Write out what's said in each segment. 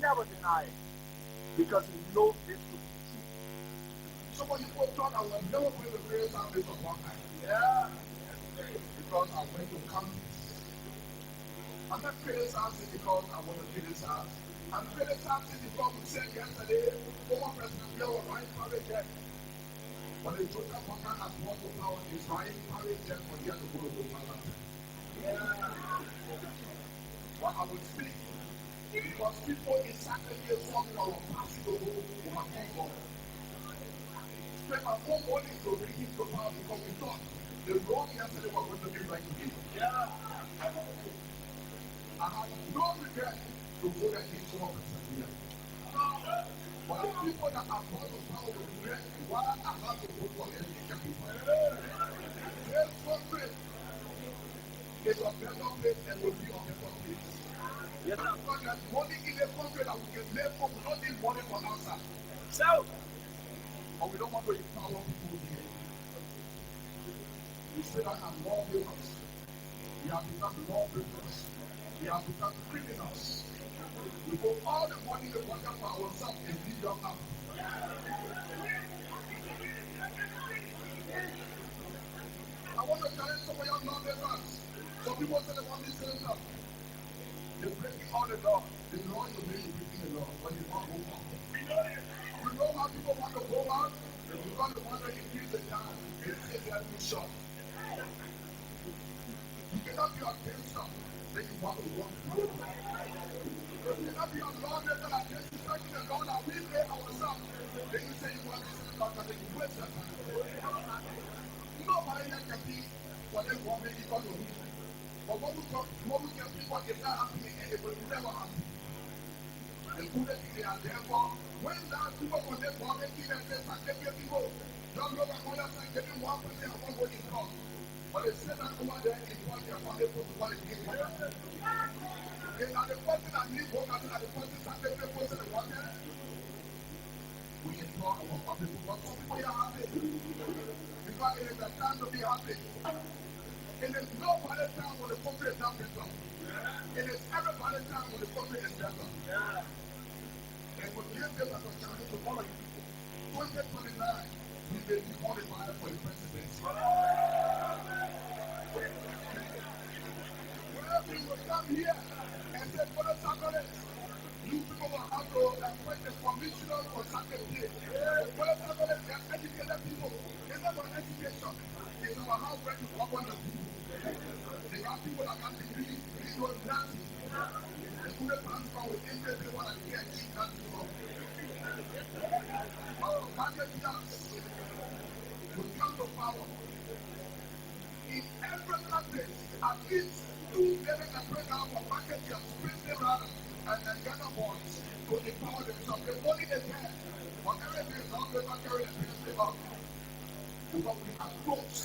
never deny it. Because he knows this to be true. Some of you people thought I was never going to prayer service of one night. Yeah. Because I went to campus. I'm not prayer service because I want to prayer service. I'm prayer service because we said yesterday, former President Bill was right private jet. But the total worker has more to power is right private jet for the other world of my life. Yeah. What I would speak. Because people in Saturday years talking about passing over to my phone. Spend my whole morning to bring him to power because we thought the road yesterday was going to be like me. Yeah. I have no regret to vote against one person here. But the people that are brought to power will regret why I have to vote for them. This country is a better place and will be a better place. Yes, sir. Because there's money in the country that we can live for. We don't need money from outside. So, but we don't want to empower people here. We say that I'm lawbreakers. We have become lawbreakers. We have become criminals. We put all the money in the pocket for ourselves and leave them out. I want to challenge some of your lawbreakers. Some people say they want this to up. They're breaking all the law. The law is breaking the law when you want to go out. You know how people want to go out? Because they want to increase the time. They say they are too short. You cannot be against them. Then you want to walk through. You cannot be a lawmaker against the fact that God that we pay ourselves. Then you say you want to say that then you waste your time. Nobody can be for them one way because of me. But what we can people is not happening and it will never happen. The good thing they are there for. When that people for them one way and they say people, don't look at one and give them 1% of what it costs. But they say that over there is what they are going to put to what it is. They are the person that need work and the person that they pay for the water. We can talk about people, but some people are happy. Because it is the time to be happy. It is nobody's time when the country is not better. It is everybody's time when the country is better. And we give them as a challenge to all of you. 2029, we may be qualified for the presidency. Wherever you will come here and say, Brother Sacramento, you people will have to appoint a commissioner for Saturday. Brother Sacramento, they are educated people. It's not about education. It's about how well you work on the people. There are people that can really know nothing. The good transfer with interest they want to get cheap that people. Our marketers will come to power. In every country, at least 2 million and bring out for marketers, split them out and gather bonds to empower themselves. The money is there. But everything is not going to carry the business up. Because we are close.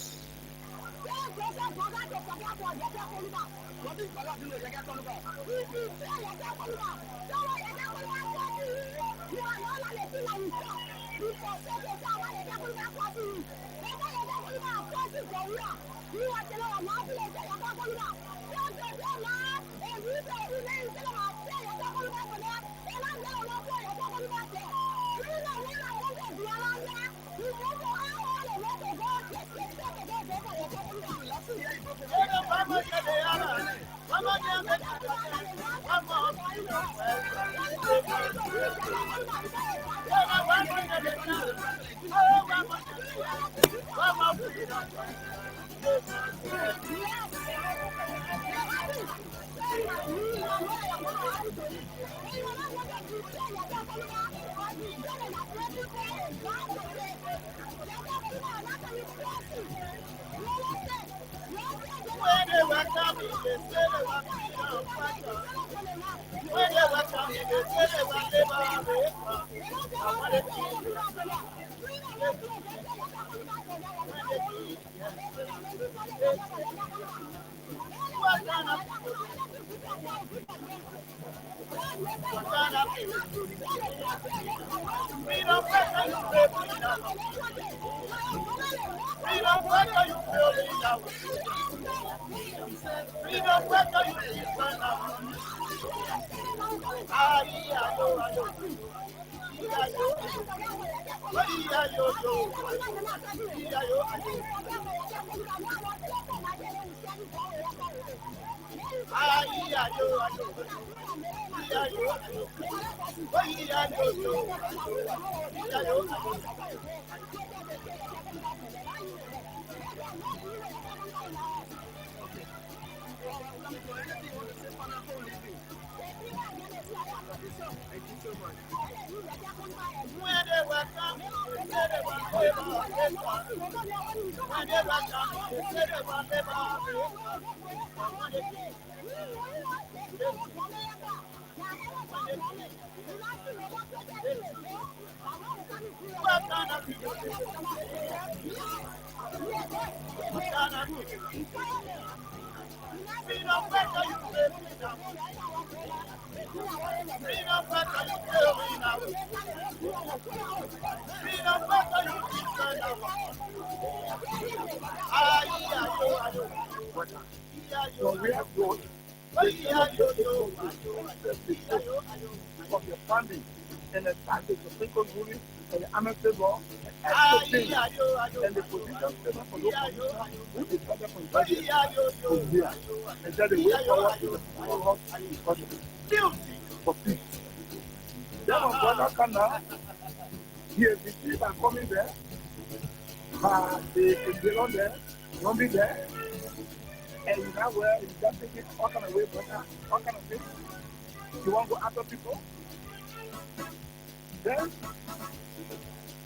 So we have to from your family and the fact that the single ruling and the amateur law and everything and the position statement for local commissioner will be started from here. And then the way forward is the power of discussion for peace. Then when brother come now, he has received by coming there, they not there, won't be there. And you know where you just take it all kind of way, brother, all kind of things. You want to go after people? Then,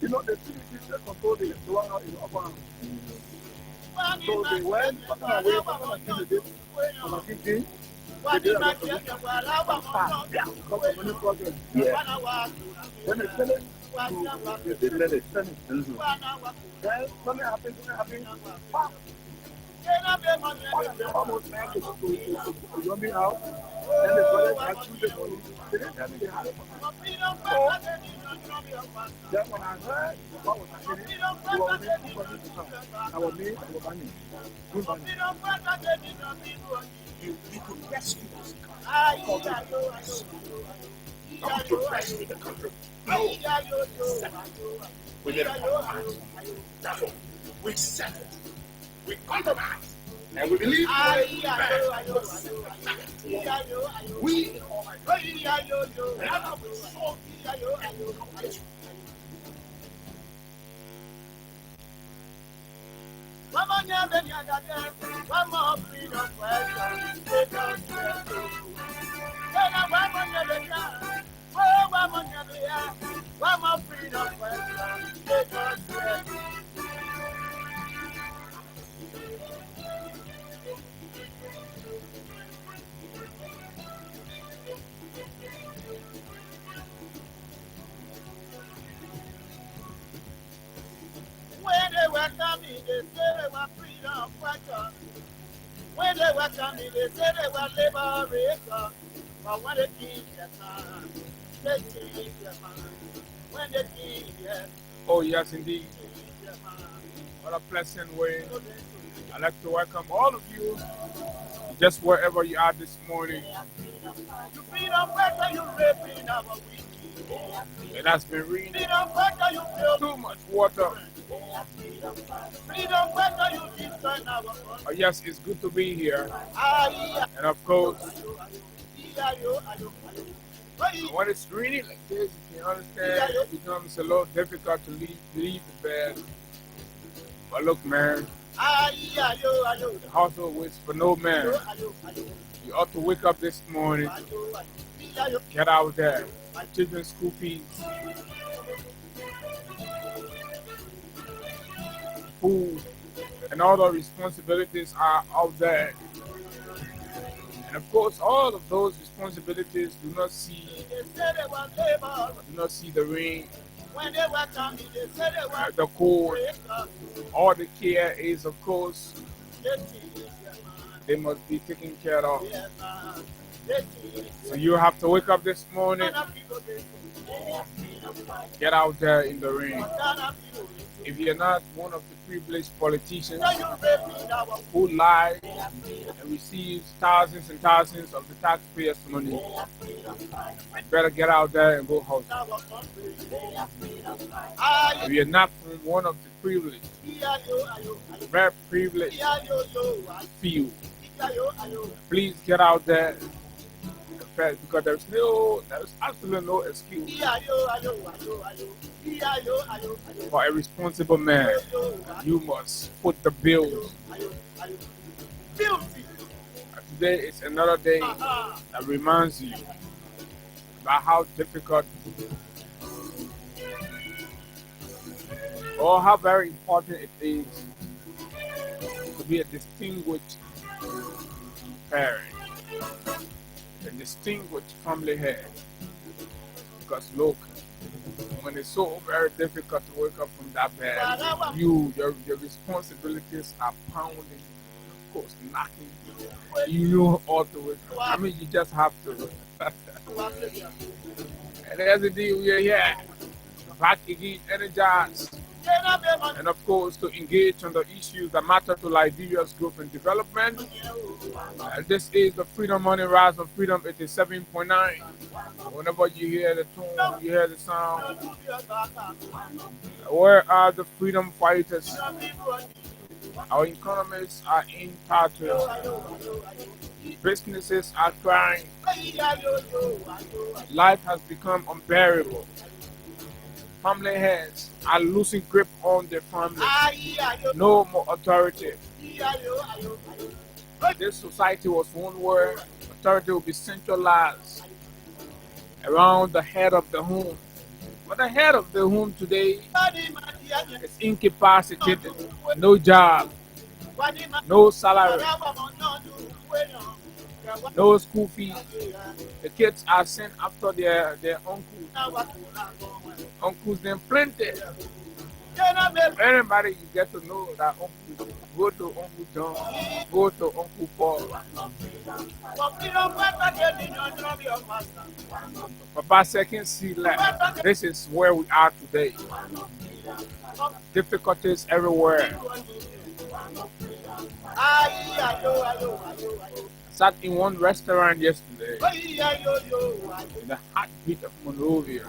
you know, the CDC control the one out in the upper hand. So they went all kind of way, all kind of things they did. On the 15th, they did a lot of things. Because of many problems. Yeah. When they sell it, they did let it sell it. Then, something happened. Almost now to Zombie House, and the brothers had two the money. They didn't tell me they had it. So, then when I heard what was happening, we were making money to come. Our name and our money. Good money. You could rescue us. Not to rescue the country. No. We did it. That's all. We settled. We compromise, and we believe we in Almighty have sought compassion. When they were coming, they said they were liberators. But when they came, they changed their mind. When they came, oh, yes, indeed. What a pleasant way. I'd like to welcome all of you, just wherever you are this morning. It has been raining too much water. Oh, yes, it's good to be here. And of course, when it's raining like this, you can understand it becomes a little difficult to leave the bed. But look, man, the household waits for no man. You ought to wake up this morning, get out there, children's school fees, food, and all the responsibilities are out there. And of course, all of those responsibilities do not see the rain, the cold. All the care is, of course, they must be taken care of. So you have to wake up this morning, get out there in the rain, if you're not one of the privileged politicians who lie and receives thousands and thousands of the taxpayers' money, you better get out there and go hustle. If you're not from one of the privileged, very privileged few, please get out there because there's absolutely no excuse for a responsible man. You must foot the bills. Today is another day that reminds you about how difficult or how very important it is to be a distinguished parent, a distinguished family head. Because look, when it's so very difficult to wake up from that bed, your responsibilities are pounding, of course, knocking you. You know all to wake up. I mean, you just have to. And there's the deal, we are here, back again, energized, and of course to engage on the issues that matter to Liberia's growth and development. This is the Freedom Money Rise of Freedom 87.9. Whenever you hear the tone, you hear the sound. Where are the freedom fighters? Our economies are in tatters. Businesses are crying. Life has become unbearable. Family heads are losing grip on their families. No more authority. This society was one where authority will be centralized around the head of the home. But the head of the home today is incapacitated, no job, no salary, no school fees. The kids are sent after their uncles. Uncles then plenty. Anybody you get to know that uncle, go to Uncle John, go to Uncle Paul. Papa second see left. This is where we are today. Difficulties everywhere. Sat in one restaurant yesterday in the heartbeat of Monrovia,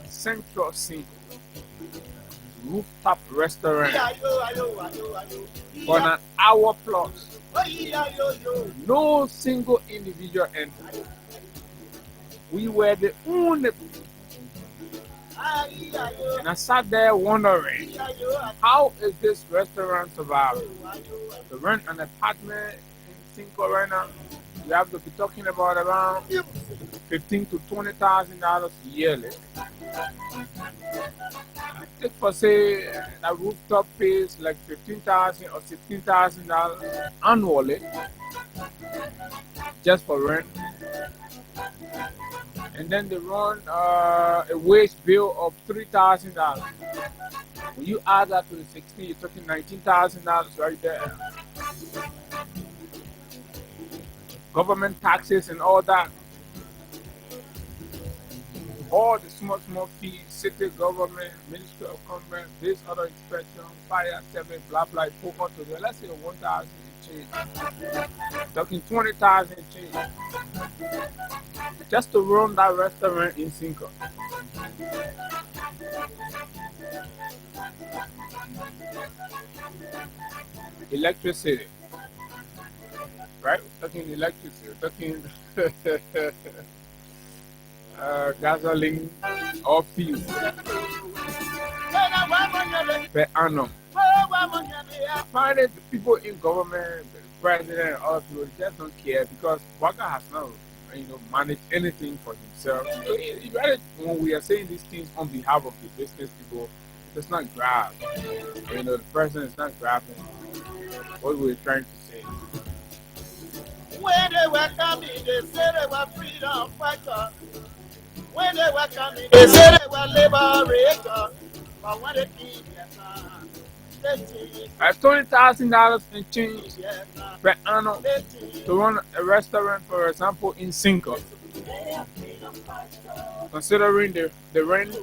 Central Sink, rooftop restaurant for an hour plus. No single individual entered. We were the only people. And I sat there wondering, how is this restaurant surviving? To rent an apartment in Cinco right now, you have to be talking about around $15,000 to $20,000 yearly. Take for say a rooftop pays like $15,000 or $16,000 annually just for rent. And then they run a wage bill of $3,000. When you add that to the 16, you're talking $19,000 right there. Government taxes and all that. All the small fees, city government, Ministry of Commerce, this other inspection, fire, service, blah, blah, put on to the, let's say 1,000 change. Talking 20,000 change. Just to run that restaurant in Cinco. Electricity. Right? We're talking electricity. We're talking gasoline or fuel per annum. I find that the people in government, the president, and other people just don't care because Waka has not, managed anything for himself. So when we are saying these things on behalf of the business people, it's not grab. The president is not grabbing what we're trying to say. When they were coming, they said they were freedom fighters. When they were coming, they said they were liberators. But when they came, at $20,000 in change per annum to run a restaurant, for example, in Cinco. Considering the rent,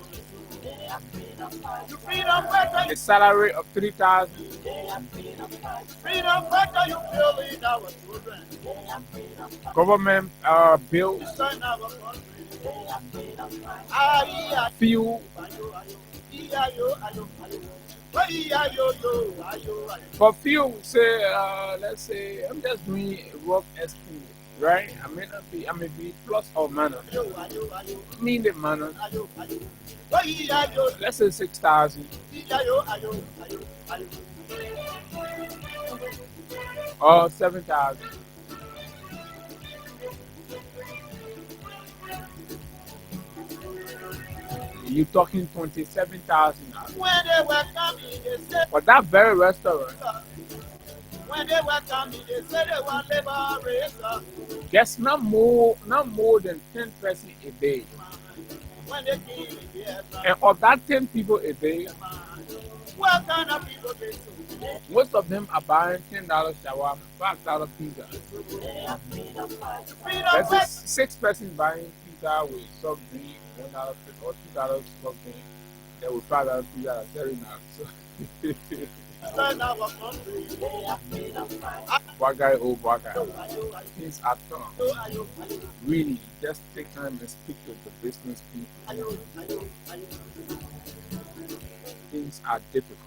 You freedom fighter, a salary of 3,000. freedom fighter, you kill in our children. Government bills, You sign our country. Aye, fuel. For fuel, we say, let's say, I'm just doing a rough estimate, right? I may be plus or minus. Mean the minus. Let's say 6,000 or 7,000. You're talking 27,000 When they were coming, they said, for that very restaurant. when they were coming, they said they were liberators. Guess not more than 10 persons a day. When they came here, And of that 10 people a day, what kind of people they saw? most of them are buying $10 shawarma, $5 pizza. Freedom Let's fighter, say 6 persons buying pizza with soft drink, $1 or $2 soft drink, then with $5 pizza at $30. So sign our country. black guy, old black guy. Things are tough. Really, just take time and speak to the business people. Things are difficult.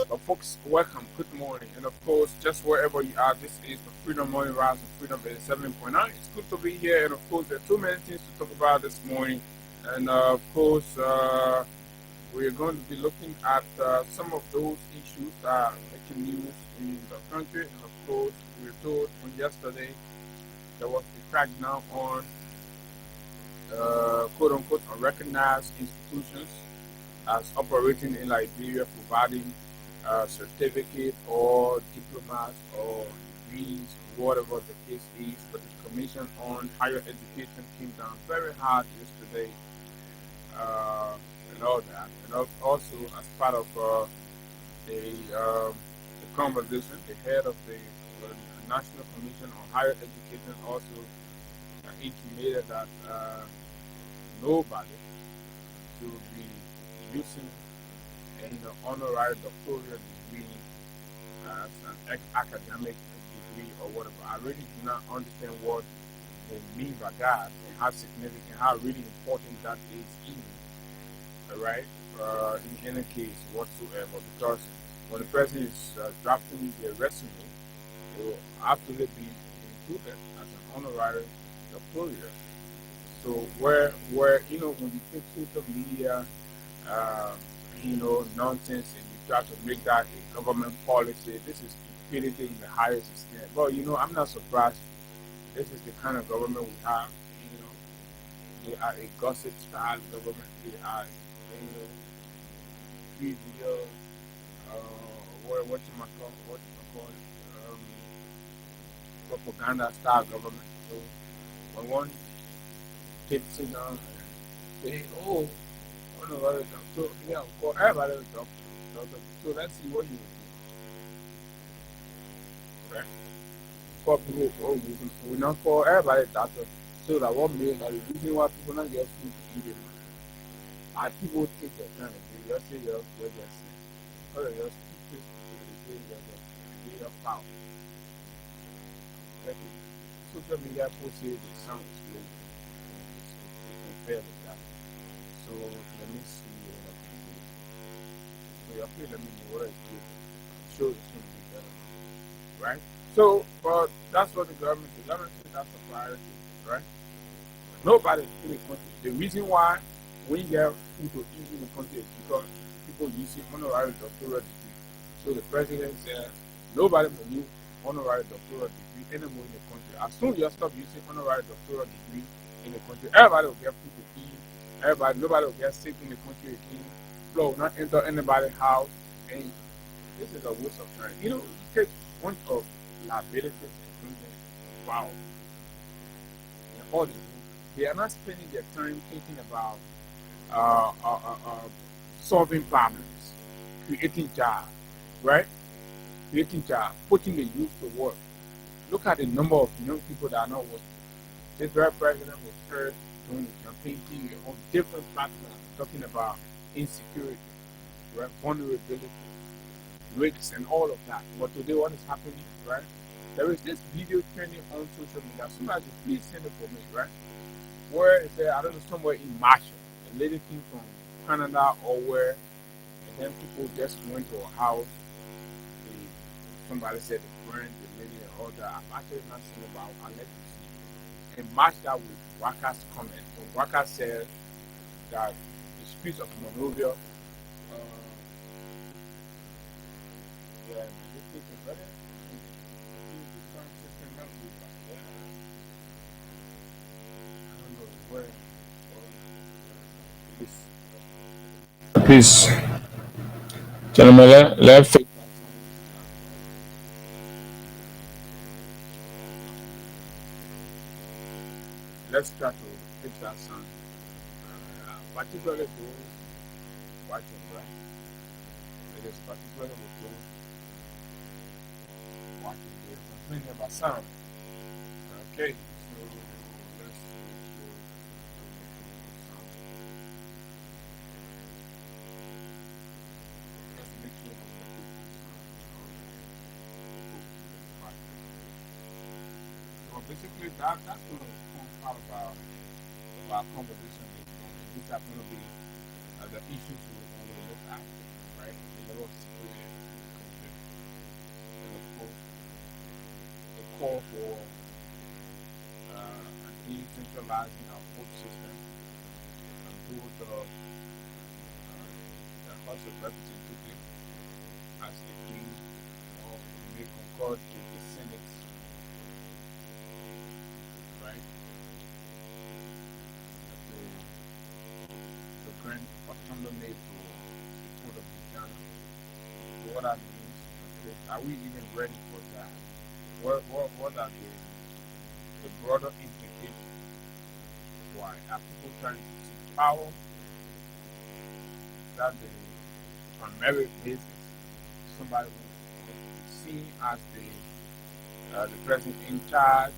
But folks, welcome, good morning. And of course, just wherever you are, this is the Freedom Morning Rise and Freedom 87.9. It's good to be here. And of course, there are too many things to talk about this morning. And of course, we're going to be looking at some of those issues that are making news in the country. And of course, we were told on yesterday there was a crackdown on quote unquote unrecognized institutions as operating in Liberia, providing certificate or diplomas or degrees, whatever the case is. But the Commission on Higher Education came down very hard yesterday and all that. And also, as part of the conversation, the head of the National Commission on Higher Education also intimated that nobody should be using an honorary doctoral degree as an academic degree or whatever. I really do not understand what they mean by that and how significant, how really important that is even, right? In any case whatsoever, because when a person is drafting their resume, it will absolutely be included as an honorary doctoral. So where when you take social media nonsense and you try to make that a government policy, this is stupidity in the highest extent. But I'm not surprised. This is the kind of government we have. They are a gossip style government. They are trivial what you call it, propaganda style government. So when one takes it down and say, oh, so yeah, for everybody will talk. So let's see what you will do. Right? For people we not for everybody doctor. So that one million that the reason why people not get food to eat it. And people take their time and they just say you're just sick. Or they just keep it you're just foul. Social media posts say the sound is low. They can fail with that. So let me see what I can do. So you're free, let me know what I do. I'm sure it's going to be better. Right? So, but that's what the government says that's a priority, right? Nobody in the country. The reason why we get food to eat in the country is because people use it honorary doctoral degree. So the president said nobody will use honorary doctoral degree anymore in the country. As soon as you stop using honorary doctoral degree in the country, everybody will get food to eat. Nobody will get sick in the country again. Flow will not enter anybody's house. And this is a waste of time. You take a bunch of liabilities and wow. And all this, they are not spending their time thinking about solving problems, creating jobs, right? Creating jobs, putting the youth to work. Look at the number of young people that are not working. This very president was heard during the campaign period on different platforms talking about insecurity, right? Vulnerability, risks, and all of that. But today, what is happening, right? There is this video trending on social media. Somebody please send it for me, right? Where is there? I don't know, somewhere in Marshall. A lady came from Canada or where, and then people just went to her house. They, somebody said the friend, the lady, and all that. I've actually not seen it, but I'll let you see. And match that with Waka's comment. When Waka said that the streets of Monrovia, yeah, this is better. The sound system not good, but yeah, I don't know where. Peace. Gentlemen, let fix let's try to fix that sound. Particularly those watching, right? It is particularly with those watching here complaining about sound. Okay, so let's make sure sound. Let's make sure that we fix this sound. So basically that's going to come out of our conversation this morning. These are going to be the issues we will look at, right? The level of security in the country. And of course, the call for decentralizing our food system and through the House of Representatives as a king, or may concord with the Senate, right? To grant autonomy to the Code of Ghana. So what that means, okay, are we even ready for that? What are the broader implications? Why are people trying to take power? Is that on merit basis? Somebody who is seen as the person in charge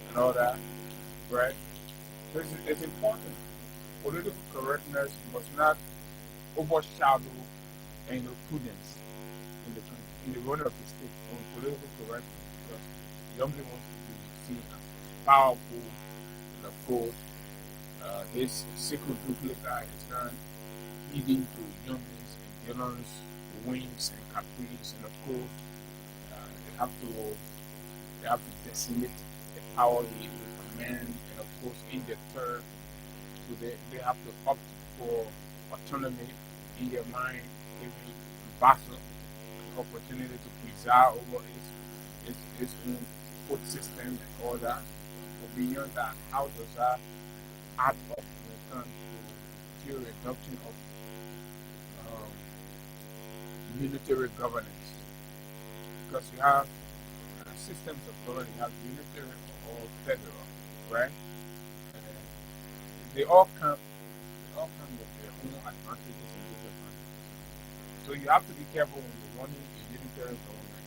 and all that, right? So it's important. Political correctness must not overshadow prudence in the running of the state on political correctness, because Yomli wants to be seen as powerful, and of course, his secret duplicate is not leading to Yomli's and Dylan's wings and caprice, and of course, they have to decimate the power he will command, and of course, in the third, so they have to opt for autonomy in their mind, giving Basel an opportunity to preside over its own food system and all that. But beyond that, how does that add up when it comes to the reduction of um, unitary governance? Because you have systems of governance, you have unitary or federal, right? And they all come with their own advantages and disadvantages. So you have to be careful when you're running a unitary government,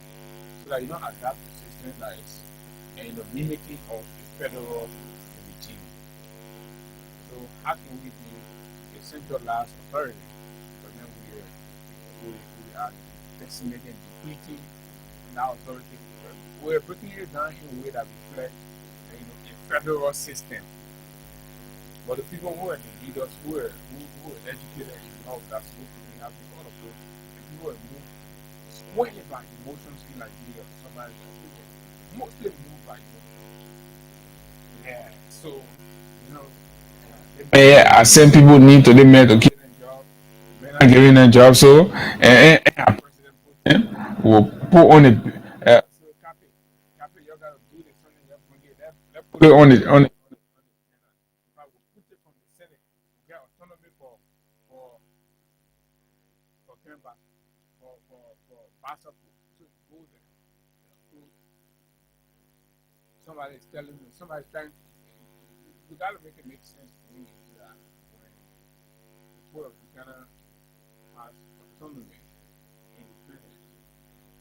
so that you don't adapt to system that is mimicking of a federal regime. So how can we be a centralized authority, but then we are decimating and depleting that authority? We're breaking it down in a way that reflects a federal system. But the people who are the leaders, who are educated enough that's supposed to be having all of those, the people are moved swayed by emotions in Nigeria. Somebody that's mostly moved by emotions. Yeah. So, I send people need to the men to give them job. The men are giving them job. So, and our president will put on it. So, Cape, you gotta do this something. Let's put it on it. If I will put it from the Senate, we get autonomy for Kemba, for Basapu. So it goes there. So somebody is telling me, somebody's trying. We gotta make it make sense to me that when the Port of Ghana has autonomy, independence,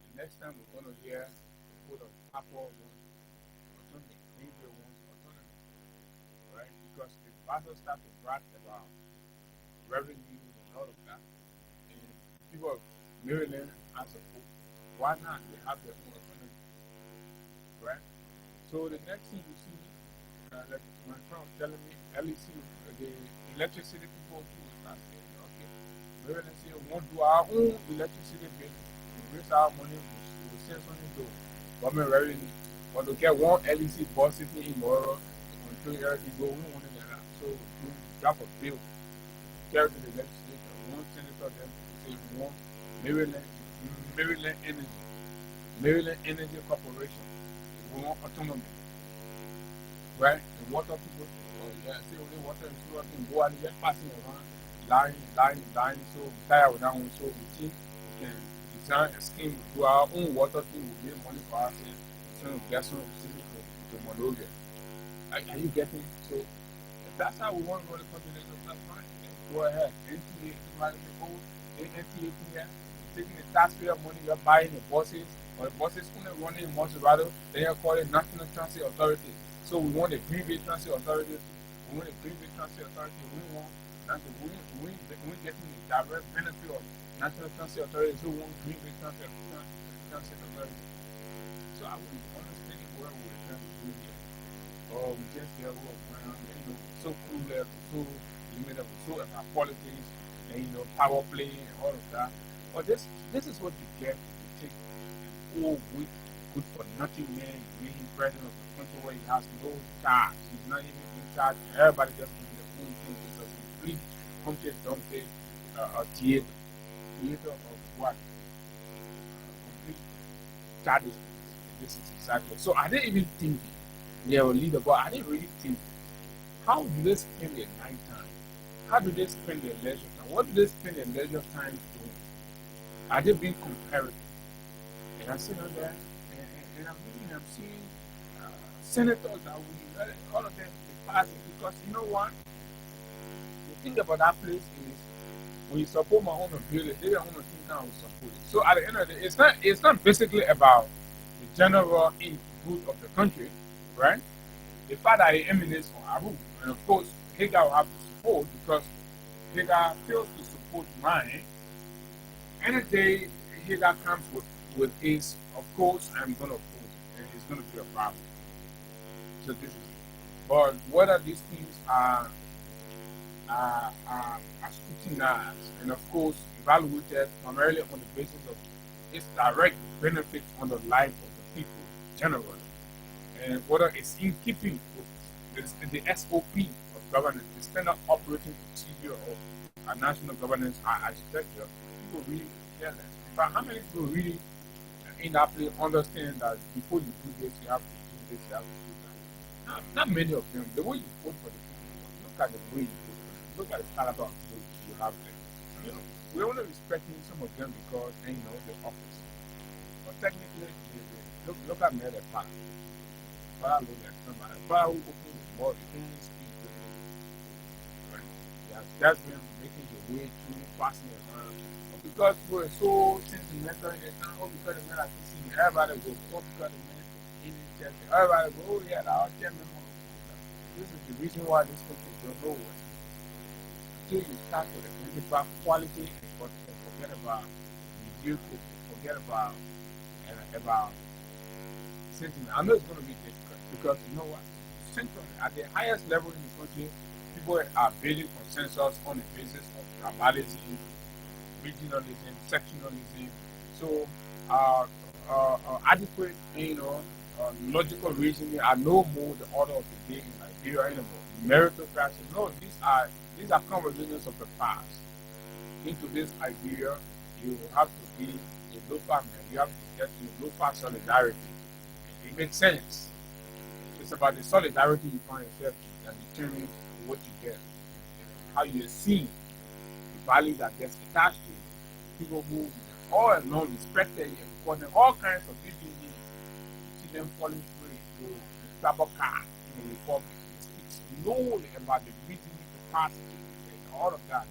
the next time we're gonna hear the Port of Papua wants autonomy, Greenville wants autonomy. right? Because the pastor start to brag about revenue and all of that, and people of Maryland as a whole, why not? They have their own economy, right? So the next thing you see, like my friend was telling me, LEC, the electricity people too, start saying, okay, Maryland say we won't do our own electricity bill, we raise our money, we send something to government revenue, but to get one LEC boss sitting in Moro until everything go, we want it like that. So we drop a bill, carry to the legislature, one senator then say we want Maryland, Maryland Energy, Maryland Energy Corporation, we want autonomy, right? The water people, yeah, say only water and sewer can go out and just passing around, lying. So we tired with that one. So we think we can design a scheme to our own water thing. We make money for ourselves instead of get some city to Monrovia. Are you getting? So if that's how we want to run the country, then that's fine. Then go ahead. NTA, somebody say, oh, NTA here, taking the taxpayer money, you're buying the buses, or the buses only running in Montserrat, then you're calling National Transit Authority. So we want the Green Bay Transit Authority. We want the Green Bay Transit Authority. We want we getting the direct benefit of National Transit Authority. So we want Green Bay Transit Authority. So I wouldn't understand where we're trying to do here. Or we just get around, so clueless, so limited, so about politics, and power play and all of that. But this is what you get. You take an old, weak, good for nothing man, being president of the country where he has no charge. He's not even in charge. Everybody just doing their own thing. It's a complete Humpty Dumpty theater of what? Complete childish. This is exactly. So I didn't even think they were leader, but I didn't really think how do they spend their night time? How do they spend their leisure time? What do they spend their leisure time doing? Are they being comparative? And I sit on there and I'm seeing senators that we all of them passing because you know what? The thing about that place is when you support my own ability, they don't want to think now we support it. So at the end of the day, it's not basically about the general good of the country, right? The fact that it emanates from Aru, and of course Hagar will have to support because Hagar fails to support mine. Any day Hagar comes with his, of course I'm gonna oppose it, and it's gonna be a problem. So this is it. But whether these things are scrutinized and of course evaluated primarily on the basis of its direct benefit on the life of the people generally, and whether it's in keeping with the SOP of governance, the standard operating procedure of our national governance architecture, people really care less. In fact, how many people really in that place understand that before you do this, you have to do this, you have to do that? Not many of them. The way you vote for the people, look at the way you vote for them, look at the caliber of people you have there. We're only respecting some of them because they know the office. But technically, look at Mary Park. Father look at somebody. Father who opens his mouth, he only speaks to him. Right? That's been making your way through, passing around. But because we're so sentimental in the town, oh, because the men are kissing you, everybody goes, oh, because the men in the church, everybody goes, oh, yeah, our chairman. This is the reason why this country don't know what. Until you start to identify quality and forget about mediocrity, forget about sentiment. I know it's going to be difficult because you know what? Central, at the highest level in the country, people are building consensus on the basis of tribalism, regionalism, sectionalism. So, adequate, logical reasoning are no more the order of the day in Nigeria anymore. Meritocracy, no, these are conversations of the past. Into this idea, you have to be a local man. You have to get to local solidarity. It makes sense. It's about the solidarity you find yourself in that determines what you get, how you see the value that gets attached to it. People who all along respected you, for them all kinds of people you see them falling prey to the trouble card in the republic. It speaks slowly about the reasoning capacity and all of that.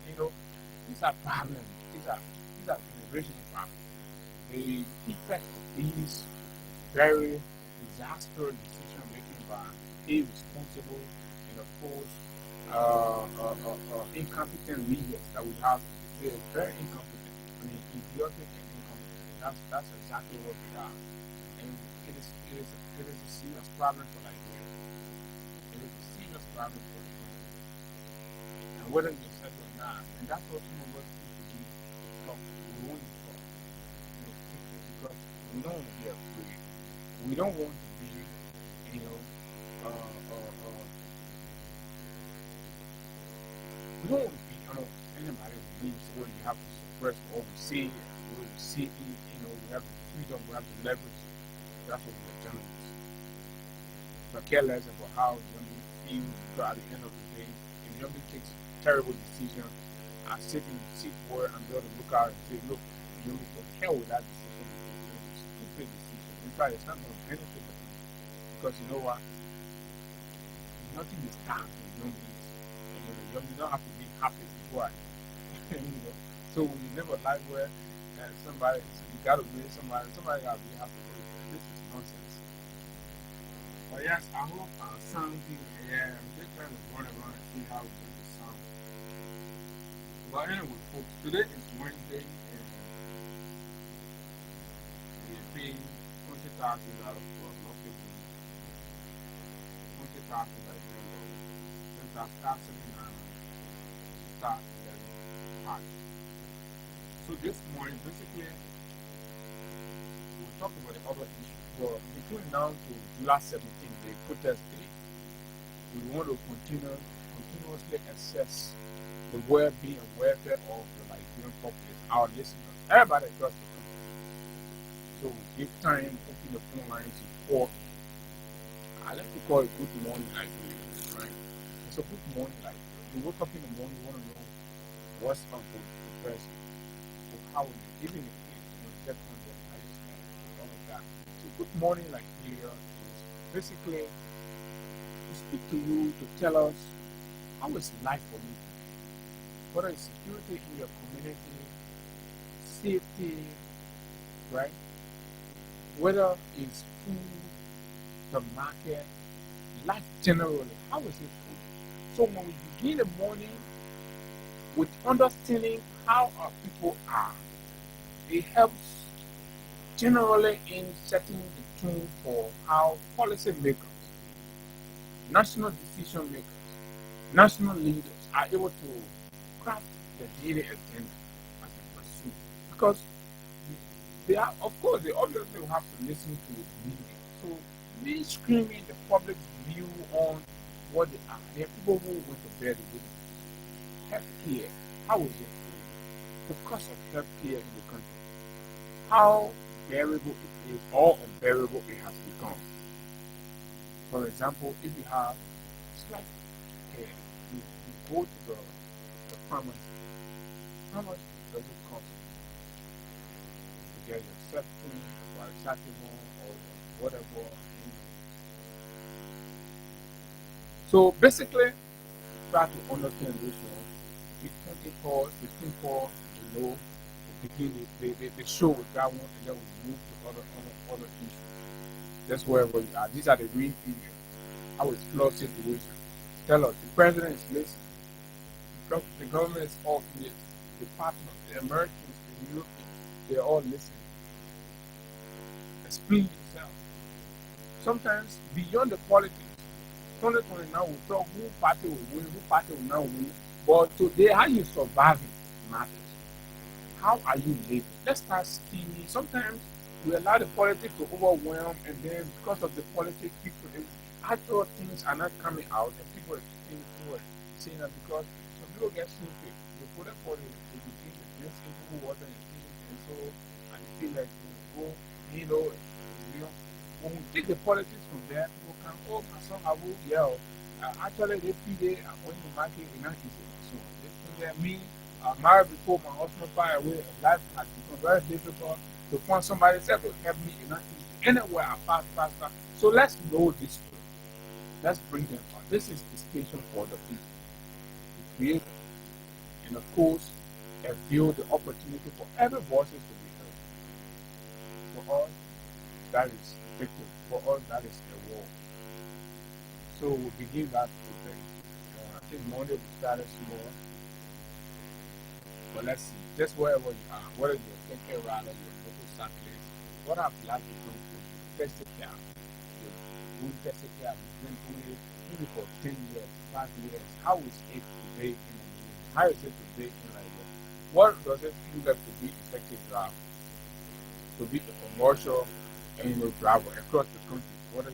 These are problems. These are generational problems. The effect of these very disastrous decision making by irresponsible and of course, incompetent leaders that we have. They're very incompetent. I mean, idiotic and incompetent. That's exactly what we are. And it is a serious problem for Nigeria. It is a serious problem for the country. And whether you accept it or not, and that's what some of us need to do. Talk. We want to talk. Because we don't want to be afraid. We don't want to be, you know, uh, uh, uh, we don't want to be, anybody who believes where you have to suppress what we see, where we see it, we have the freedom, we have the leverage. That's what we're journalists. But care less about how Yummy feels, because at the end of the day, if Yummy takes terrible decision, I sit in the seat for it and be able to look out and say, look, Yummy can hell with that decision because it was a stupid decision. In fact, it's not going to benefit the country. Because you know what? Nothing is done in Yummy. You don't have to be happy before So when you live a life where somebody, you got to bring somebody got to be happy. This is nonsense. But yes, I hope our sound here, I'm just trying to run around and see how we do the sound. But anyway, folks, today is Wednesday and we're paying $20,000 for a lucky winner. $20,000 since I started start 11 So this morning, basically, we'll talk about the other issue. Well, between now to July 17th, the protest day, we want to continuously assess the well-being and welfare of the Nigerian populace, our listeners, everybody across the country. So give time, open the phone lines to call. I like to call it Good Morning Nigeria, right? It's a good morning Nigeria. You wake up in the morning, you want to know what's up with the president, or how is it, even if it's get on their lifestyle, all of that. So Good Morning Nigeria is basically to speak to you, to tell us how is life for you. What is security in your community, safety, right? Whether it's food, the market, life generally, how is it for you? So when we begin the morning with understanding how our people are, it helps generally in setting the tone for how policymakers, national decision makers, national leaders are able to craft the daily agenda as they pursue. Because they are, of course, they obviously will have to listen to the media. So me screaming the public's view on what they are. There are people who went to bed with healthcare. How is it? The cost of healthcare in the country. How bearable it is or unbearable it has become. For example, if you have slight care, you go to the pharmacy. How much does it cost to get your septum, paracetamol, or whatever? So basically, try to understand this one. Between call, begin the show with that one, and then we move to other issues. That's where we are. These are the real figures. How is flood situation? Tell us, the president is listening. The government is all ears. The partners, the Americans, the Europeans, they're all listening. Explain yourself. Sometimes beyond the politics, 2020 now we talk who party will win, who party will not win. But today, how you surviving matters. How are you living? Let's start scheming. Sometimes we allow the politics to overwhelm, and then because of the politics, people actual things are not coming out, and people are saying that because some people get stupid. They put up for the begin to drink simple water and things, and so and they feel like they go, when we take the politics from there, people can, my son, I will yell. Actually, they feel when you market in that so they feel that me, married before my husband passed away, and life has become very difficult to find somebody else to help me in that anywhere I pass faster. So let's know this truth. Let's bring them on. This is the station for the people. The creator. And of course, view the opportunity for every voice to be heard. For us, that is victory. For us, that is a war. So we'll begin that today. I think Monday we started small, but let's see. Just wherever you are, whether you're thinking rather your motorcyclist, what I've liked to do for you, test it out. You're doing test it out. You've been doing it maybe for 10 years, 5 years. How is it today in the news? How is it today in like what does it feel like to be effective driver? To be a commercial driver across the country, whether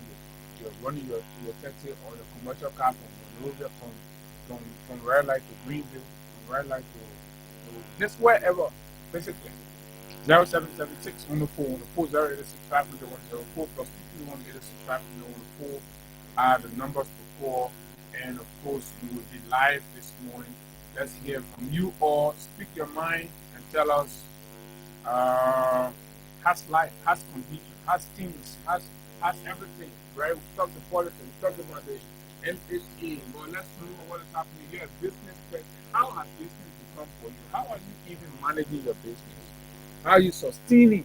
you're running your taxi or your commercial car from Monrovia, from red light to Greenville, from red light to just wherever, basically. 0776 on the 4 086 500 104 plus 281 500 are the numbers to call, and of course you will be live this morning. Let's hear from you all. Speak your mind and tell us. Has life, has condition, has things, has everything, right? We talked about politics, we talked about the MHA. Well, let's know what is happening here. Business, how has business become for you? How are you even managing your business? How are you sustaining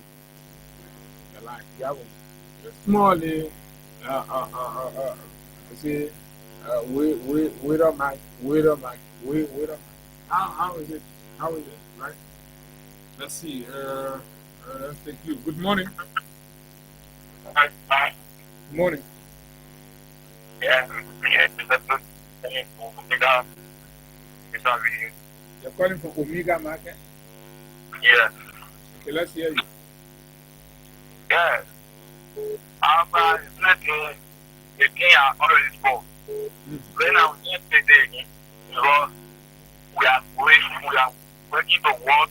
your life? You have a small, say, wait a minute. How is it? How is it, right? Let's see. Let's take you. Good morning. Good morning. Yeah. You're calling from Omega Market? Yes. Okay, let's hear you. Yes. I'm letting the thing I already spoke. When I'm yesterday, because we are working to work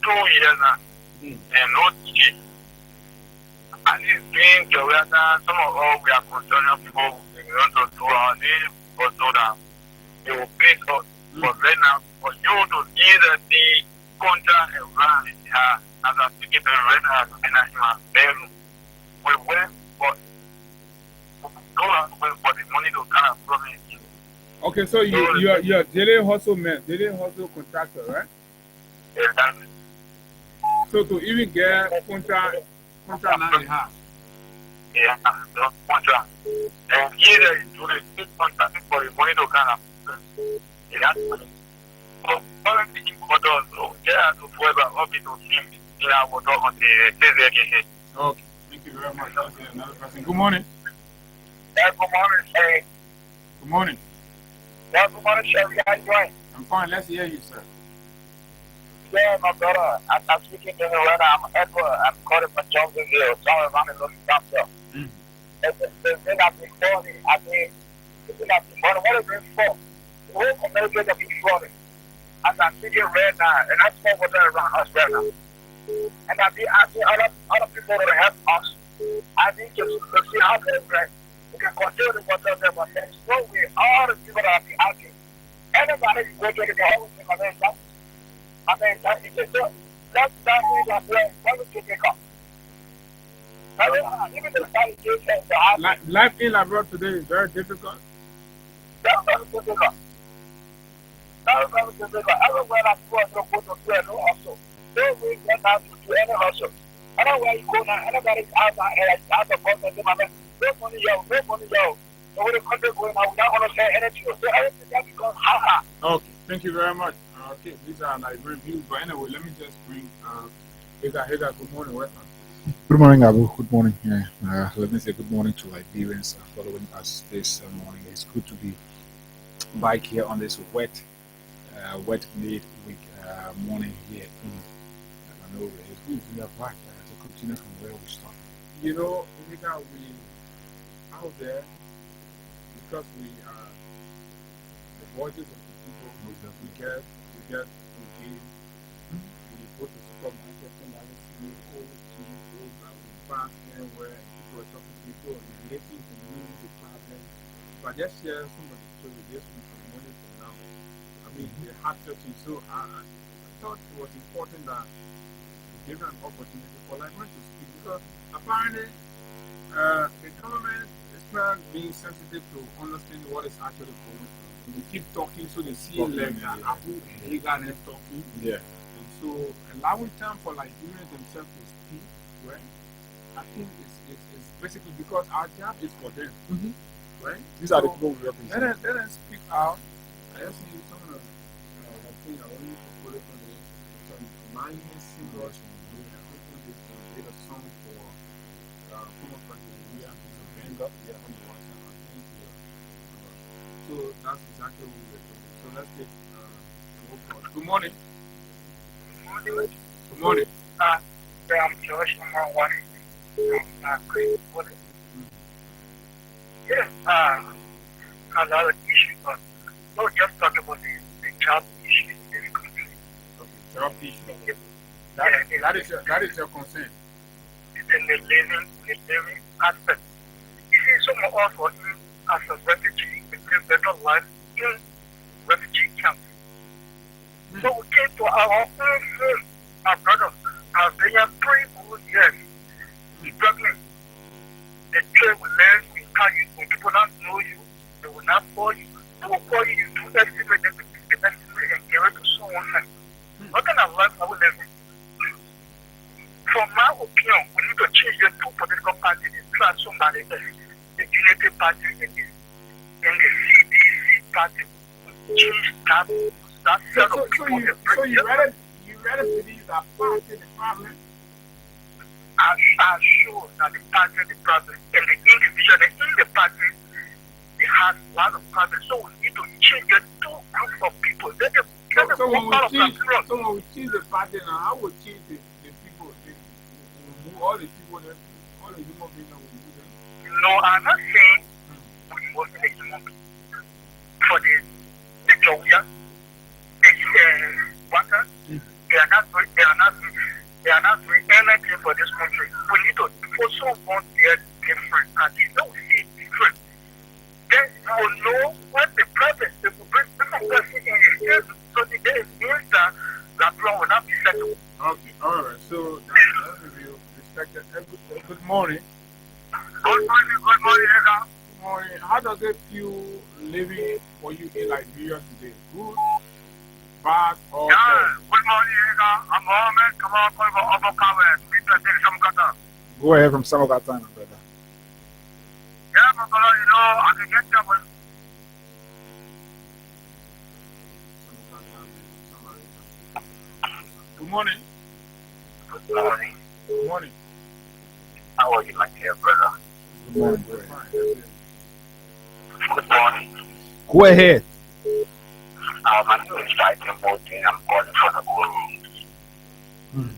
2 years now, and no teaching. And it's doing career now. Some of us, we are concerning people we want to do our name or so that they will pay us. But right now, for you to either the contract and run as a ticket right now, in my bedroom, we went for the money to kind of promise. Okay, so you're daily hustle man, daily hustle contractor, right? Yeah, that's it. So to even get contract now you have. Yeah, the contract. And either you do the big contract for the money to kind of it has money. So currently for those there to forever up to him in our water on the TZK. Okay, thank you very much. That's another person. Good morning. Yeah, good morning, Sherry. Good morning. Yeah, good morning, Sherry. How you doing? I'm fine. Let's hear you, sir. Yeah, my brother. I'm speaking to you right now. I'm Edward. I'm calling from Johnsonville. Sorry, I'm in looking down there. The thing I've been doing, what is it for? The whole community has been flooding. As I'm speaking right now, and I spoke with them around us right now. And I've been asking other people to help us. I need to see how we can continue to work on them, but there's no way. All the people that I've been asking, anybody can go to the whole thing. That's what we can make up. Even the Life in Labrador today is very difficult. That's very difficult. Everywhere I go to do any hustle. Don't wait now to do any hustle. Anywhere you go now, anybody's out of contact. No money, yo. Over the country going out without want to say anything. So everything that becomes hard. Okay, thank you very much. Okay, these are like reviews, but anyway, let me just bring Hagar, good morning, welcome. Good morning, Abu. Good morning. Yeah. Let me say good morning to Liberians following us this morning. It's good to be back here on this wet midweek morning here in Manila. It's good to be back to continue from where we started. You know, Hagar, we out there because we are the voices of the people. We get engaged. We go to supermarkets and I see old people that we pass anywhere and people are talking to people and relating to me the problem. But just share some of the story just from morning to now. I mean, the heart touching. So I thought it was important that we give an opportunity for Librarian to speak because apparently the government is not being sensitive to understand what is actually going on. We keep talking so they see like Abu and Hagar and talking. Yeah. And so allowing time for Liberians themselves to speak, right? I think it's basically because our job is for them. right? These are the people we represent. Let us speak out. I just need some of the things I want you to put it on some minor singers from the hopefully they did a song for Kuma Nigeria to bring up their own voice and I think so that's exactly what we're doing. So let's take roll call. Good morning. Good morning. I'm George number one. Great. Yes, another issue, but not just talk about the job issue in this country. Okay, job issue. Yeah, That is your concern. In the living aspect. You see, some of us were as a refugee, we live better life in refugee camps. So we came to our own home, our brothers, have been here 3 good years, struggling. The trade will learn, we tell you, when people not know you, they will not call you. They will call you, you do estimate, they will take the estimate and give it to someone else. What kind of life are we living? From my opinion, we need to change the 2 political parties and try somebody else. The Unity Party and the CDC Party. Change that set of people. So you rather believe that party is the problem? I'm sure that the party is the problem. And the individual in the party, they have a lot of problems. So we need to change the 2 groups of people. So when we change the party now, how will change the people? All the people that all the human beings that will move them? No, I'm not saying we must the human beings. For the Georgia, the workers, they are not doing anything for this country. We need to put someone there different, and they don't see it different. Then you will know what the problem is. They will bring different person in your state, so the day means that problem will not be settled. Okay, all right. So that's the view. Respected. Good morning. Good morning, Ega. Good morning. How does it feel living for you in Liberia today? Good, bad, or yeah, good morning, Ega. I'm Mohammed. Come on, go ahead from some of that time, brother. Yeah, my brother, I can get them with. Good morning. Good morning. Good morning. How are you, my dear brother? Good morning. Good morning. Go ahead. My name is Fighting Mountain. I'm calling from the old room.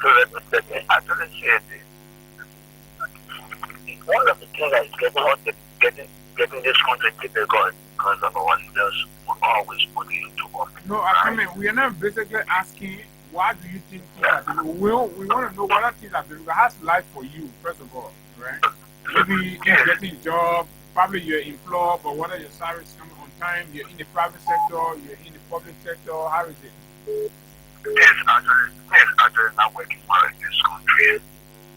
So let me actually share this. One of the things that is getting this country difficult because of our leaders will always put it into office. No, I mean, we are not basically asking why do you think things are difficult. We want to know what things are difficult. How's life for you, first of all, right? Maybe you're getting a job, probably you're employed, but what are your salaries coming on time? You're in the private sector, you're in the public sector. How is it? It's actually not working well in this country.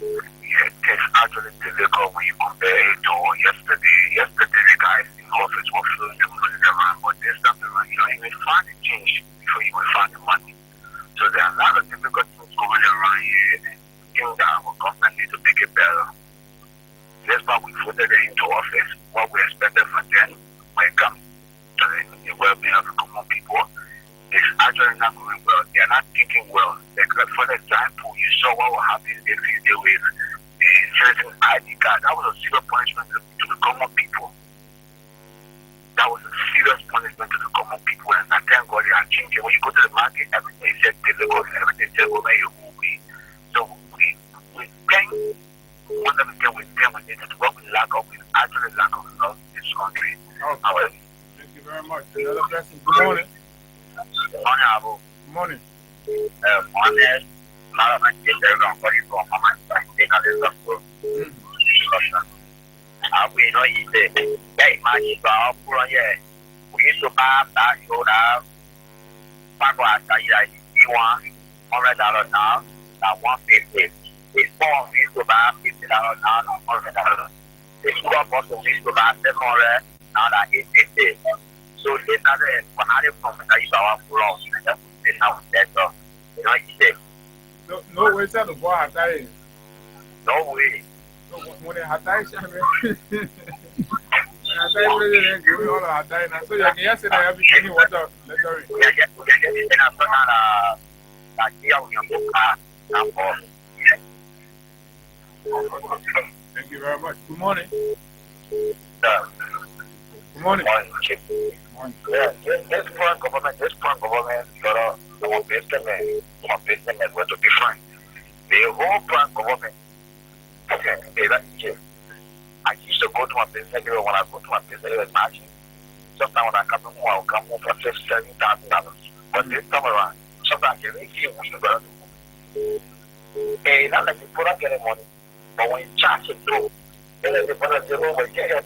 It's actually difficult when you compare it to yesterday. Yesterday, the guys in office were filling them around, but this time around, you don't even find the change before you will find the money. So there are a lot of difficult things going around here, and things that our government needs to make it better. That's why we voted them into office. What we expected from them when it comes to the well-being of the common people is actually not going well. They are not thinking well. For example, you saw what will happen if you deal with the certain ID card. That was a serious punishment to the common people. That was a serious punishment to the common people, and I thank God they are changing. When you go to the market, everything is just difficult, everything is just where you will be. So we think one of the things we think we need to do, what we lack of, we actually lack of love in this country. Okay. Thank you very much. Another person. Good morning. Good morning, Abu. Good morning. Morning. I we know you say, hey, my child, we used to buy that soda. You want $100 now, now $150. This phone we used to buy $50 now, now $100. This crop also we used to buy $700, now that $850. So this other one hundred from the Ibawa Pro, and that's how better. You know you say. No way, sir, the boy had died. No way. So when they had died, president give me all our time. So you can just say that every any water lettering. Thank you very much. Good morning. Good morning. Yeah, this foreign government, our businessmen were to be frank. The whole foreign government, I used to go to my business when I go to my business, imagine. Sometimes when I come home, I'll come home for $7,000. But this time around, sometimes I can make you hey, not like you put up getting money, but when you charge it too, then they put up the room when you charge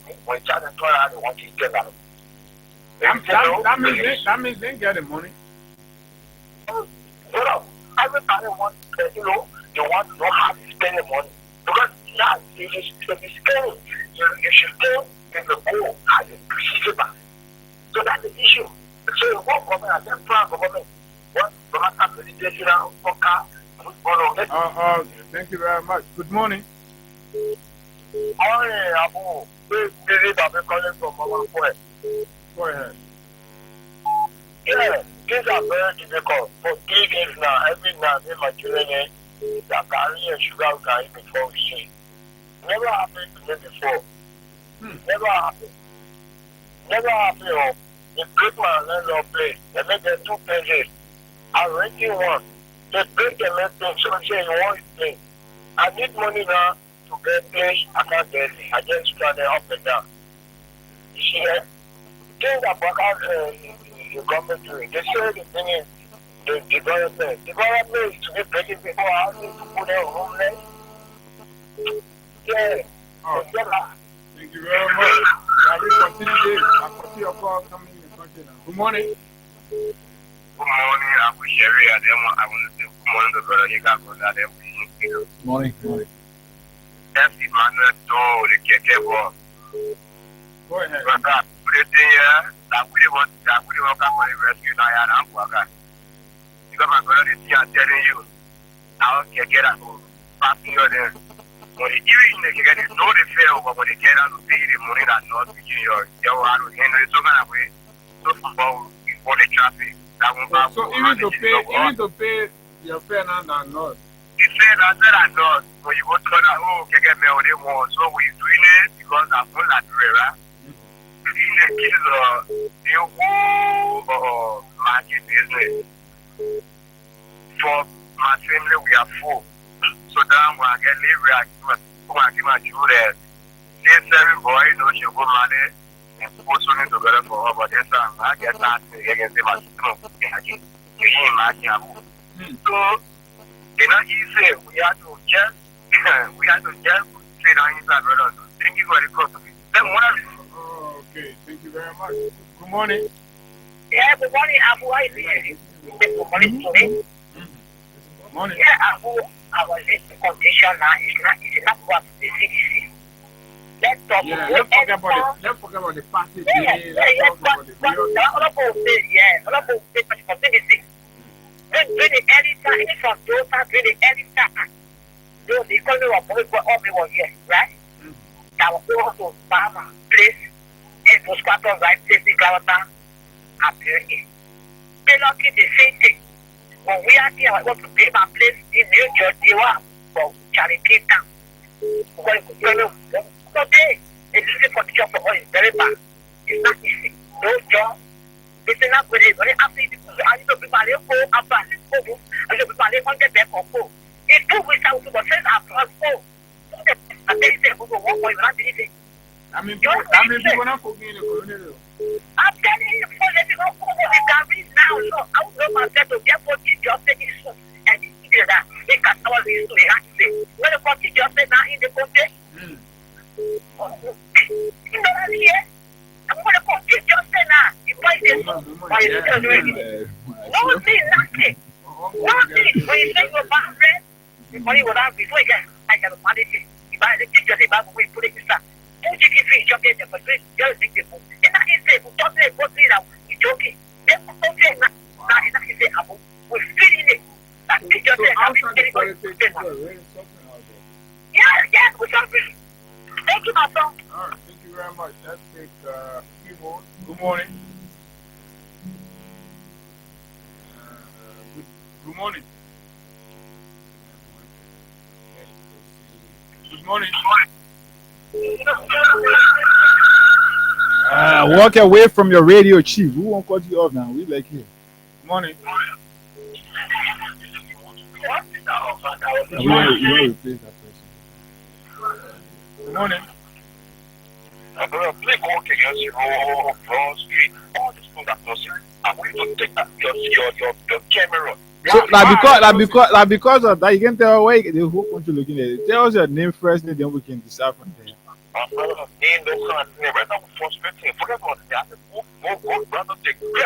it $12, they want you to get that. That means they get the money. Everybody wants, they want to know how to spend the money. Because now, if you spend, you should go in the goal as a procedure. So that's the issue. So you want government and then plan government. What the matter presentation for car? Thank you very much. Good morning. Morning, Abu. This is Abu calling from Mama Boy. Go ahead. Yeah, things are very difficult. For 3 days now, every night in my children, they are carrying a sugar guy before we see. Never happened to me before. Never happened. Never happened. Oh. They break my landlord place. They make them 2 pages. I'm renting one. They break the message. So they say, you want it place. I need money now to get place. I can't get it. I just stand there up and down. You see that? Things that work out the government doing. They say the thing is the development. Development is to be breaking people out to put their homeless. Yeah. Thank you very much. Shall we continue this? I'll put your call coming in the country now. Good morning. Good morning, Abu Sherry. I want to say good morning to brother. You got good at everything. Good morning. That's Emmanuel to the Kekebo. Go ahead. That we want to come for the rescue now. Because my brother is here telling you, I'll get out of passing you there. When you get it, no fail, but when you get out to pay the money that not begin your out of Henry, so kind of way, so for the traffic. So even to pay your fare now than not. He said I not. When you go to the get me on more, so we're doing it because I'm not that way, the whole market business. For my family, we are full. So then when I get leave, I give my children. This every boy knows you go money and put something together for her, but this time I get that again, say my children. You imagine. So, easy. We have to just say that inside, brother. Thank you for the call. Then okay, thank you very much. Good morning. Yeah, good morning, Abu. How are you? Good morning to me. Good morning. Yeah, Abu, our condition now is not what the CDC. Let's talk let's forget about the party. Let's talk about the CDC. During the early time, even from those times, during the early time, the economy was moving for all 1 year, right? That was also Obama place. And those quarters right place in Calabasas appearing. They not keep the same thing. When we are here, I want to pay my place in New Jersey for Charlie Cape Town. Today, the living condition for us is very bad. It's not easy. No job. It's not good. When after you I need to be able to go after I need to go. I need to be able to get back or go. In 2 weeks, I will do the same after go. And then they will go one more. I mean, people not cooking in the community. I'm telling you, for let me go for the Gambia now. So I will go myself to get 40 jobs taking soon. And that they can tell us this to the when the 40 jobs now in the country. You know what here? I'm going to 40 jobs now. You buy this. Why is it doing it? Nothing. Nothing. When you say you're bad, the money will have before you get, I can manage it. If I just say, we put it inside. Don't you give me job here for free? Just think it. And that is it. We talk to it now. You're joking. Then we talk to it now. Now, it's not easy. We're feeling it. That is just it. Yeah, we're talking. Thank you, my son. All right, thank you very much. Let's take a few more. Good morning. Good morning. Good morning. Walk away from your radio, chief. We won't cut you off now. We like you. Good morning. You want to replace that person. Good morning. Please go to your cross street. All this thing that person. I'm going to take that your camera. So because of that, you can tell why the whole country looking at it. Tell us your name first, then we can decide from there. Yeah,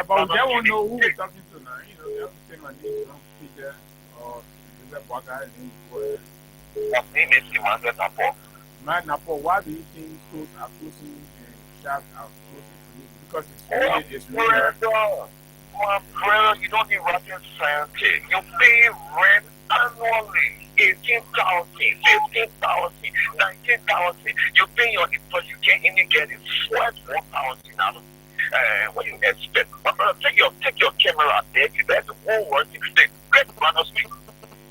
but they won't know who we're talking to now. You know, they have to say my name, don't Peter or the Baka name for My name is Emmanuel Napo. Man, Napo, why do you think schools are closing and shops are closing? Because it's really My brother, you don't need rocket science. You pay rent annually. 18,000, 15,000, 19,000. You pay your input, you get it sweat 1,000 out of what you expect. My brother, take your camera there. You guys won't work. You say, Great Brandon Street.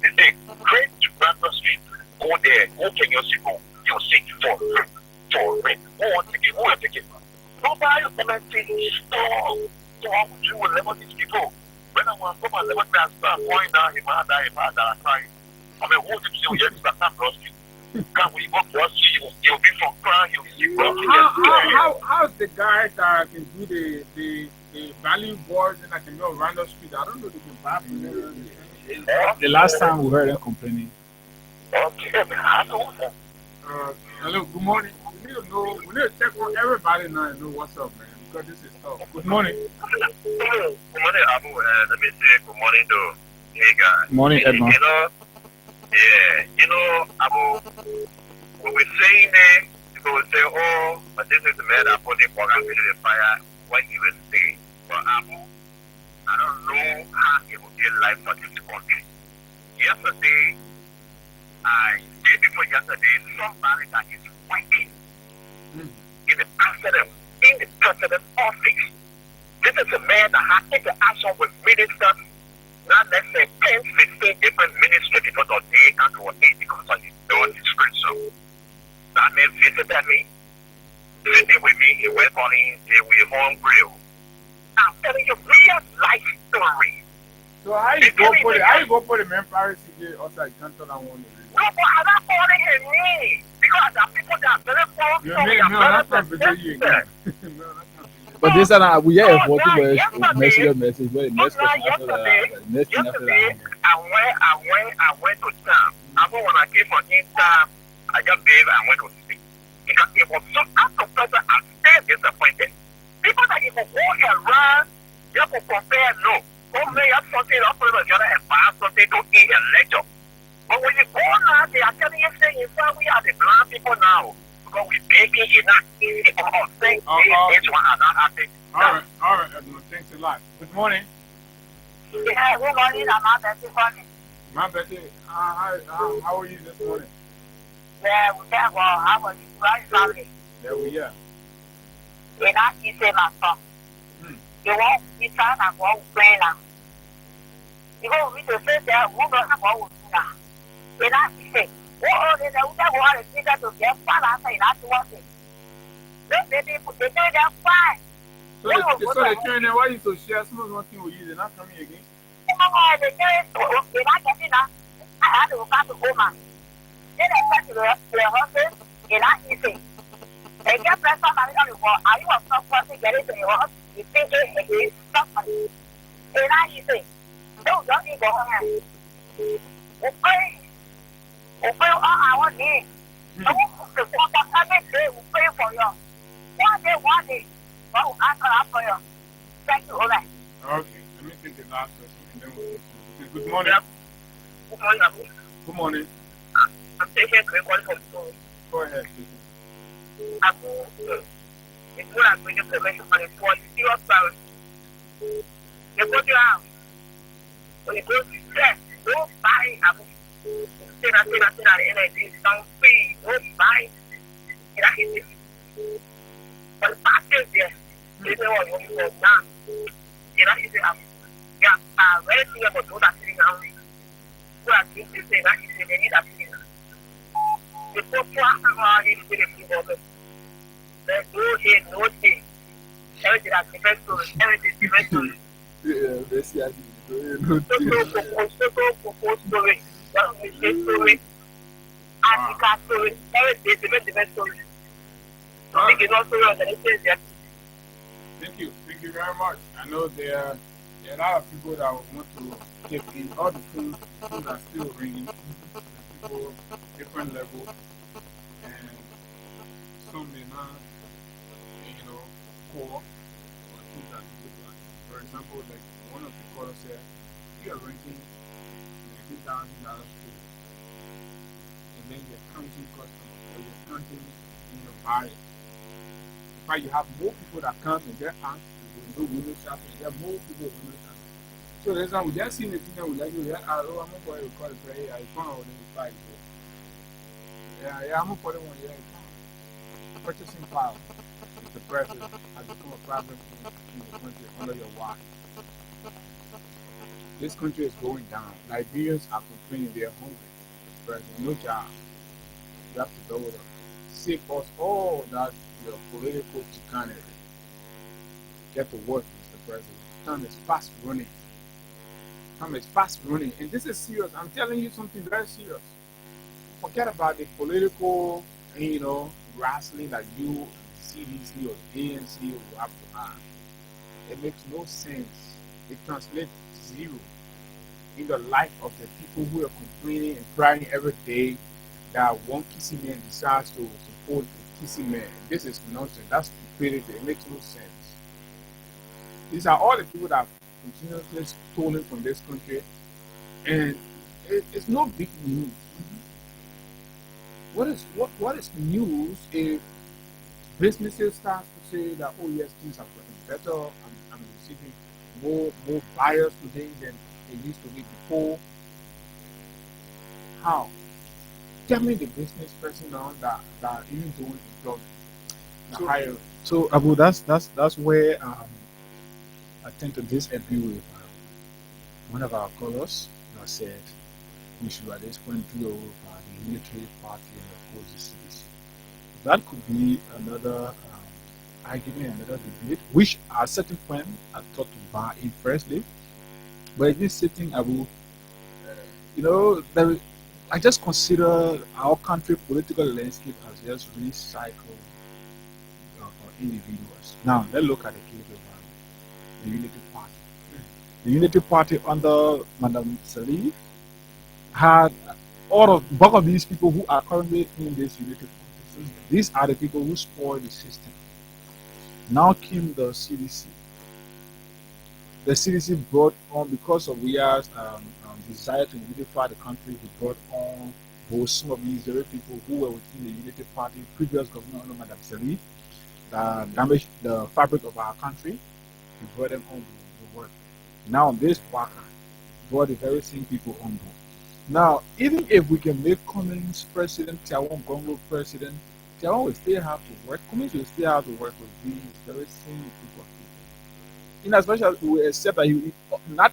You say, Great Brandon Street. Go there. Open your signal. You'll see for rent. Who wants to get? Who wants to get? Nobody is going to say, stop. So how would you level these people? When I want to come and level me and start going down, if I die, I mean, who did you get that time, Rusty? Can we go to us? You'll be from crying, you'll see Rusty. How's the guys that can do the value boards and I can go around the street? I don't know if they can buy from there. The last time we heard them complaining. Okay, I know that. Hello, good morning. We need to check on everybody now and know what's up, man. Because this is tough. Good morning. Good morning, Abu. Let me say good morning to hey guys. Morning, Edmond. Abu, when we're saying it, people will say, oh, but this is the man that put the program into the fire. What you will say. But Abu, I don't know how it will get life for this country. Yesterday, day before yesterday, somebody that is working in the president's office. This is a man that has taken action with ministers, not let's say 10, 15 different ministries because of they can't do it because of the description. That man visited me, sitting with me, he went on in, we hungry. I'm telling you real life story. So how you go for the man Paris today outside Canton and one? No, but I'm not calling him me because there are people that are very poor. But this and we have a message. Where the next question after yesterday, I went to town. When I came from Insta, I just gave and went to sleep. Because it was so out of pressure and still disappointed. People that you can go around, you can compare, no. Don't lay up something up with the other and pass something to eat and lecture. But when you go now, they are telling you, saying, we are the blind people now. Because we're baking it not easy for us. Things this one and that thing. All right, Edmund. Thanks a lot. Good morning. Yeah, good morning. I'm Betty Funny. My Betty, how are you this morning? Yeah, we have our right family. Yeah, we are. We're not easy, my son. You won't be trying to go pray now. You go with the faith that we don't have what we do now. We're not easy. What is the water to get far outside? That's one thing. They say they're fine. So the trainer, why you so share? Someone's one thing we use, not coming again. They say, we're not getting that. I had to go back to Oman. Then I said to their husband, you're not easy. They get pressed on my other wall. Are you a soft person getting to your house? You think it is somebody. They're not easy. Don't even go home. We pray. We pray all our needs. So we pray for you. One day. But we'll answer for you. Thank you, Ola. Okay, let me take the last question and then we'll listen. Good morning. Good morning, Abu. Good morning. I'm taking a quick call from school. Go ahead, please. Abu, it's what I'm going to mention for the poor. You see what's about. You go to your house. When you go to stress, don't buy Abu. Say that, and it's don't free. Don't buy it. But the package there, they say, oh, you want to dance. You know, you say, yeah, very senior for those that are sitting around me. Who are things they say, that is, they need a feeling. The post to ask them how they feel the people. There's no shame, no shame. Everything has different story. Everything is different story. Yeah, that's the Social story. Story. Africa story. Everything is different story. So we can also organize that. Thank you very much. I know there are a lot of people that want to take in all the phones are still ringing. People different levels, and some may not, call or things that people like. For example, like one of the callers said, you are renting $90,000 and then you're counting customers or you're counting, buyers. In fact, you have more people that come and get asked to do window shopping. You have more people window shopping. So there's we just seen the thing that we like. I'm going to call it prayer. I found out in 5 years. Yeah, I'm going to put it 1 year. Purchasing power. The president has become a problem in the country under your watch. This country is going down. Liberians are complaining they're hungry. President, no job. You have to go with us. Save us all that your political chicanery. Get to work, Mr. President. Time is fast running. Time is fast running. And this is serious. I'm telling you something very serious. Forget about the political, wrestling that you CDC or ANC will have to have. It makes no sense. It translates to zero in the life of the people who are complaining and crying every day that one kissing man decides to support the kissing man. This is nonsense. That's stupidity. It makes no sense. These are all the people that have continuously stolen from this country, and it's no big news. What is news if businesses start to say that, oh yes, things are getting better, I'm receiving more buyers today than they used to be before? How? Tell me the business person now that even doing employment. So Abu, that's where I tend to disagree with one of our callers that said we should at this point deal with the unitary party and of course the CDC. That could be another argument, another debate, which at a certain point I thought to bar in firstly. But in this sitting, Abu, I just consider our country political landscape as just recycled individuals. Now, let's look at the case of the Unity Party. The Unity Party under Madam Salih had bulk of these people who are currently in this Unity Party system. These are the people who spoiled the system. Now came the CDC. The CDC brought on, because of Ria's desire to unify the country, he brought on both some of these very people who were within the Unity Party, previous governor under Madam Salih, that damaged the fabric of our country. He brought them on to work. Now this Waka brought the very same people on board. Now, even if we can make Cummings president, Tiawan Gongo president, Tiawan will still have to work. Cummings will still have to work with these very same people. In as much as we will accept that not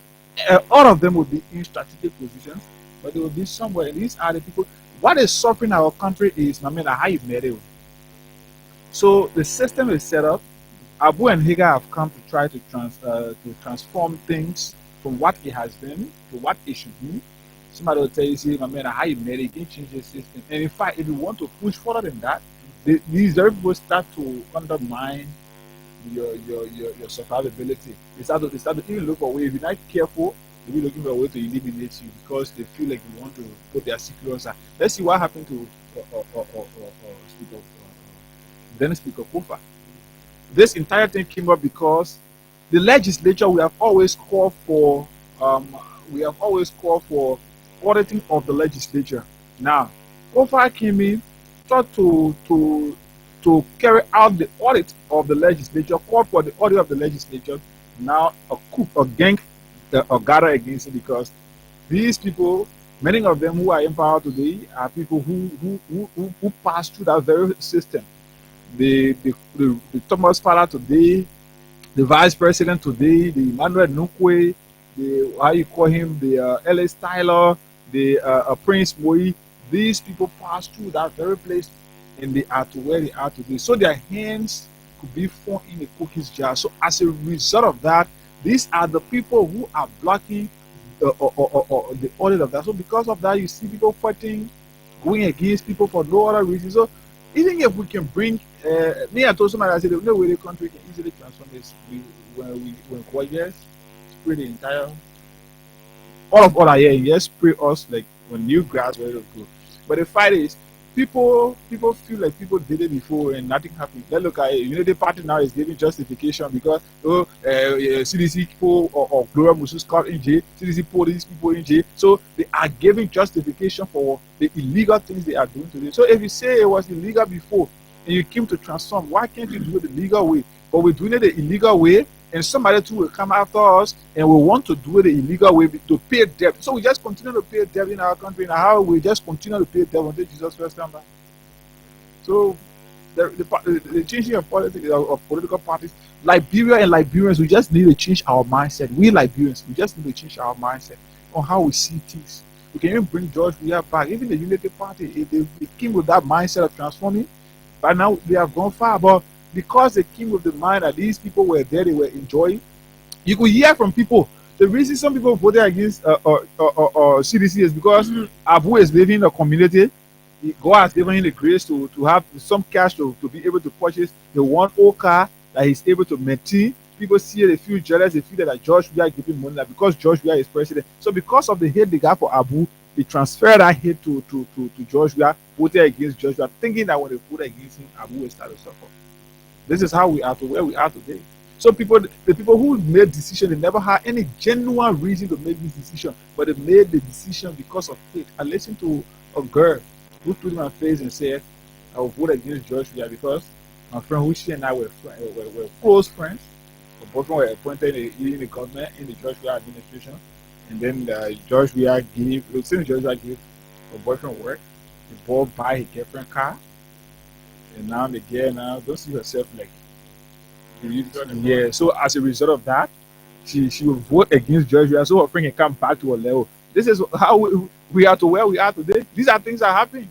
all of them will be in strategic positions, but they will be somewhere. And these are the people. What is suffering our country is, how you made it. So the system is set up. Abu and Higa have come to try to transform things from what it has been to what it should be. Somebody will tell you, see, how you made it, you can change the system. And in fact, if you want to push further than that, these very people start to undermine your survivability. They start to even look for a way. If you're not careful, they'll be looking for a way to eliminate you because they feel like you want to put their secrets on. Let's see what happened to then Speaker Kufa. This entire thing came up because the legislature, we have always called for auditing of the legislature. Now, Kufa came in, thought to carry out the audit of the legislature, called for the audit of the legislature. Now a gang gather against it because these people, many of them who are in power today, are people who pass through that very system. the Thomas Fala today, the vice president today, the Emmanuel Nukwe, the how you call him, the Ellis Tyler, the Prince Moi. These people passed through that very place, and they are to where they are today. So their hands could be found in a cookies jar. So as a result of that, these are the people who are blocking the audit of that. So because of that, you see people fighting, going against people for no other reason. So even if we can bring, me I told somebody, I said, no way the country can easily transform this. When Koyes spray the entire, all of all are here, yes, spray us like when new grass ready to grow. But the fight is, people feel like people did it before and nothing happened. Let's look at it. The party now is giving justification because CDC people or Gloria Musu Scott in jail, CDC put these people in jail. So they are giving justification for the illegal things they are doing today. So if you say it was illegal before and you came to transform, why can't you do it the legal way? But we're doing it the illegal way, and somebody too will come after us and we want to do it the illegal way to pay debt. So we just continue to pay debt in our country, and how we just continue to pay debt until Jesus first come back. So the changing of politics of political parties, Liberia and Liberians, we just need to change our mindset. We Liberians, we just need to change our mindset on how we see things. We can even bring George Weah back. Even the Unity Party, if they came with that mindset of transforming, by now they have gone far. But because they came with the mind that these people were there, they were enjoying. You could hear from people. The reason some people voted against CDC is because Abu is living in a community. God has given him the grace to have some cash to be able to purchase the one old car that he's able to maintain. People see it, they feel jealous, they feel that George Weah giving money, like because George Weah is president. So because of the hate they got for Abu, they transferred that hate to George Weah, voted against George Weah, thinking that when they voted against him, Abu will start to suffer. This is how we are to where we are today. So the people who made decisions, they never had any genuine reason to make this decision, but they made the decision because of hate. I listened to a girl who stood in my face and said, I will vote against George Weah because my friend who she and I were close friends. Our boyfriend were appointed in the government, in the George Weah administration. And then George Weah gave her boyfriend work. He bought by his girlfriend car. And now the girl now don't see herself like, yeah. So as a result of that, she will vote against George Weah, so her friend can come back to her level. This is how we are to where we are today. These are things that are happening.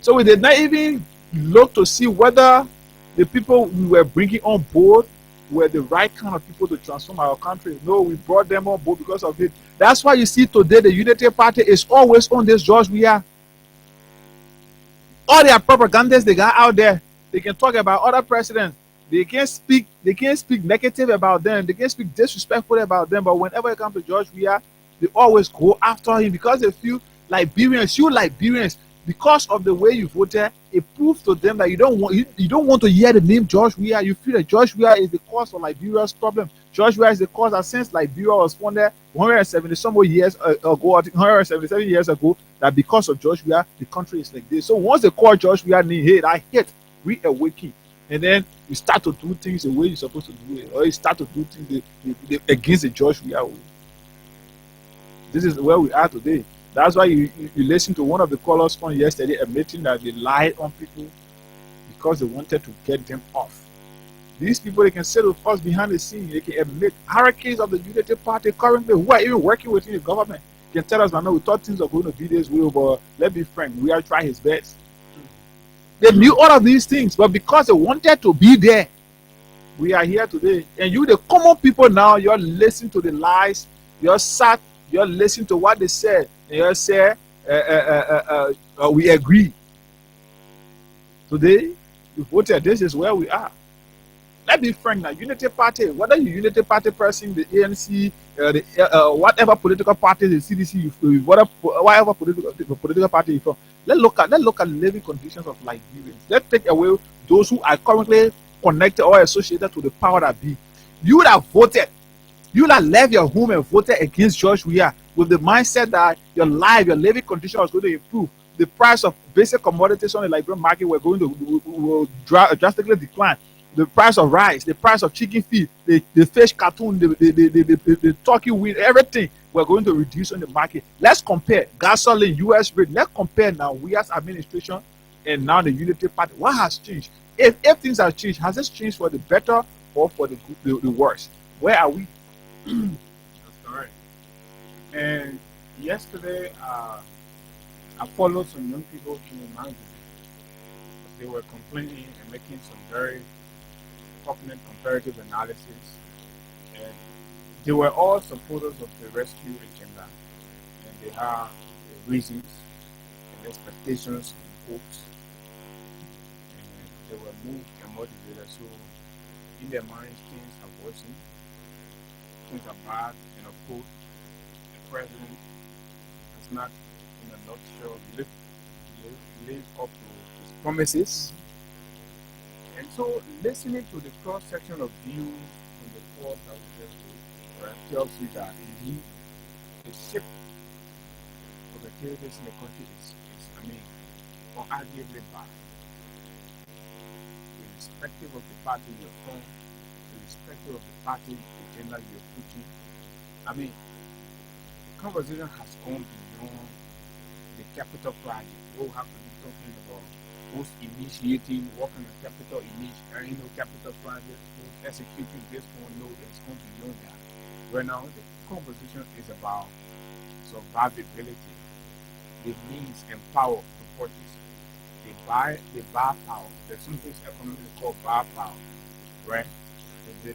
So we did not even look to see whether the people we were bringing on board were the right kind of people to transform our country. No, we brought them on board because of it. That's why you see today the Unity Party is always on this George Weah. All their propagandas they got out there, they can talk about other presidents. They can't speak negative about them. They can't speak disrespectful about them. But whenever it comes to George Weah, they always go after him because they feel Liberians, because of the way you voted, it proves to them that you don't want to hear the name George Weah. You feel that George Weah is the cause of Liberia's problem. George Weah is the cause that since Liberia was founded 170 years ago, I think 177 years ago, that because of George Weah, the country is like this. So once they call George Weah name, hey, I hate reawakening. And then you start to do things the way you're supposed to do it, or you start to do things against the George Weah way. This is where we are today. That's why you listen to one of the callers from yesterday admitting that they lied on people because they wanted to get them off. These people, they can sit with us behind the scene. They can admit hurricanes of the Unity Party currently, who are even working within the government, can tell us, I know we thought things were going to be this way, but let's be frank, we are trying his best. They knew all of these things, but because they wanted to be there, we are here today. And you, the common people now, you're listening to the lies, you're listening to what they said, and you say, we agree. Today, you voted, this is where we are. Let's be frank now, Unity Party, whether you're Unity Party person, the ANC, whatever political party, the CDC, whatever political party you're from, let's look at the living conditions of Liberians. Let's take away those who are currently connected or associated to the power that be. You that voted, you that left your home and voted against George Weah with the mindset that your life, your living condition was going to improve. The price of basic commodities on the Liberian market were going to will drastically decline. The price of rice, the price of chicken feed, the fish cartoon, the turkey wing, everything we're going to reduce on the market. Let's compare gasoline, US rate. Let's compare now Weah's administration and now the Unity Party. What has changed? If things have changed, has this changed for the better or for the good, the worse? Where are we? That's correct. And yesterday, I followed some young people in the magazine. They were complaining and making some very pertinent comparative analysis, and they were all supporters of the rescue agenda, and they have the reasons and expectations and hopes, and they were moved and motivated. So, in their minds, things are worsening, things are bad, and of course, the president has not, in a nutshell, lived up to his promises. And so, listening to the cross section of views on the course that we just did, right, tells you that indeed the shape of the candidates in the country is unarguably bad, irrespective of the party you're from, irrespective of the party agenda you're pushing. I mean, the conversation has gone beyond the capital project. We'll have to be talking about who's initiating, working on capital capital project, who's executing this one. No, it's going beyond that. Right now, the conversation is about survivability, the means and power to purchase. They buy power. There's something economically called buy power, right? The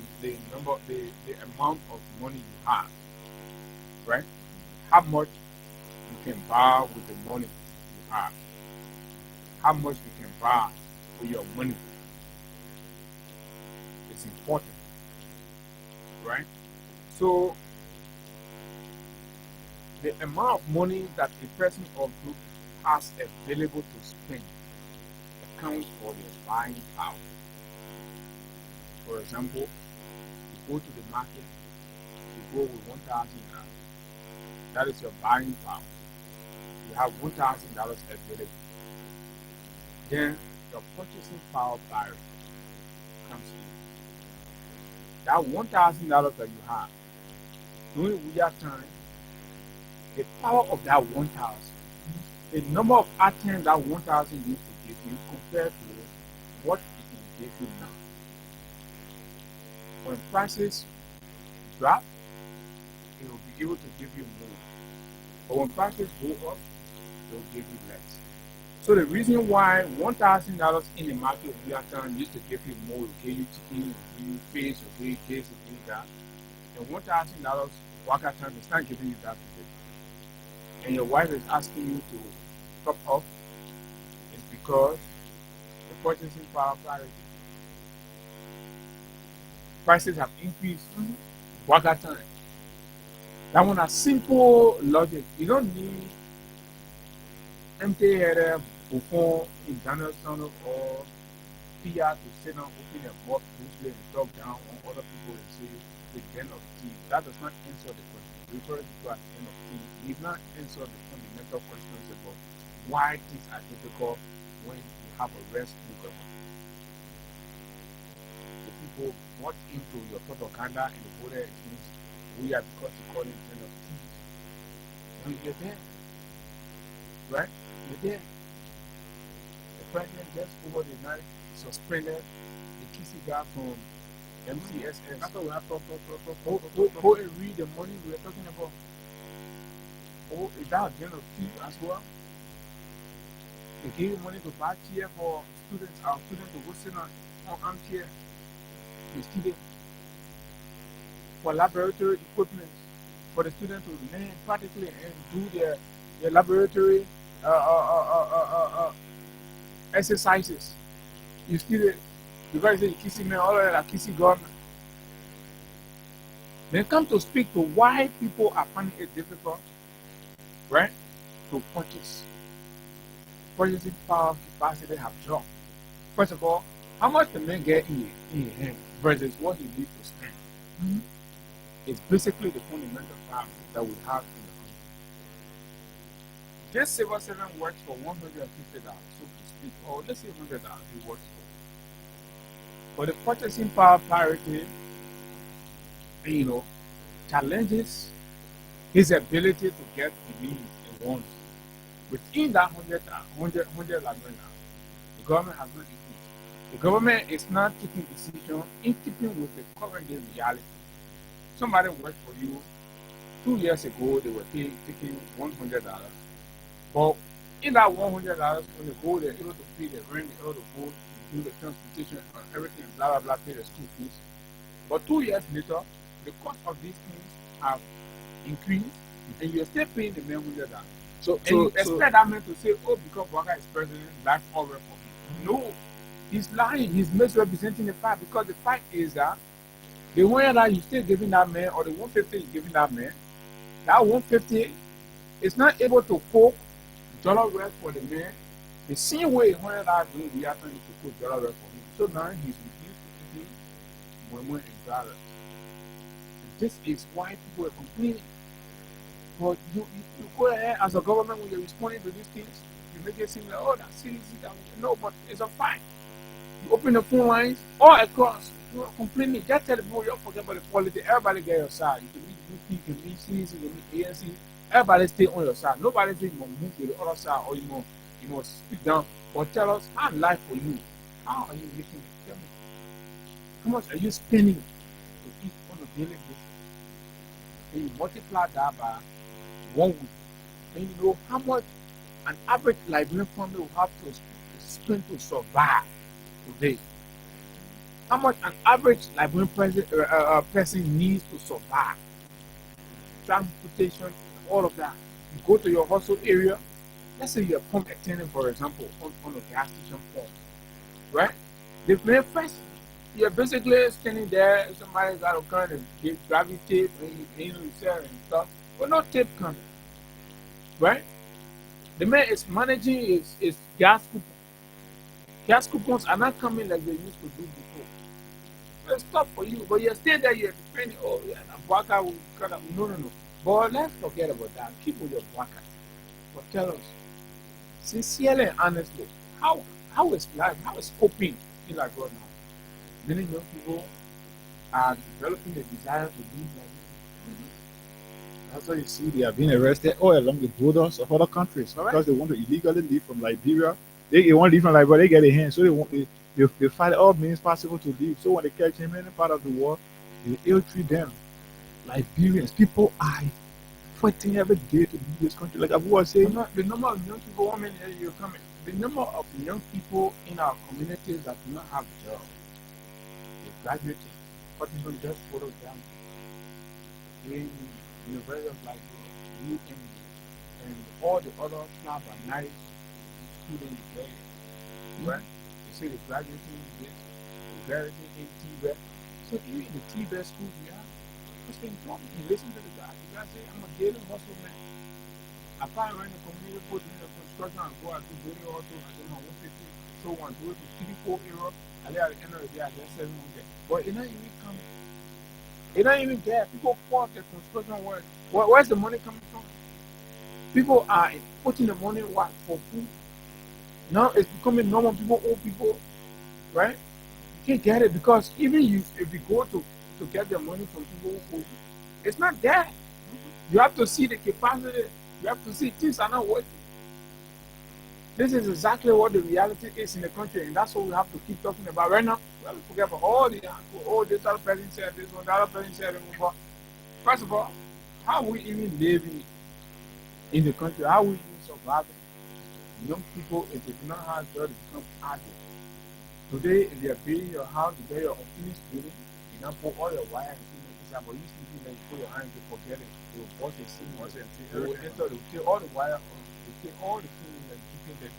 amount of money you have, right? How much you can buy with the money you have. How much you can buy for your money is important, right? So the amount of money that a person or group has available to spend accounts for their buying power. For example, you go to the market, you go with $1,000. That is your buying power. You have $1,000 available. Then your purchasing power barrier comes in. That $1,000 that you have, during real time, the power of that 1,000, the number of items that 1,000 used to give you compared to what it can give you now. When prices drop, it will be able to give you more. But when prices go up, it will give you less. So the reason why $1,000 in the market real time used to give you more, will give you chicken, will give you fish, will give you this, will give you that. And $1,000 worker time is not giving you that today. And your wife is asking you to top up, is because the purchasing power parity. Prices have increased worker time. That one has simple logic. You don't need empty-headed Buffon in Danielson or PR to sit down, open a book, and talk down on other people and say the den of tea. That does not answer the question. Refer to as den of tea. It did not answer the fundamental questions about why things are difficult when you have a rest book. The people bought into your propaganda and the voted against we are because you call it den of tea. When you're there, right? You're there. The president just over the night suspended the Kissy guy from MCSS. That's what we have to go and read the money we are talking about. Oh, is that a den of tea as well? They give you money to buy chair for students, our students to go sit on armchair. The student for laboratory equipment for the students to learn practically and do their laboratory exercises. You still, because you kissing me, all of that kissing government. Then come to speak to why people are finding it difficult, right, to purchase. Purchasing power capacity have dropped. First of all, how much the man get in your hand versus what he needs to spend. It's basically the fundamental problem that we have in the country. This civil servant works for $150, so to speak, or let's say $100 he works for. But the purchasing power parity, challenges his ability to get the needs and wants within that $100. government has not increased. The government is not taking decision in keeping with the current day reality. Somebody worked for you 2 years ago, they were taking $100. But in that $100, when they go, they're able to pay the rent, they're able to go to do the transportation and everything, blah blah blah, pay the school fees. But 2 years later, the cost of these things have increased, and you're still paying the man $100. So you expect that man to say, "Oh, because Waka is president, that's all right for me." No, he's lying. He's misrepresenting the fact, because the fact is that the $100 you still giving that man, or the $150 you're giving that man, that $150 is not able to cook dollar worth for the man. The same way $100 doing, we are trying to cook dollar worth for him. So now he's refused to eat Momo and dollars. This is why people are complaining. But you go ahead as a government, when you're responding to these things, you make it seem like, oh, that's easy. No, but it's a fact. You open the phone lines all across. You're complaining. Just tell the people, you don't forget about the politics. Everybody get your side. You can meet UP, you can meet CC, you can meet ANC. Everybody stay on your side. Nobody think you must move to the other side, or you must speak down or tell us how life for you. How are you making it? Tell me. How much are you spending to eat on a daily basis? And you multiply that by 1 week, and you know how much an average Liberian family will have to spend to survive today. How much an average Liberian person needs to survive. Transportation, all of that. You go to your hustle area. Let's say you're a pump attendant, for example, on a gas station pump, right? The very first, you're basically standing there. Somebody's got to come and give gravity tape, and you sell and stuff, but no tape coming, right? The man is managing his gas coupons. Gas coupons are not coming like they used to do before. It's tough for you, but you're still there. You're depending. Oh, yeah, Waka will cut up. No. But let's forget about that. Keep with your Waka. But tell us, sincerely and honestly, how is life? How is coping in like right now? Many young people are developing the desire to live like this. That's why you see they are being arrested all along the borders of other countries because they want to illegally leave from Liberia. They want to leave from Liberia, they get a hand, so they find all means possible to leave. So when they catch him in any part of the world, they ill treat them. Liberians, people are fighting every day to leave this country. Like Abu was saying, the number of young people, the number of young people in our communities that do not have jobs, they graduating, but even just photo them in universities like you and all the other clubs are nice students there, right? You see the graduating this, the graduating in Tibet. So even in the Tibet schools we have, what's been taught? You listen to the guy. The guy say, I'm a daily hustle man. I can't run the community, put in the construction and go and do daily hustle. I don't know, 150, so on, do it to 3-4 euros. And then at the end of the day, I get 700. But it not even coming. It not even there. People pause the construction work. Where's the money coming from? People are putting the money for food. Now it's becoming normal. People, old people, right? You can't get it because even if you go to get the money from people who, it's not there. You have to see the capacity. You have to see things are not working. This is exactly what the reality is in the country, and that's what we have to keep talking about right now. We have to forget about this other person said this one, the other person said it. But first of all, how are we even living in the country? How are we even surviving? Young people, if they do not have jobs, they become adults. Today, if they are building your house, you get your unfinished building, you now put all your wires and inside, but you still like put your hands, you forget it. They will bust the ceiling, they will enter, they will take all the wire off, they take all the things and keep it there.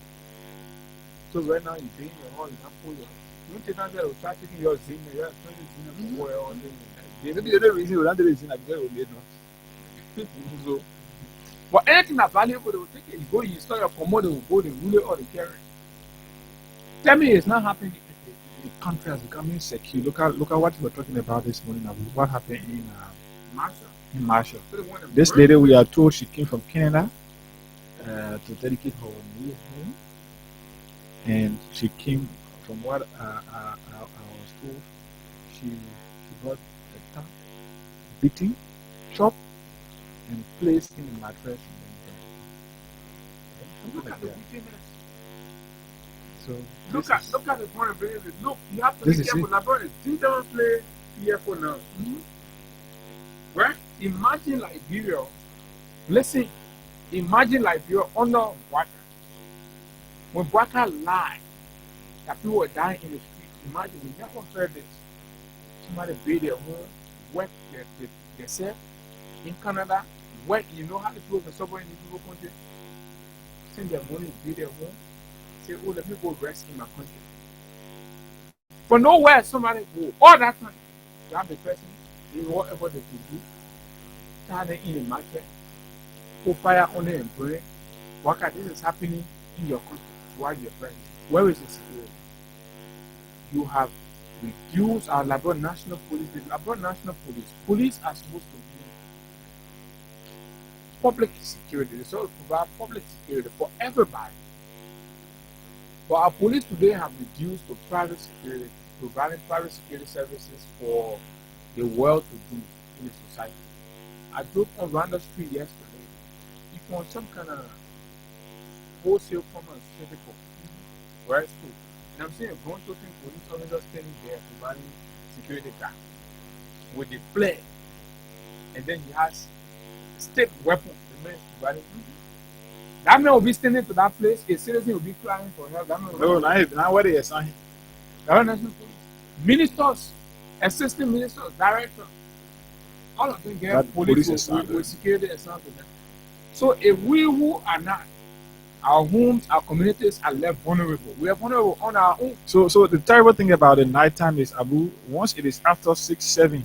So right now, you build your house, you now put your, you don't take that, they will start taking your zinc, you have to turn the zinc for all day. maybe the other reason we don't do this thing because we made no. So, but anything that's valuable, they will take it. You go, you install your commode, they will go, they rule it or they carry it. Tell me it's not happening. The country has becoming secure. Look at what we were talking about this morning. What happened in Marshall. This lady, we are told she came from Canada to dedicate her new home, and she came from what I was told. She got attacked, beaten, chopped, and placed in a mattress. Look at the wickedness. So Look at the point of it. Look, you have to This be is careful. it. Now, brother, these don't play fearful now. Right? Imagine Liberia. Listen, imagine Liberia under water. When water lied that people were dying in the street, imagine we never heard this. Somebody build their home, work themselves in Canada, work, you know how the people can suffer in the people country, send their money, build their home, say, oh, let me go rest in my country. For nowhere, somebody go all that time. You have the person, do whatever they can do, start them in the market, put fire on them and burn. What this is happening in your country while you're present. Where is the security? You have reduced our Liberia National Police. The Liberia National Police are supposed to be public security. They're supposed to provide public security for everybody. But our police today have reduced to private security, providing private security services for the well-to-do in the society. I drove on Randall Street yesterday. If you want some kind of wholesale pharmaceutical, where it's cool. And I'm seeing a bunch of police officers standing there providing security guard with the flag. And then he has state weapons, the man is providing. That man will be standing to that place, a citizen will be crying for help. That man will now what they assign. the national police. Ministers, assistant ministers, directors, all of them get That police assigned with security assigned to them. So if we who are not, our homes, our communities are left vulnerable. We are vulnerable on our own. So the terrible thing about the nighttime is, Abu, once it is after 6, 7,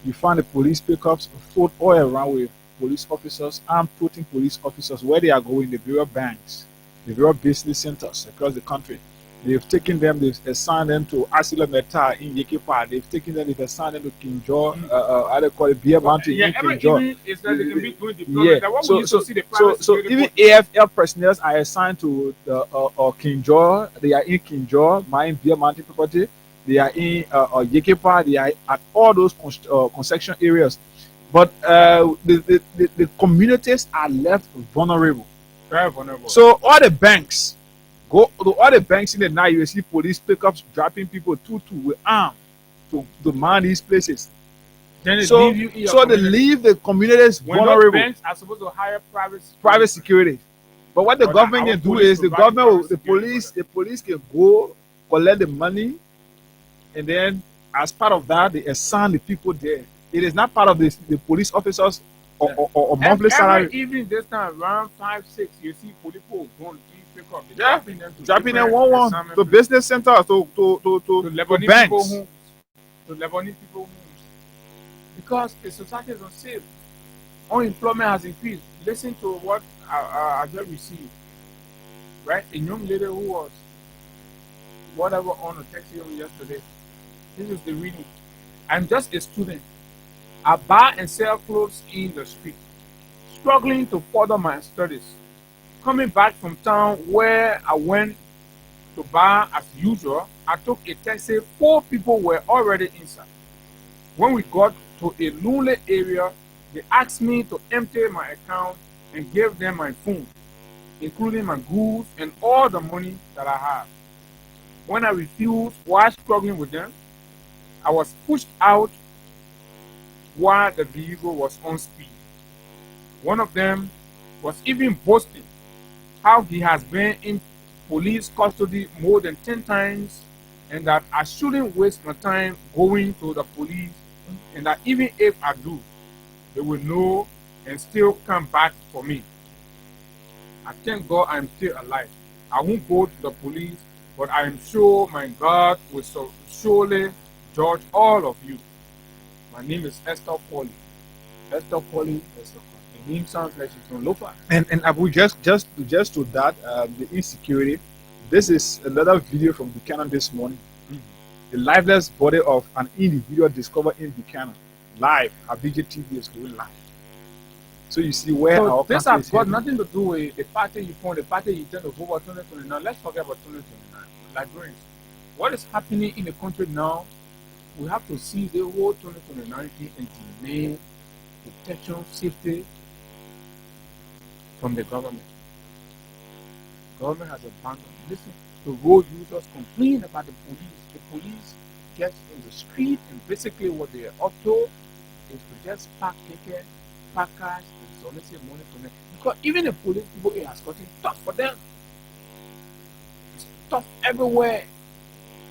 you find the police pickups full all around with police officers, armed putting police officers where they are going, the various banks, the various business centers across the country. They've taken them, they've assigned them to Asila Meta in Yekepa. They've taken them, they've assigned them to King George, how they call it, Beer Mountain in King George. Is that they can be doing deployment. Yeah, What we used to see the private so security even force- AFL personnel are assigned to the King George. They are in King George, mine Beer Mountain property. They are in Yekepa. They are at all those construction areas. But the communities are left vulnerable. very vulnerable. So all the banks, go to all the banks in the night, you will see police pickups dropping people two with arms to man these places. then they So leave you in your so they community. leave the communities When those vulnerable. banks are supposed to hire Private security. But what the But government our can do police is the provide government, private security for the police can go collect the money, and then as part of that, they assign the people there. It is not part of the police officers or monthly salary. Every evening this time around 5, 6, you see police going to pick up. They're Yeah, dropping them to dropping them different one assignment to places. business centers, to to Lebanese people banks. homes. To Lebanese people homes. Because the society is unsafe. Unemployment has increased. Listen to what I just received. Right? A young lady who was whatever on a taxi yesterday. This is the reading. I'm just a student. I buy and sell clothes in the street. Struggling to further my studies. Coming back from town where I went to buy as usual, I took a taxi. 4 people were already inside. When we got to a lonely area, they asked me to empty my account and gave them my phone, including my goods and all the money that I had. When I refused while struggling with them, I was pushed out while the vehicle was on speed. One of them was even boasting how he has been in police custody more than 10 times and that I shouldn't waste my time going to the police and that even if I do, they will know and still come back for me. I thank God I'm still alive. I won't go to the police, but I am sure my God will surely judge all of you. My name is Esther Foley. Esther Foley, Esther Foley. The name sounds like she's from Lofa. And Abu, just to that, the insecurity. This is another video from Buchanan this morning. The lifeless body of an individual discovered in Buchanan. Live. Abidjan TV is going live. So you see where So our this country has is got heading. nothing to do with the party you form, the party you tend to vote for 2029. Let's forget about 2029. Liberians, what is happening in the country now? We have to see the whole 2029 and demand protection, safety from the government. Government has abandoned. Listen, the road users complain about the police. The police gets in the street, and basically what they are up to is to just park keke, park cars, and solicit money from them. Because even the police people, it has gotten tough for them. It's tough everywhere.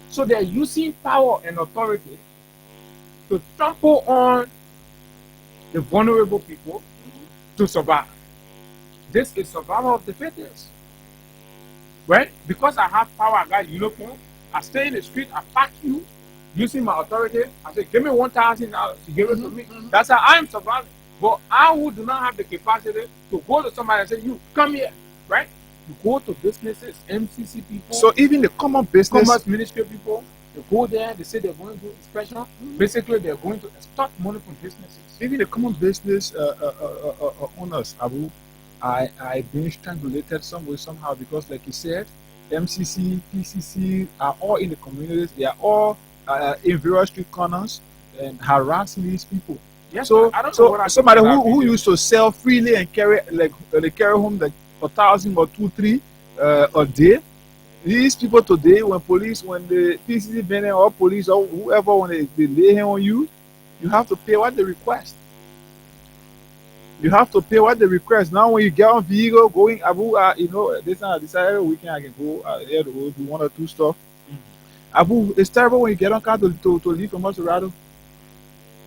So they're using power and authority to trample on the vulnerable people to survive. This is survival of the fittest. Right? Because I have power, I got uniform, I stay in the street, I pack you, using my authority, I say, give me $1,000 to give it to me. That's how I'm surviving. But I who do not have the capacity to go to somebody and say, you come here, right? You go to businesses, MCC people. So even the common business, commerce ministry people, they go there, they say they're going to inspection. Basically, they're going to extort money from businesses. even the common business owners, Abu, I been strangulated some way somehow because, like you said, MCC, PCC are all in the communities. They are all in various street corners and harassing these people. Yes, So, I don't know what I somebody think about who video. used to sell freely and carry they carry home like 1,000 or 2, 3 a day. These people today, when the PCC vendor or police or whoever, when they lay hand on you, you have to pay what they request. You have to pay what they request. Now, when you get on vehicle going Abu, this time I decided weekend I can go there to go do 1 or 2 stuff. Abu, it's terrible when you get on car to leave from Maserado.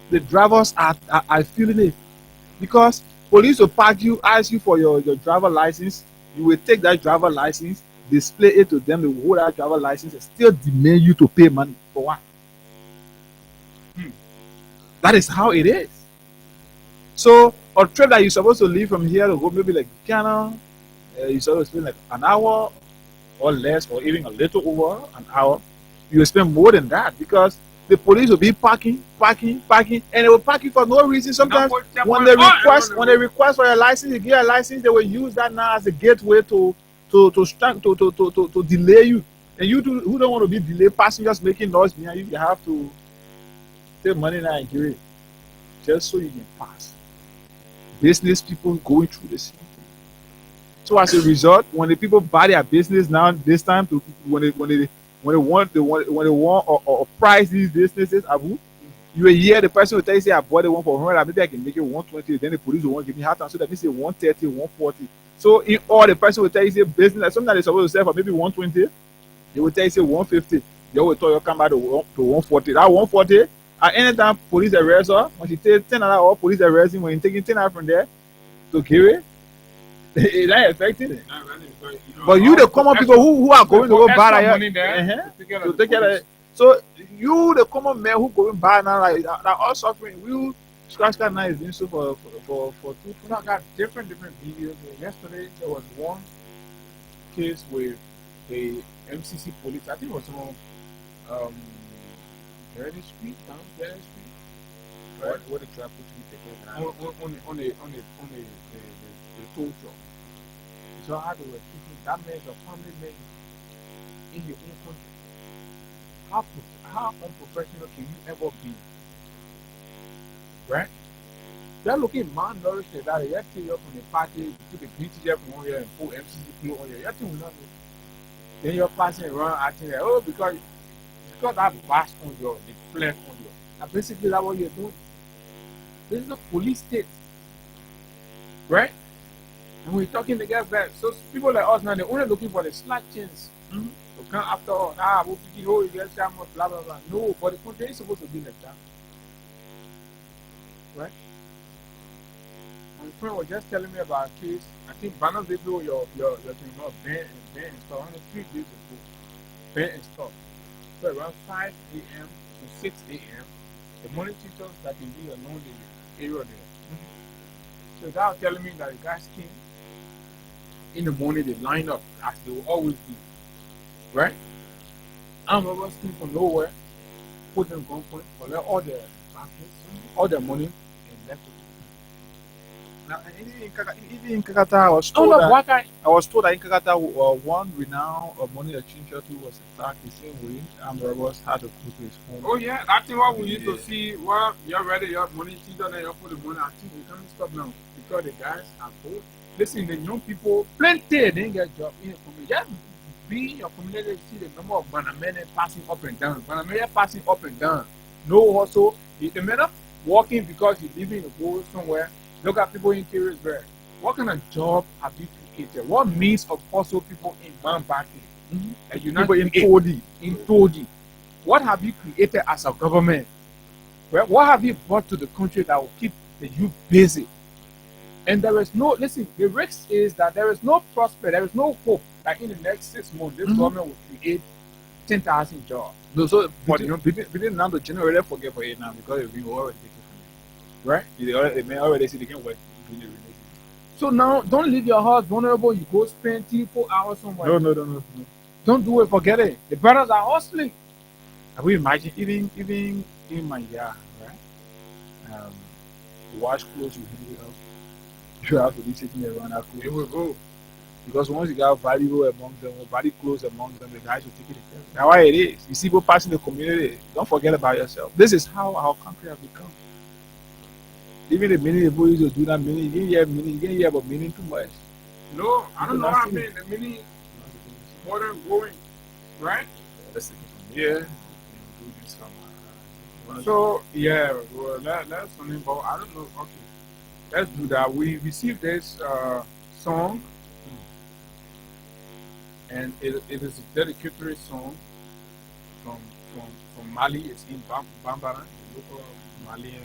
The drivers are feeling it because police will park you, ask you for your driver license. You will take that driver license, display it to them, they will hold that driver license and still demand you to pay money for what? That is how it is. So a trip that you're supposed to leave from here to go maybe like Ghana, you're supposed to spend like an hour or less, or even a little over an hour. You will spend more than that because the police will be parking, and they will park you for no reason. Sometimes when they request for your license, you get a license, they will use that now as a gateway to delay you. And who don't want to be delayed, passengers making noise behind you, you have to take money now and give it just so you can pass. Business people going through the same thing. So as a result, when the people buy their business now, this time when they want or price these businesses, Abu, you will hear the person will tell you, say, I bought the one for 100, maybe I can make it 120, then the police will want to give me half time, so that means say 130, 140. So in all, the person will tell you, say, business, like something that they're supposed to sell for maybe 120, they will tell you, say 150. They will tell you, come back to 140. That 140, at any time police arrest her, when she takes 10 out, or police arrest him, when you're taking 10 out from there to give it, it's not affecting it. But you, the common people who are going to go buy that, to take care of it. So you, the common man who going buy now, like all suffering. We scratch that now is doing so for 2. I got different videos. Yesterday there was one case with the MCC police. I think it was on Jerry Street, down Jerry Street, right? Where the traffic to be on the tow truck. So how they were keeping that man's a family man in your own country. How unprofessional can you ever be? Right? They're looking malnourished that they have to up on the party, put the green t-shirt from on here and put MCC on here. You will not know. Then you're passing around acting like, oh, because that bash on your, the flag on your. Now basically that's what you're doing. This is a police state. Right? And we're talking together back. So people like us now, they're only looking for the slack chance. To come after us. We'll pick it, you get some blah blah blah. No, but the country is supposed to be like that. Right? My friend was just telling me about a case. I think Banner Video, your thing about ban and stuff. On the 3 days ago. Ban and stuff. So around 5 a.m. to 6 a.m. the morning teachers that can be alone in the area there. So that was telling me that the guys came in the morning, they line up as they will always do. Right? Armed robbers came from nowhere, put them gunpoint, collect all their baskets, all their money, and left it. Now, even in Kakata, I was told that in Kakata, one renowned money exchanger who was attacked the same way. Armed robbers had to go to his home. Oh yeah, I think what we used to see, well, you're ready, you have money, you don't have for the money. I think we can't stop now because the guys are both. Listen, the young people, plenty, they didn't get job in the community. Just be in your community, you see the number of Banamene passing up and down. Banamene passing up and down. No hustle. The man up working because you live in a boat somewhere. Look at people in Caribbean. What kind of job have you created? What means of hustle people in Mambaki? And you People in Todi. In Todi. What have you created as a government? Well, what have you brought to the country that will keep the youth busy? And there is no, listen, the risk is that there is no prospect, there is no hope that in the next 6 months, this government will create 10,000 jobs. No, so But between now to January, forget for it now because we already taken from right? They may already see they can work. So now, don't leave your house vulnerable. You go spend 3-4 hours somewhere. No. Don't do it. Forget it. The brothers are hustling. Have we imagine even in my yard, right? To wash clothes with anybody else. You have to be taking around that clothes. It will go. Because once you got valuable among them, or body clothes among them, the guys will take it. That's why it is. You see people passing the community. Don't forget about yourself. This is how our country has become. Even the many people used to do that many, you can hear about meaning too much. No, I don't know what I mean. The mini more than going, right? Let's take it from here. So yeah, well, that's something. But I don't know. Okay, let's do that. We received this song, and it is a dedicatory song from Mali. It's in Bambara, the local Malian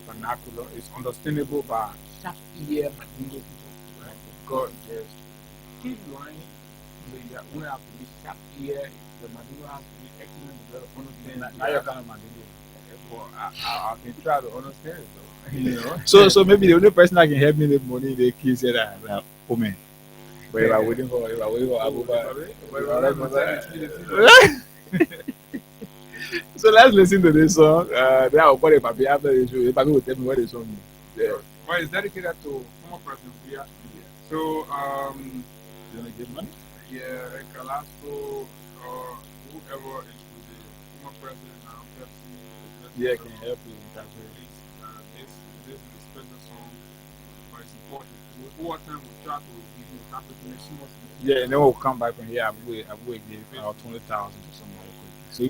vernacular. It's understandable by sharp ear Mandingo people. Right? God, yes. Keep lying. We have to be sharp ear. The Mandingo has to be excellent to understand. Now you're kind of Mandingo. Well, I can try to understand it though. You know. So maybe the only person that can help me make money in the kids is that woman. But if I'm waiting for So let's listen to this song. Then I'll call it Papi after the show. If Papi will tell me what the song is. Yeah. Well, it's dedicated to former President Buya. So, You want to give money? yeah, Calasco or whoever is the former president now, Pepsi, Yeah, can help you in that way. this is a special song, but it's important. Over time, we try to give you that information. Yeah, and then we'll come back from here. I will give 20,000 to somebody. So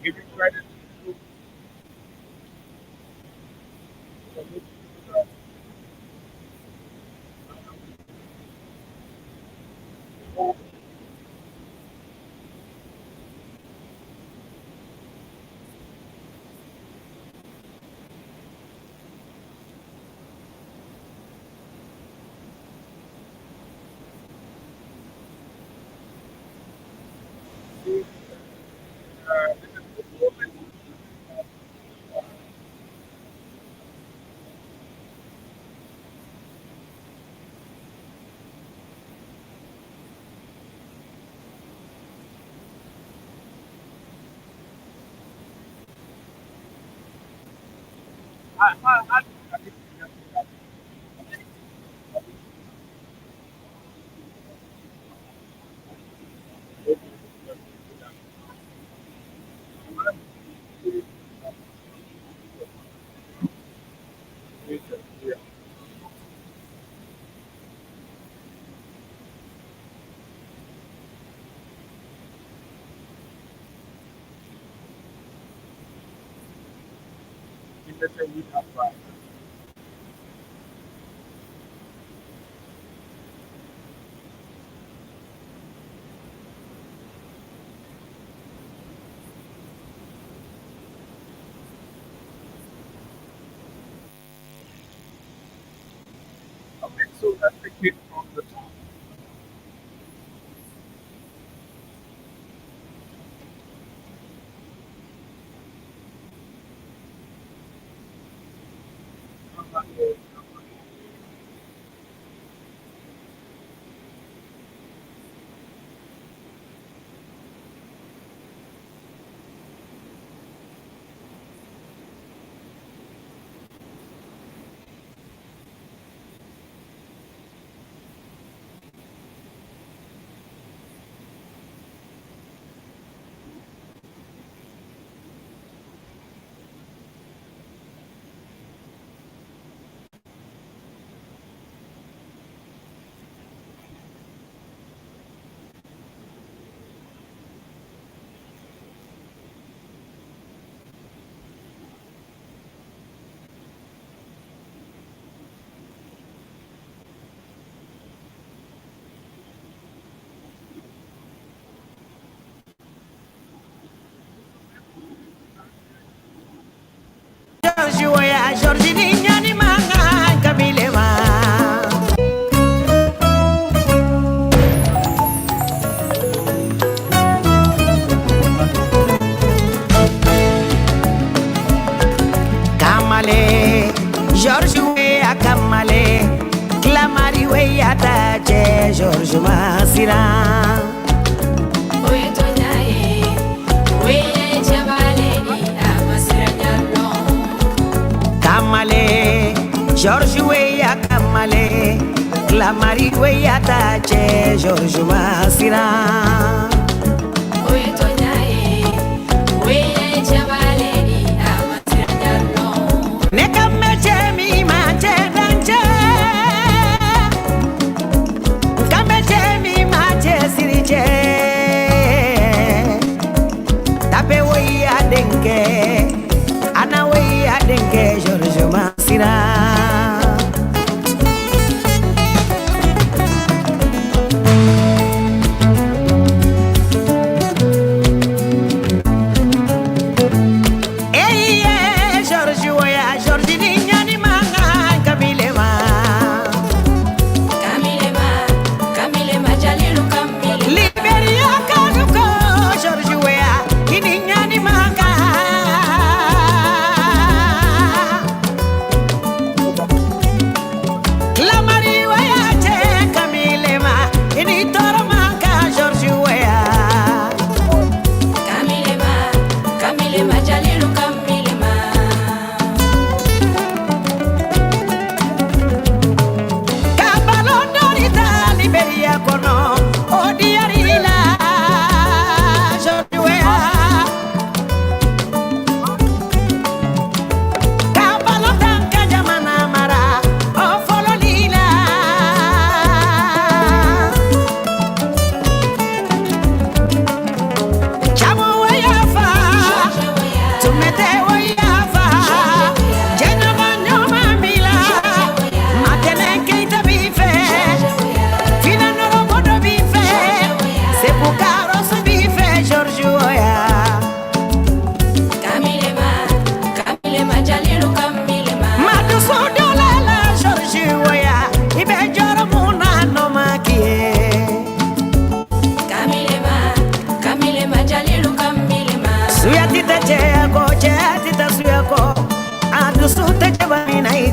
Give you credit. Okay, so that's the kid from the top. Kamale, George Weah Kamale, Clamari Weah Tache, George Masira. Kamale, George Weah Kamale, Clamari Weah Tache, George Masira. Tape Weah Denke, Ana Weah Denke, George Masira.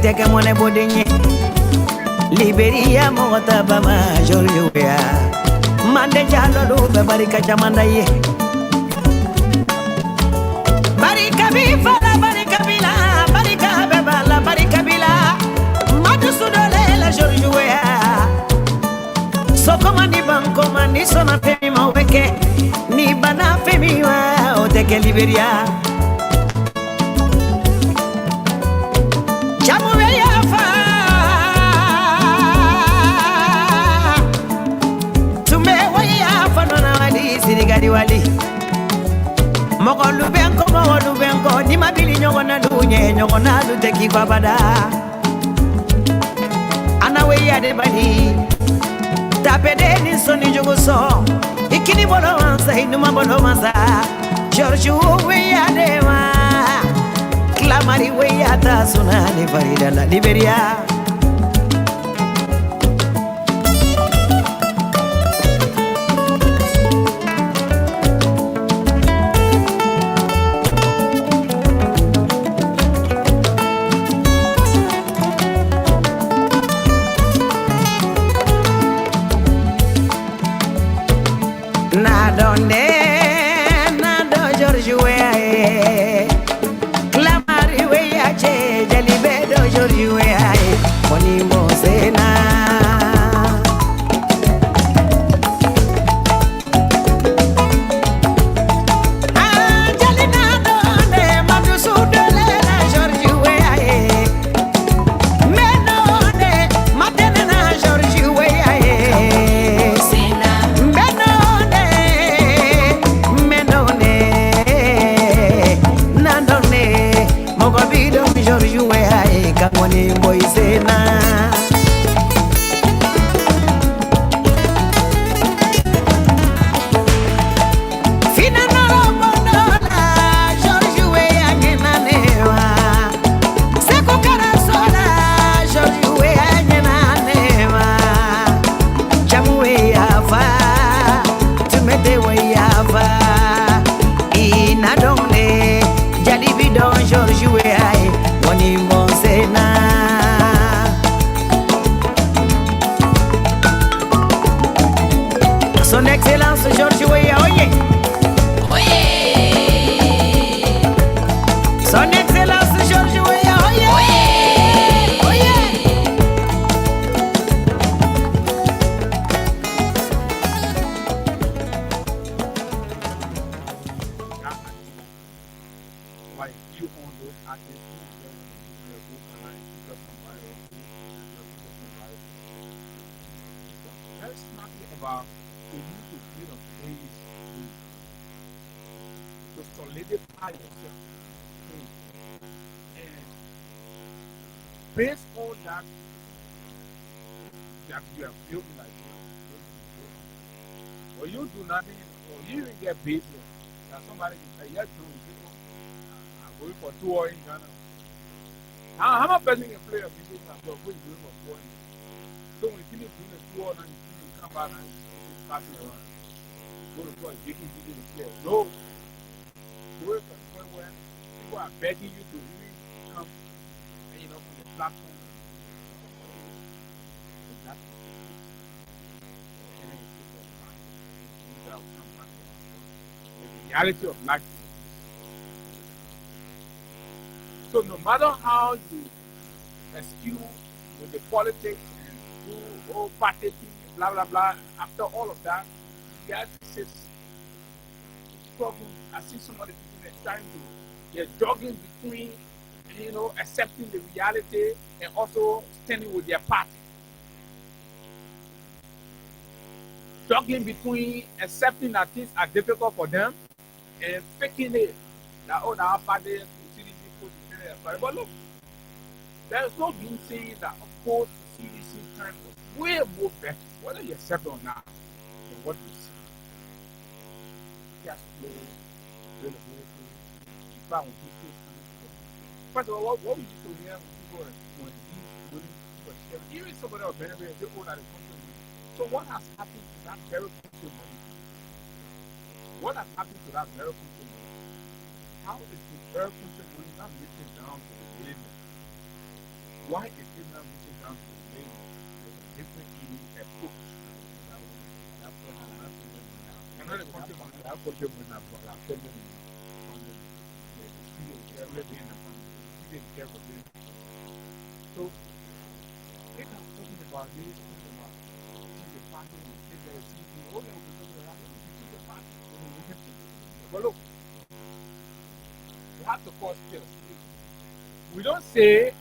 Teke mone bodinye Liberia mota ba major yuya Mande jalo do be barika jamanda ye Barika bi fala barika bila barika be ba ke Liberia. Jamuwe ya fa tumewe ya fa nona wali sirigari wali moko lubenko ni mabili nyogona lunye nyogona luteki kwa bada anawe ya de bali tapede ni soni juguso ikini bolo wansa inuma bolo wansa George we ya de ma clamari we ya ta sunani farida la Liberia. Nado George we clamari we ya che jalibedo George we oni mosena jalinado ne madu sudole na George we menone matene na George we George we ai kangoni boisena fina no bondola George we angenanewa seko karasola George we angenanewa jamu we afa tumete we afa inadonne jalibi don George we ai Wani Monsena Son Excellence George Weah, oye Oye Son Excellence George Weah, oye Oye Like you on those artists. Let's talk about the need to build a place to solidify yourself. And based on that you are building like this, or you do nothing, or you even get busy, that somebody can say, yes, I'm going for 2 hours in Ghana. How much person can play a music and go for 4 hours? So when you finish doing the 2 hours, you come back and passing around. Go to God, you can do the play. No. Do it to the point where people are begging you to really come and from the platform. The reality of life. So no matter how you eschew with the politics and do all partaking, blah blah blah, after all of that, you have to sit struggling. I see some of the people that are trying to, they're jogging between, accepting the reality and also standing with their party. Juggling between accepting that things are difficult for them and faking it. That our party but look, there's no being saying that of course the CDC time was way more better, whether you accept or not, than what we see. Just availability, found people. First of all, what we used to hear people when these people sharing, even somebody else benefit, they own that the country money. So what has happened to that very country money? What has happened to that very country money? How is the very country money not reaching down to the million? Why is it not reaching down to the million? There's a different approach. Another country money, that country money, our family, so they are talking about this, the party, but look, have to cause chaos. We don't say,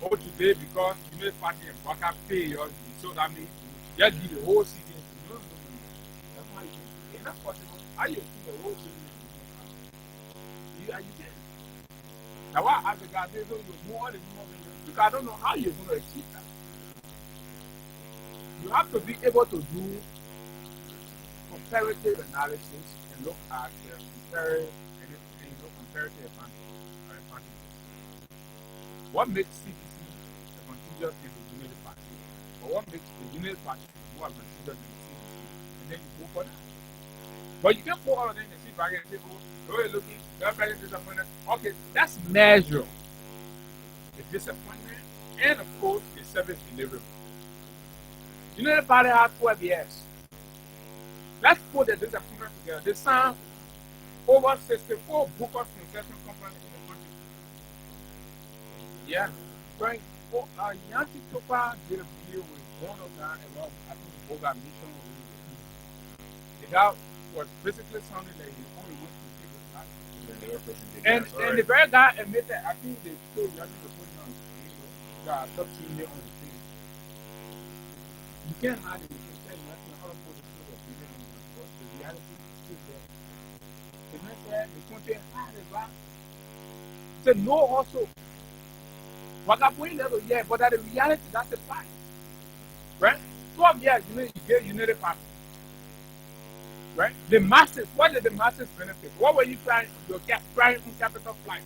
oh, today because you made party and worker pay yours, so that means you just give the whole season. No. That's why it's not possible. How you do the whole season? You can. Now, why as a guy, there's more than because I don't know how you're going to achieve that. You have to be able to do comparative analysis and look at comparative advantages. What makes CDC advantageous in the Unity Party? Or what makes the Unity Party more advantageous in the CDC? And then you go for that. But you can't put all of them in the seat bag and say, oh, you're looking, you're very disappointed. Okay, let's measure the disappointment and, of course, the service delivery. Unity Party has 12 years. Let's put the disappointment together. They signed over 64 Booker's concession companies in the country. Yeah. Going for Yanti Topa did a deal with one of them along, I think, Boga Mission. The guy was basically sounding like he only went to take his life. And the very guy admitted, I think they told Yanti to put him on the top team there on the field. You can't hide it. You can tell nothing how to put the field of the but the reality is still there. The man said the country had it back. He said no also. Wakapoin level, yeah, but that the reality, that's a fact. Right? 12 years, you get Unity Party. Right? The masses, what did the masses benefit? What were you trying? You kept trying on capital flight.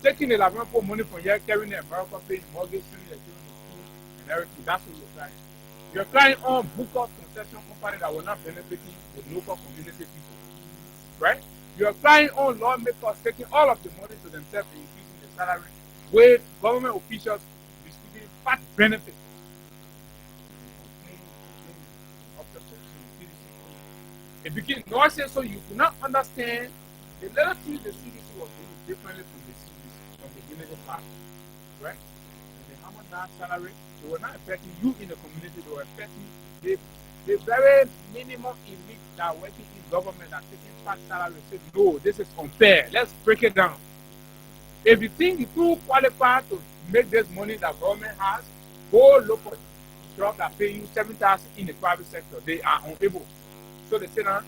Taking 11 money from here, carrying the American paying mortgage, the school, and everything. That's what you're trying. You're trying on Booker's concession company that will not benefit the local community people. Right? You're trying on lawmakers taking all of the money to themselves and increasing the salary, with government officials distributing fat benefits. It became nonsense, so you could not understand the little things the CDC was doing differently from the CDC, from the Unity Party. Right? And the Hamad salary, they were not affecting you in the community, they were affecting the very minimum elite that are working in government that are taking fat salary. Say, no, this is unfair. Let's break it down. If you think you qualify to make this money that government has, go look for jobs that pay you $7,000 in the private sector. They are unable. So they say now,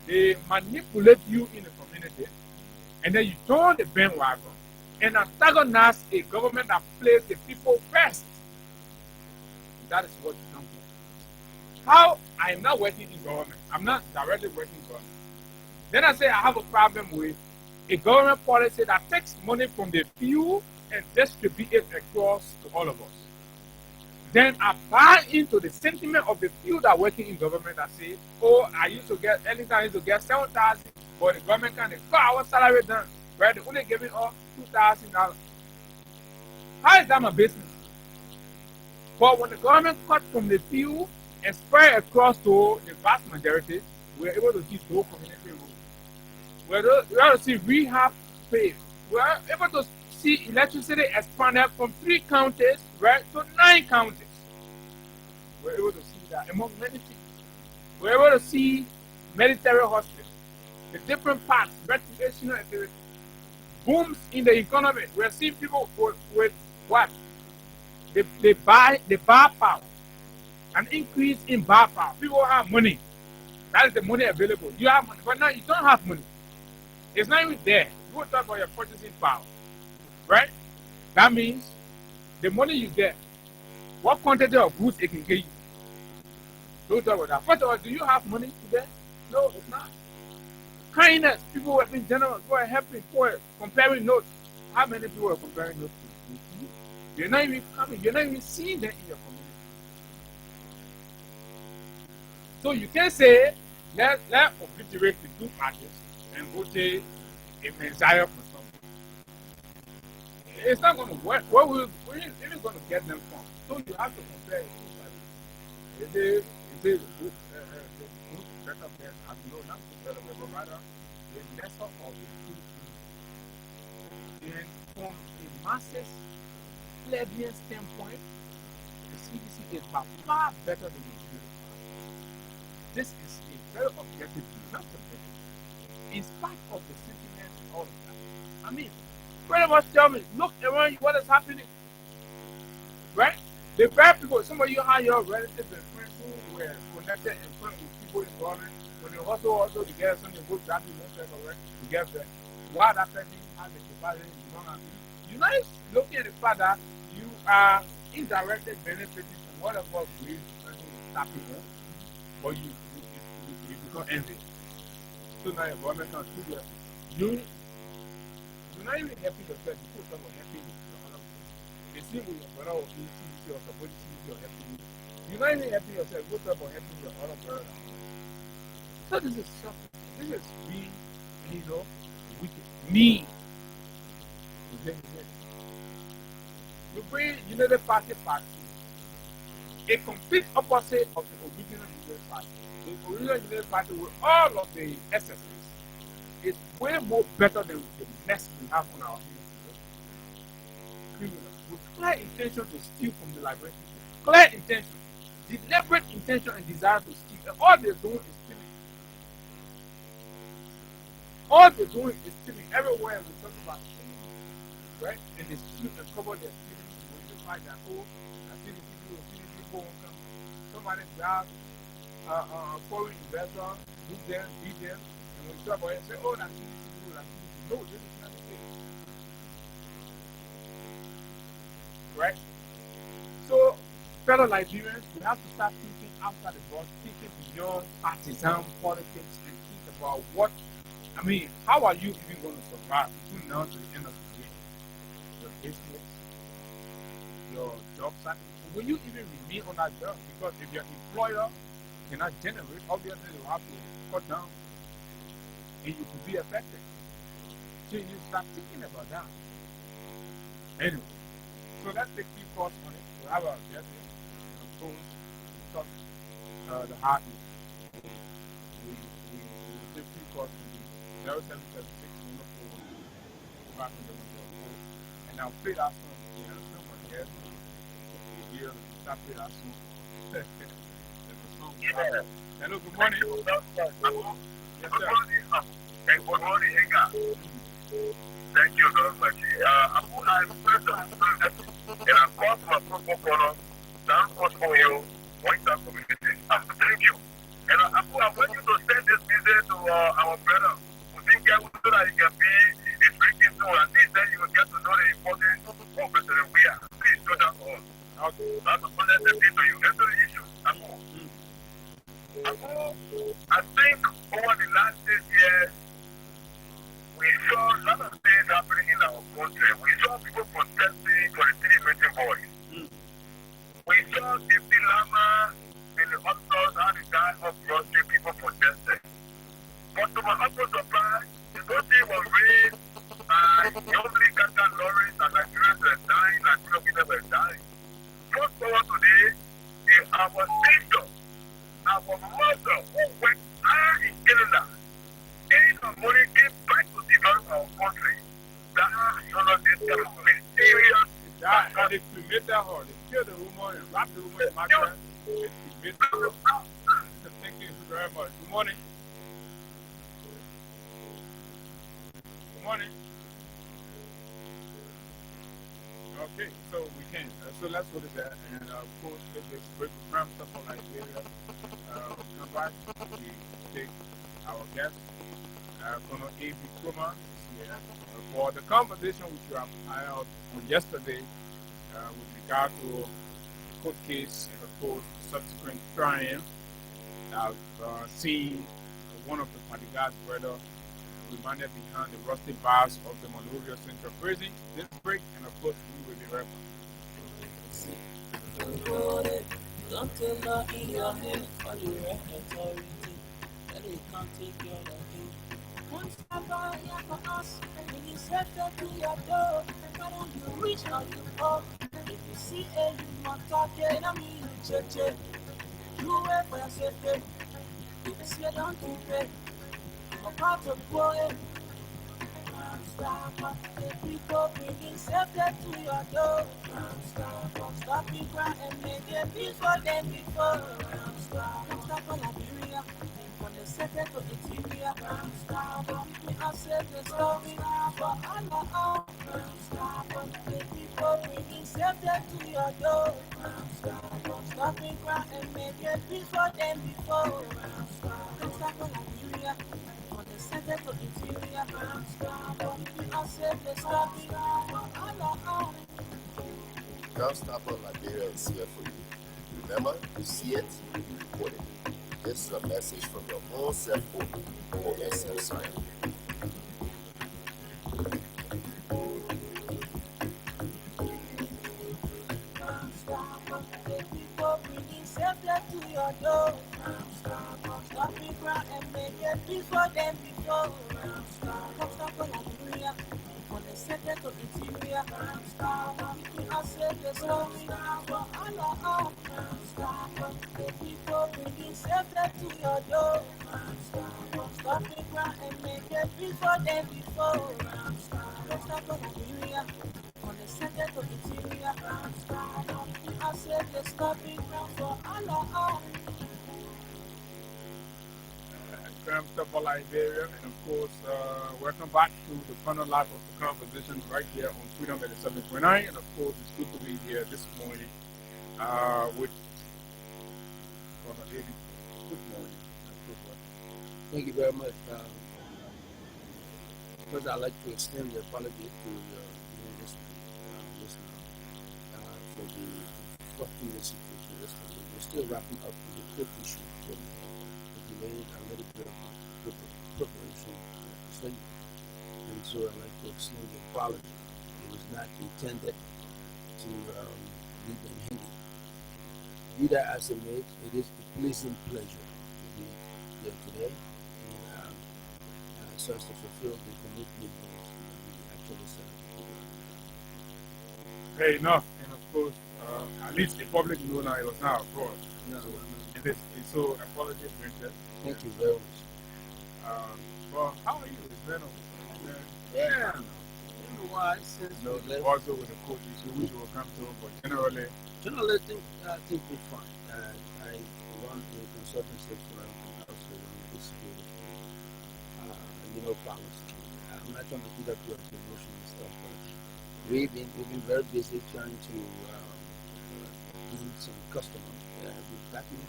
they manipulate you in the community, and then you turn the bandwagon and antagonize a government that places the people first. That is what you don't want. How I am not working in government, I'm not directly working in government. Then I say I have a problem with a government policy that takes money from the few and distributes it across to all of us. Then I buy into the sentiment of the few that are working in government that say, oh, anytime I used to get $7,000, but the government can cut our salary down, right? They're only giving us $2,000. How is that my business? But when the government cut from the few and spread across to the vast majority, we're able to see those community rules. We're able to see rehab space. We're able to see electricity expanded from 3 counties, right, to 9 counties. We're able to see that among many things. We're able to see military hospitals, the different parts, recreational activity, booms in the economy. We're seeing people with what? They buy power, an increase in buy power. People have money. That is the money available. You have money, but now you don't have money. It's not even there. You won't talk about your purchasing power, right? That means the money you get, what quantity of goods it can get you. Don't talk about that. First of all, do you have money today? No, it's not. Kindness, people were being generous, were helping, poor, comparing notes. How many people are comparing notes to you? You're not even coming, you're not even seeing them in your community. So you can say, let's obliterate the 2 parties and go to a Messiah for something. It's not going to work. Where are even going to get them from? So you have to compare the 2 parties. Is it the good better than, I don't know, not the better, but rather the lesser of the 2 things. And from a masses plebeian standpoint, the CDC is by far better than the Unity Party. This is a very objective view, not subjective. In spite of the sentiments and all of that. I mean, pretty much tell me, look around you, what is happening, right? The bad people, some of you have your relatives and friends who were connected and friends with people in government, when they also together, some they go to that people, right, together, why that person has a capacity, you're not looking at the fact that you are indirectly benefiting from whatever great person is tapping on, but you become envy. So now your government can do that. You're not even helping yourself, you put someone helping you. They see with your brother or CBC or somebody CBC or helping you. You're not even helping yourself, go up or helping your other brother. So this is something. This is being, wicked. Mean. We bring United Party, a complete opposite of the original United Party. The original United Party with all of the excesses is way more better than the mess we have on our hands. Criminals with clear intention to steal from the liberation. Clear intention, deliberate intention and desire to steal. And all they're doing is stealing. All they're doing is stealing. Everywhere we talk about stealing, right? And they steal and cover their stealing. When you find that, stealing people won't come. Somebody grab a foreign investor, do them, beat them, and when you talk about it, say, oh, that's stealing people, that's stealing people. No, this is not the case. Right? So, fellow Nigerians, we have to start thinking outside the box, thinking beyond partisan politics, and think about how are you even going to survive between now to the end of the year? Your business, your job cycle. Will you even remain on that job? Because if your employer cannot generate, obviously you have to cut down, and you could be affected. So you start thinking about that. Anyway. So let's take few thoughts on it. We'll have our guest here. And of course, talk the heart. We will take few thoughts on the 0776 and I'll play that song. Someone here. We'll start playing that song. Hello, good morning. Yes, sir. Good morning, Inga. Thank you very much. I'm and I'm calling my football corner, down for you, community. Thank you. And I want you to send this message to our brother who think so that he can be a drinking soul. At least then you will get to know the importance of President Weah. Please do that for us. Okay. That's the point that to you. That's the issue. I think over the last 6 years, we saw a lot of things happening in our country. We saw people protesting for the city meeting boys. We saw the Lama in the hospitals and the guy of grocery people protesting. But to my utter surprise, the voting was raised and the only Gata lorries and Nigerians were dying and Filipino were dying. Just forward today, our sister, our mother who went high in Canada, getting our money came back to develop our country. That is this kind of mysterious. And they cremate that hard. They kill the woman and wrap the woman in mattress. Thank you very much. Good morning. Good morning. Okay, so we can. So let's go to that. And of course, if there's a break from stuff on Nigeria, come back. We take our guest, Colonel A.B. Krumah, is here for the conversation which you have held on yesterday with regard to the court case and, of course, subsequent triumph. I've seen one of the Padigas brothers remanded behind the rusty bars of the Monrovia Central Prison this break, and of course, we will be right People bringing safety to your door. Stop the ground and make a peace for them before. Stop on Liberia. second to interior. I said the story for Allah. The people bringing shelter to your door. Stopping ground and make it before them before. Let's start on Nigeria. For the second to interior. I said the story for Allah. Constable Liberia is here for you. Remember, you see it, you report it. This is a message from your own cell phone or SM sign. People bringing shelter to your door. Stopping ground and make it before them before. Let's start on Nigeria. For the second to interior. I said the story for Allah. The people bringing shelter to your door. Stopping ground and make it before them before. Let's start on Nigeria. For the second to interior. I said the stopping ground for Allah. Constable Liberia, and of course, welcome back to the final lap of the conversation right here on Freedom 87.9. And of course, it's good to be here this morning with Brother Eddie. Good morning. Thank you very much. First, I'd like to extend the apology to your listener for the fortunate situation yesterday. We're still wrapping up the court issue. The delayed a little bit of preparation study. And so I'd like to extend the apology. It was not intended to leave them hanging. Be that as it may, it is a pleasant pleasure to be here today and so as to fulfill the commitment that we actually set up. Fair enough. And of course, at least the public know now it was not abroad. No, So apologies granted. thank you very much. Well, how are you? It's been a Yeah. You know why? Since no, we left, also with the court issue, which we'll come to, but generally, generally I think we're fine. I run a consultancy firm and also run a security firm. Policy. I'm not trying to beat up your promotion and stuff, but we've been very busy trying to gain some customers. We've gotten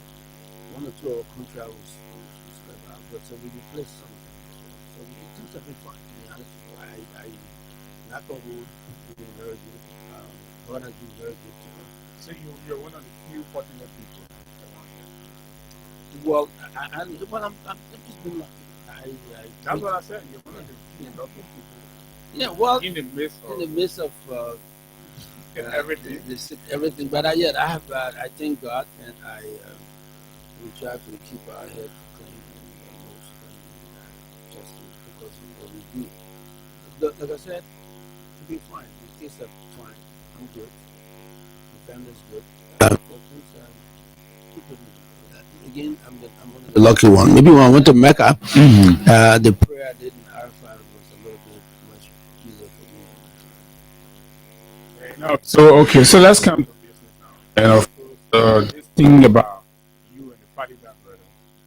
one or two of our contracts was left out, but so we replaced some of them. So things have been fine. To be honest with you, I knock on wood, we've been very good. God has been very good to us. so you're one of the few fortunate people. Well, I'm just been lucky. That's what I said. You're one of the few lucky people Yeah, well, in the midst of everything. everything. Everything, but I have. I thank God, and we try to keep our head clean and most just because of what we do. Like I said, to be fine. The kids are fine. I'm good. The family's good. Again, I'm one of the lucky one. Maybe when I went to Mecca, the prayer I did in Arafat was a little bit much easier for me. No, so okay, so let's come to business now. And of course, this thing about you and the party that brother,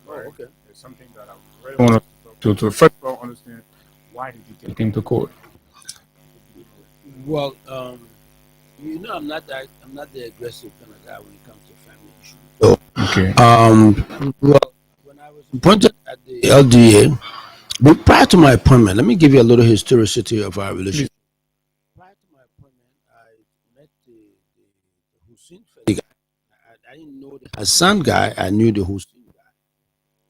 right? Okay. It's something that I really want to talk to first of all understand why did you take him to court? Well, I'm not the aggressive kind of guy when it comes to family issues. So, Okay. well, when I was appointed at the LDA, but prior to my appointment, let me give you a little historicity of our relationship. Prior to my appointment, I met the Hussein Philly guy. I didn't know the Hassan guy. I knew the Hussein guy.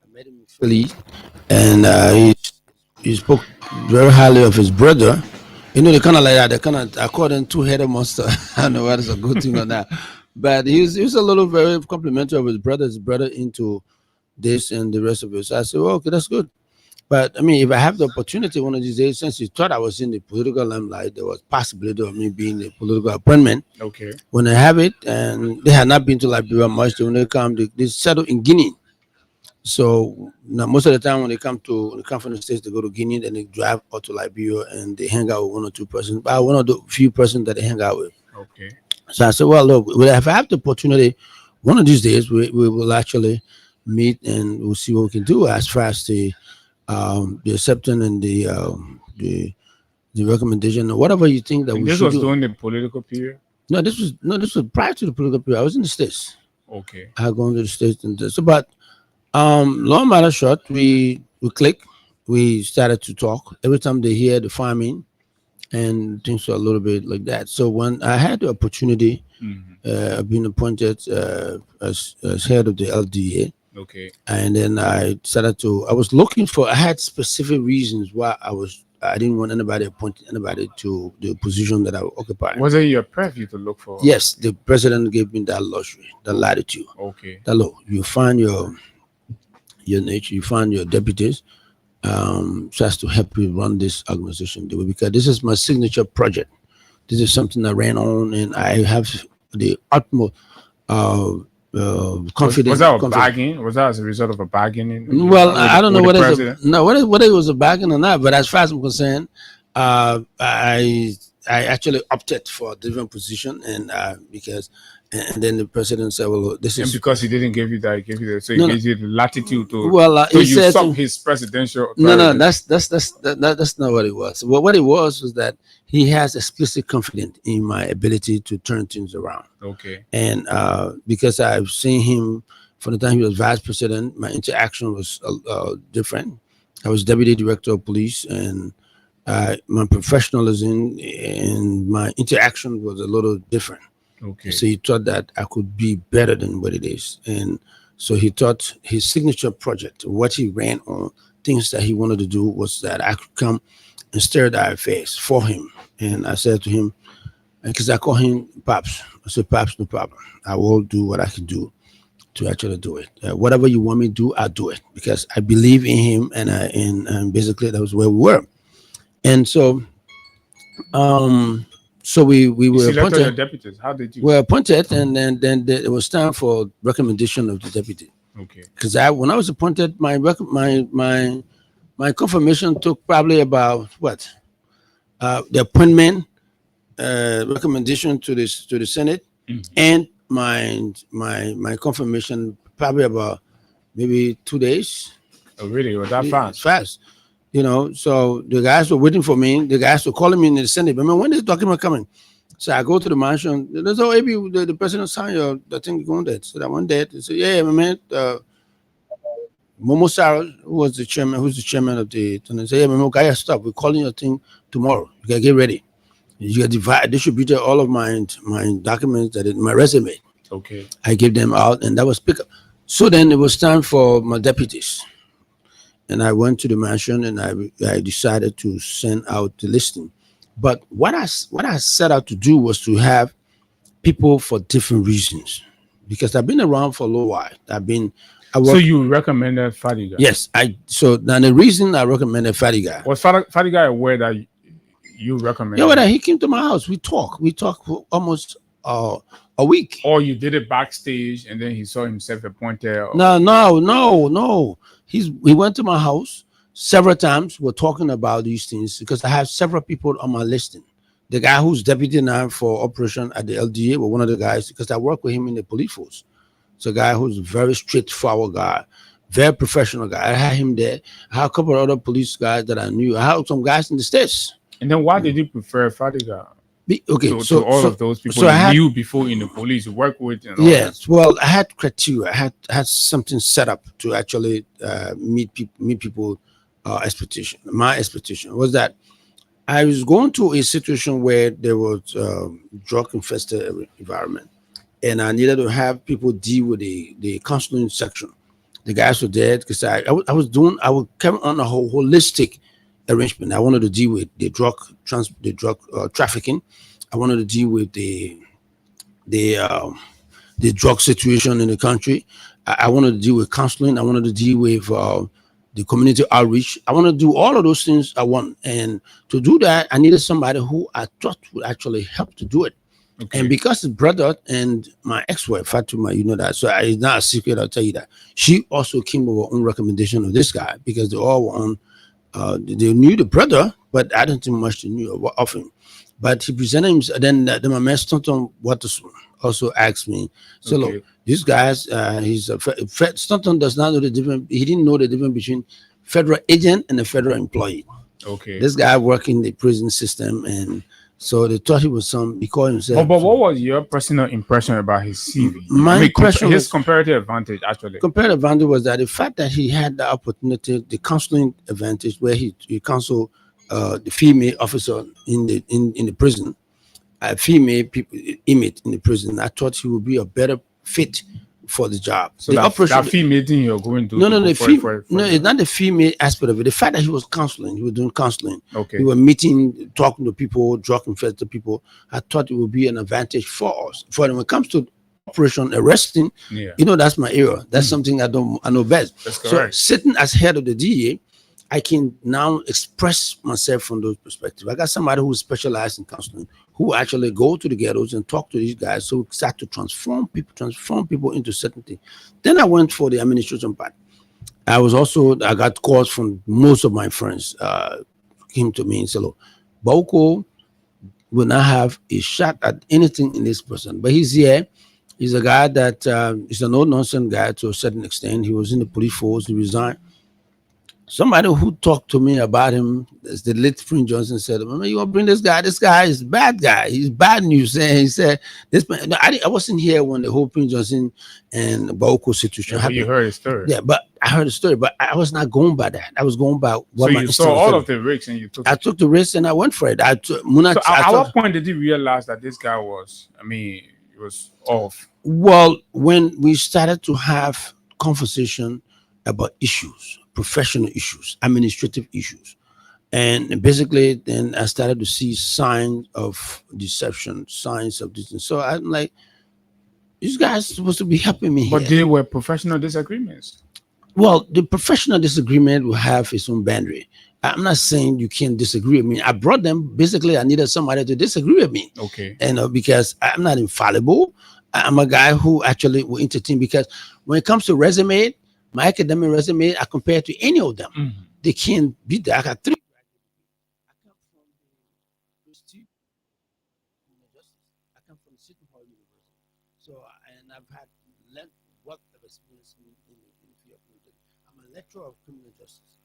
I met him in Philly, and he spoke very highly of his brother. They kind of like that. They kind of, I call them two-headed monster. I don't know whether it's a good thing or not. But he was a little very complimentary of his brother into this and the rest of it. So I said, well, okay, that's good. But I mean, if I have the opportunity one of these days, since he thought I was in the political limelight, there was possibility of me being a political appointment. Okay. When I have it, and they had not been to Liberia much, when they come, they settle in Guinea. So now most of the time when they come from the States, they go to Guinea, then they drive out to Liberia and they hang out with one or two persons, but one of the few persons that they hang out with. Okay. So I said, well, look, if I have the opportunity, one of these days we will actually meet and we'll see what we can do as far as the acceptance and the recommendation or whatever you think that And we this should was do. during the political period. This was prior to the political period. I was in the States. Okay. I had gone to the States and so, but long matter short, we click. We started to talk. Every time they hear the farming and things were a little bit like that. So when I had the opportunity, being appointed as head of the LDA, Okay. and then I was looking for, I had specific reasons why I didn't want anybody appointing anybody to the position that I occupy. Was it your purview to look for? Yes, the president gave me that luxury, that latitude. Okay. That look, you find your nature, you find your deputies, so as to help you run this organization. Because this is my signature project. This is something I ran on, and I have the utmost confidence. Was that a bargain? Was that as a result of a bargaining? Well, I don't know whether it was a bargain or not, but as far as I'm concerned, I actually opted for a different position, and because and then the president said, "Well, this is," and because he didn't give you that, he gave you that, so he gave you the latitude to. Well, so he you said usurp his presidential authority. No, that's not what it was. Well, what it was that he has explicit confidence in my ability to turn things around. Okay. And because I've seen him from the time he was vice president, my interaction was different. I was deputy director of police, and my professionalism and my interaction was a little different. Okay. So he thought that I could be better than what it is. And so he thought his signature project, what he ran on, things that he wanted to do was that I could come and stir the affairs for him. And I said to him, because I call him Pops, I said, Pops, no problem. I will do what I can do to actually do it. Whatever you want me to do, I'll do it because I believe in him. And basically that was where we were. And so, so we were appointed. Your deputies. How did you? Were appointed, and then it was time for recommendation of the deputy. Okay. Because when I was appointed, my confirmation took probably about what the appointment recommendation to the Senate, and my confirmation probably about maybe 2 days. Oh, really? It was that fast? Fast. You know, so the guys were waiting for me. The guys were calling me in the Senate. I mean, when is the document coming? So I go to the mansion. There's oh, maybe the president signed the thing going there. So I went there. They said, yeah, man. Momo Sarah, who's the chairman of the, and say, yeah, Momo, guys, stop. We're calling your thing tomorrow. You gotta get ready. You gotta distribute all of my documents, my resume. Okay. I gave them out, and that was pick up. So then it was time for my deputies. And I went to the mansion, and I decided to send out the listing. But what I set out to do was to have people for different reasons, because I've been around for a little while. So you recommended Fadiga? Yes, So now the reason I recommended Fadiga was Fadiga aware that you recommended? Yeah, well, he came to my house. We talked for almost a week. Or you did it backstage, and then he saw himself appointed? No. He went to my house several times. We're talking about these things because I have several people on my listing. The guy who's deputy now for operation at the LDA was one of the guys because I work with him in the police force. It's a guy who's a very straightforward guy, very professional guy. I had him there. I had a couple of other police guys that I knew. I had some guys in the States. And then why did you prefer Fadiga? Okay, to all of those people you knew before in the police, you work with. Yes, well, I had criteria. I had something set up to actually meet people expectation. My expectation was that I was going to a situation where there was drug infested environment, and I needed to have people deal with the counseling section. The guys were dead because I would come on a holistic arrangement. I wanted to deal with the drug trafficking. I wanted to deal with the drug situation in the country. I wanted to deal with counseling. I wanted to deal with the community outreach. I want to do all of those things I want. And to do that, I needed somebody who I thought would actually help to do it. Okay. And because his brother and my ex-wife, Fatuma, you know that. So it's not a secret, I'll tell you that. She also came with her own recommendation of this guy because they all were on, they knew the brother, but I don't think much they knew of him. But he presented himself. Then the man Stanton Waters also asked me, so look, these guys, he's a Stanton does not know the difference. He didn't know the difference between federal agent and a federal employee. Okay. This guy worked in the prison system, and so they thought he was some. He called himself. But what was your personal impression about his CV? My impression, his comparative advantage, actually. Comparative advantage was that the fact that he had the opportunity, the counseling advantage, where he counseled the female officer in the prison, female people inmate in the prison. I thought he would be a better fit for the job. So the that female thing you're going to no, it's not the female aspect of it. The fact that he was counseling, he was doing counseling. Okay. He was meeting, talking to people, drug infected people. I thought it would be an advantage for us. For when it comes to operation arresting, that's my area. That's something I know best. That's correct. So sitting as head of the DEA, I can now express myself from those perspectives. I got somebody who specialized in counseling, who actually go to the ghettos and talk to these guys, so we start to transform people into certain things. Then I went for the administration part. I got calls from most of my friends, came to me and said, look, Bawuko will not have a shot at anything in this person, but he's here. He's a guy that is a no-nonsense guy to a certain extent. He was in the police force, he resigned. Somebody who talked to me about him, as the late Prince Johnson said, you want to bring this guy? This guy is a bad guy. He's bad news. And he said, this man, I wasn't here when the whole Prince Johnson and Bawuko situation happened. You heard the story. Yeah, but I heard the story, but I was not going by that. I was going by what so you saw all of the risks and you took it. I took the risk and I went for it. At what point did you realize that this guy was, it was off? Well, when we started to have conversation about issues, professional issues, administrative issues. And basically, then I started to see signs of deception, signs of this. And so I'm like, these guys are supposed to be helping me here. But they were professional disagreements. Well, the professional disagreement will have its own boundary. I'm not saying you can't disagree with me. I brought them, basically, I needed somebody to disagree with me. Okay. And because I'm not infallible. I'm a guy who actually will entertain, because when it comes to resume, my academic resume, I compare to any of them. Mm-hmm. They can't beat that. I got 3. I come from Seton Hall University. So, and I've had wealth of experience in the field of criminal justice. I'm a lecturer of criminal justice.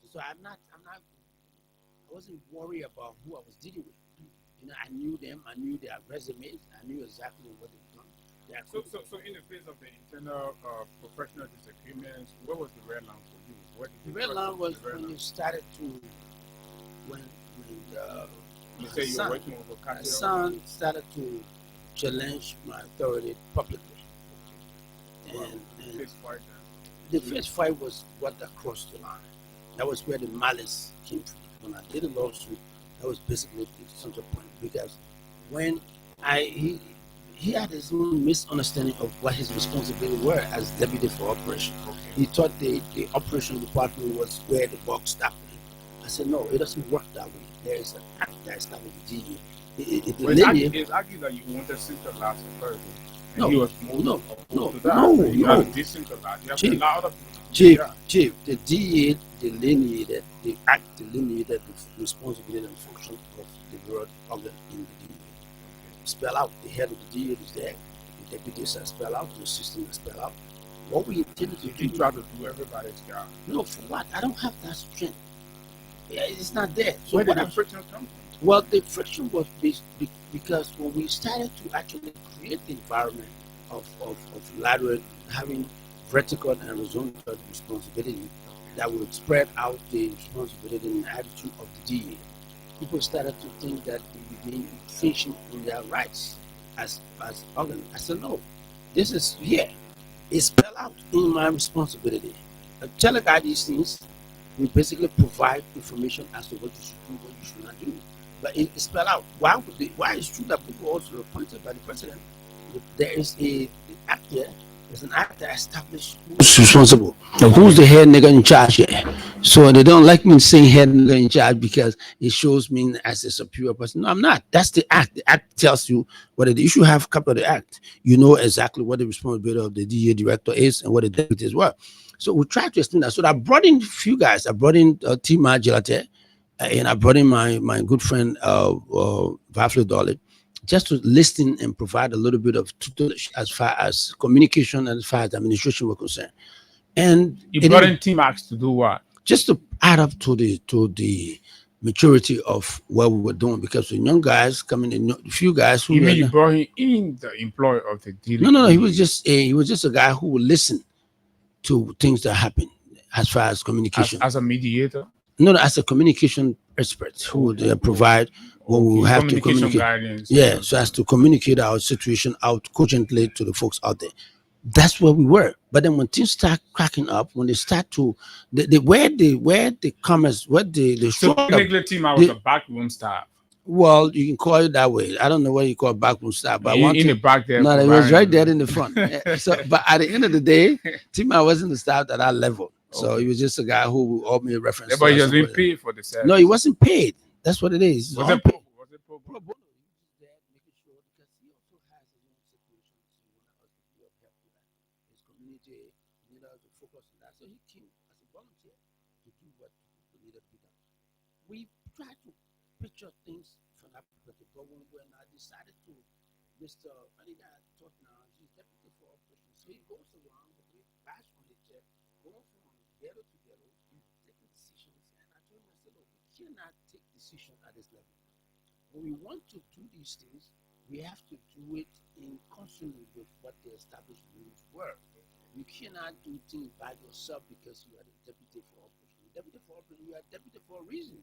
So I wasn't worried about who I was dealing with. I knew them. I knew their resumes. I knew exactly what they've done. So in the face of the internal professional disagreements, what was the red line for you? The red line was when you started to, you say you were working with my son started to challenge my authority publicly. And the first fight was what that crossed the line. That was where the malice came from. When I did a lawsuit, that was basically the central point, because when he had his own misunderstanding of what his responsibilities were as deputy for operation. Okay. He thought the operation department was where the buck stopped. I said, no, it doesn't work that way. There is an act that is not with the DEA. It's argued that you wanted centralized authority. No, he was no. Chief, the DEA delineated the responsibility and function of the word organ in the DEA. Spell out, the head of the DEA is there, the deputies are spell out, the system is spell out. What we intended to do. You try to do everybody's job. No, for what? I don't have that strength. Yeah, it's not there. So where did the friction come from? Well, the friction was because when we started to actually create the environment of lateral, having vertical and horizontal responsibility that would spread out the responsibility and attitude of the DEA, people started to think that we began infringing on their rights as organ. I said, no, this is here. It's spelled out in my responsibility. I tell a guy these things. We basically provide information as to what you should do, what you should not do. But it's spelled out. Why is it true that people also appointed by the president? There is an act there. There's an act that establishes who's responsible. Who's the head nigga in charge here? So they don't like me saying head nigga in charge because it shows me as a superior person. No, I'm not. That's the act. The act tells you what it is. You should have a copy of the act. You know exactly what the responsibility of the DEA director is and what the deputies were. So we tried to explain that. So I brought in a few guys. I brought in Tima Gelate. and I brought in my good friend Vaflo Dolly, just to listen and provide a little bit of tutelage as far as communication and as far as administration were concerned. And You brought in T-Max to do what? just to add up to the maturity of what we were doing, because the young guys coming in, a few guys who You were mean you brought him in the employ of the dealer? no, he was just a guy who would listen to things that happen as far as communication. as a mediator. No, as a communication expert who would provide what we will have to Communication communicate. guidance. Yeah, so as to communicate our situation out cogently to the folks out there. That's where we were. But then when things start cracking up, when they start to where the commerce, what the So short- technically, team, I was a backroom staff. well, you can call it that way. I don't know what you call backroom staff, but In the back there. no, it was providing- right there in the front. So, but at the end of the day, Tima wasn't the staff at that level. So he was just a guy who owed me a reference. Yeah, to but he us has been somewhere. paid for the service. No, he wasn't paid. That's what it is. Was it pro bono? Pro bono. He was there making sure, because he also has his own situations he wanted us to be of help to that. His community needed us to focus on that. So he came as a volunteer to do what needed to be done. We tried to picture things from that perspective. But when I decided to, Mr. I think I thought now, he's deputy for operations. So he goes around with a badge on his chest, going from ghetto to ghetto, taking decisions. And I told him, I said, look, we cannot take decisions at this level. When we want to do these things, we have to do it in consonance with what the established rules were. You cannot do things by yourself because you are the deputy for operation. Deputy for operation, you are deputy for a reason.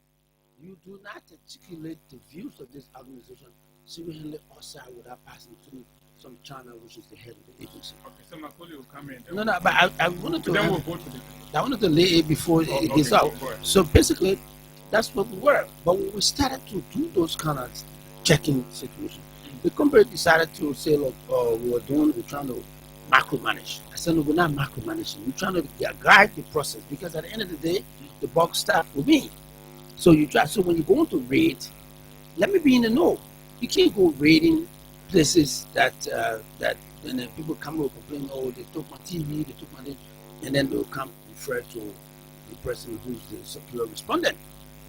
You do not articulate the views of this organization seriously outside without passing through some channel, which is the head of the agency. Okay, so Macaulay will come in. No, but I wanted to. Then we'll go to the. I wanted to lay it before it gets okay, out. go for it. So basically, that's what we were. But when we started to do those kind of checking situations, the company decided to say, look, we're trying to macromanage. I said, no, we're not macromanaging. We're trying to guide the process, because at the end of the day, the bulk staff will be. So you try. So when you go into raid, let me be in the know. You can't go raiding places that and then people come and complain, oh, they took my TV, they took my thing, and then they'll come refer to the person who's the superior respondent.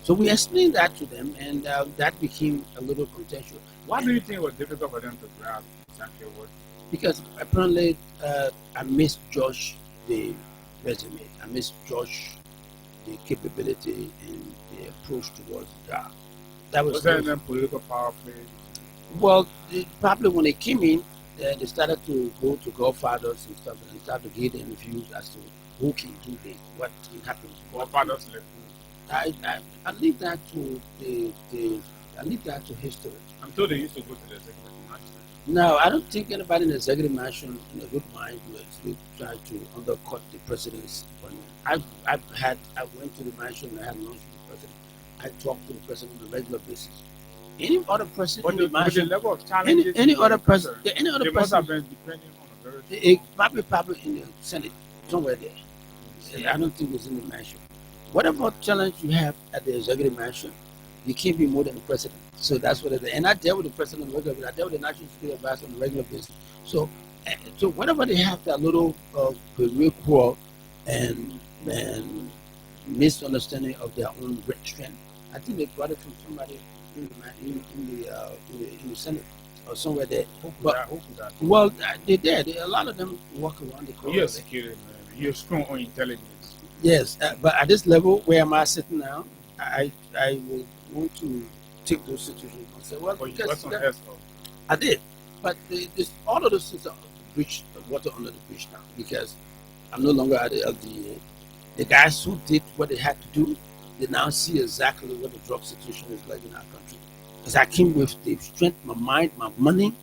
So we explained that to them, and that became a little contentious. Why do you think it was difficult for them to grab exactly what? Because apparently I misjudged the resume. I misjudged the capability and the approach towards the job. That was there any political power play? well, probably when they came in, they started to go to Godfathers and stuff, and started to get interviews as to who can do this, what can happen. Godfathers left. I leave that to I leave that to history. I'm told they used to go to the executive mansion. No, I don't think anybody in the executive mansion in a good mind would actually try to undercut the president's appointment. I went to the mansion and I had lunch with the president. I talked to the president on a regular basis. Any other president But in the the mansion, level of challenges. any other president, any other They must have president, been depending on a very. it probably in the Senate, somewhere there. I don't think it's in the mansion. Whatever challenge you have at the executive mansion, you can't be more than the president. So that's what it is. And I deal with the president on a regular basis. I deal with the national security advisor on a regular basis. So whenever they have that little career quarrel and misunderstanding of their own strength, I think they got it from somebody in the Senate or somewhere there. Well, they did. A lot of them walk around the corner. You're security, man. You're strong on intelligence. Yes, but at this level, where am I sitting now? I will want to take those situations and say, well, But you got some help. I did, but all of those things are bridge, water under the bridge now, because I'm no longer at the LDA. The guys who did what they had to do, they now see exactly what the drug situation is like in our country. Because I came with the strength, my mind, my money,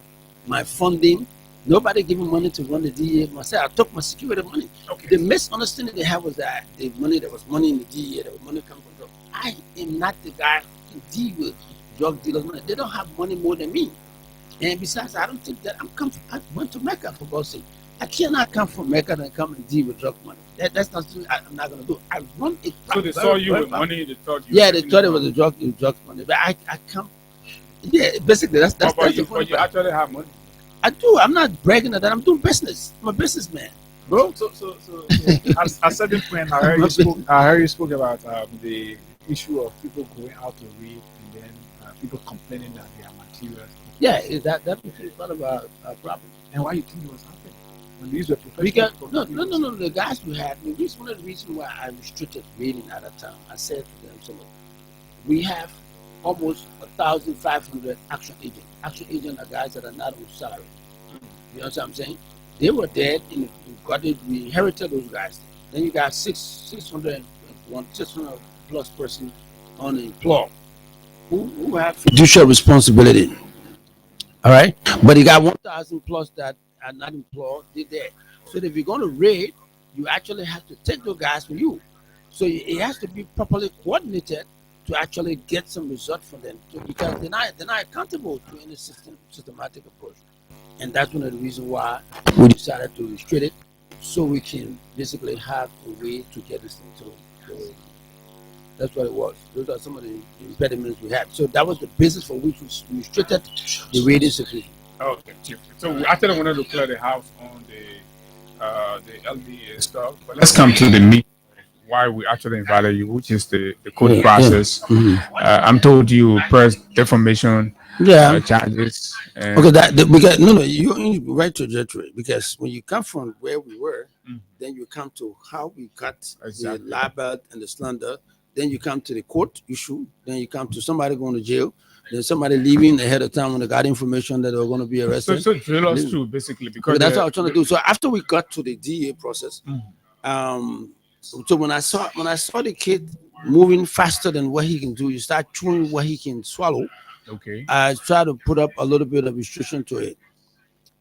my funding. Nobody giving money to run the DEA. Myself, I took my security money. Okay. The misunderstanding they have was that the money, there was money in the DEA, there was money coming from drugs. I am not the guy who deal with drug dealers' money. They don't have money more than me. And besides, I don't think that I went to Mecca, for God's sake. I cannot come from Mecca and come and deal with drug money. That's not something I'm not going to do. I run it. So they saw you with money, they thought you. Yeah, they thought it was a drug money. But I come. Yeah, basically, that's the funny But you part. actually have money. I do. I'm not bragging at that. I'm doing business. I'm a businessman, bro. So at a certain point, I heard you spoke about the issue of people going out to read and then people complaining that their materials. Yeah, that became part of our problem. And why you think it was happening? When these were Because professionals? no. The guys we had, this is one of the reasons why I restricted reading at that time. I said to them, so look, we have almost 1,500 action agents. Action agents are guys that are not on salary. You know what I'm saying? They were dead, and we inherited those guys. Then you got 600 plus person unemployed who have fiduciary responsibility. All right, but you got 1,000 plus that are not employed. They're dead. So if you're going to raid, you actually have to take those guys from you. So it has to be properly coordinated to actually get some result from them, because they're not accountable to any systematic approach. And that's one of the reasons why we decided to restrict it, so we can basically have a way to get this thing to. That's what it was. Those are some of the impediments we had. So that was the basis for which we restricted the raiding security. Okay, Chief. So we actually wanted to clear the house on the LDA stuff, but let's come to the meat. Why we actually invited you, which is the court process. I'm told you pressed defamation charges. Okay, because you're right trajectory, because when you come from where we were, then you come to how we got the libel and the slander, then you come to the court issue, then you come to somebody going to jail, then somebody leaving ahead of time when they got information that they were going to be arrested. So drill us through, basically, because that's what I was trying to do. So after we got to the DA process, so when I saw the kid moving faster than what he can do, you start chewing what he can swallow. Okay. I tried to put up a little bit of restriction to it.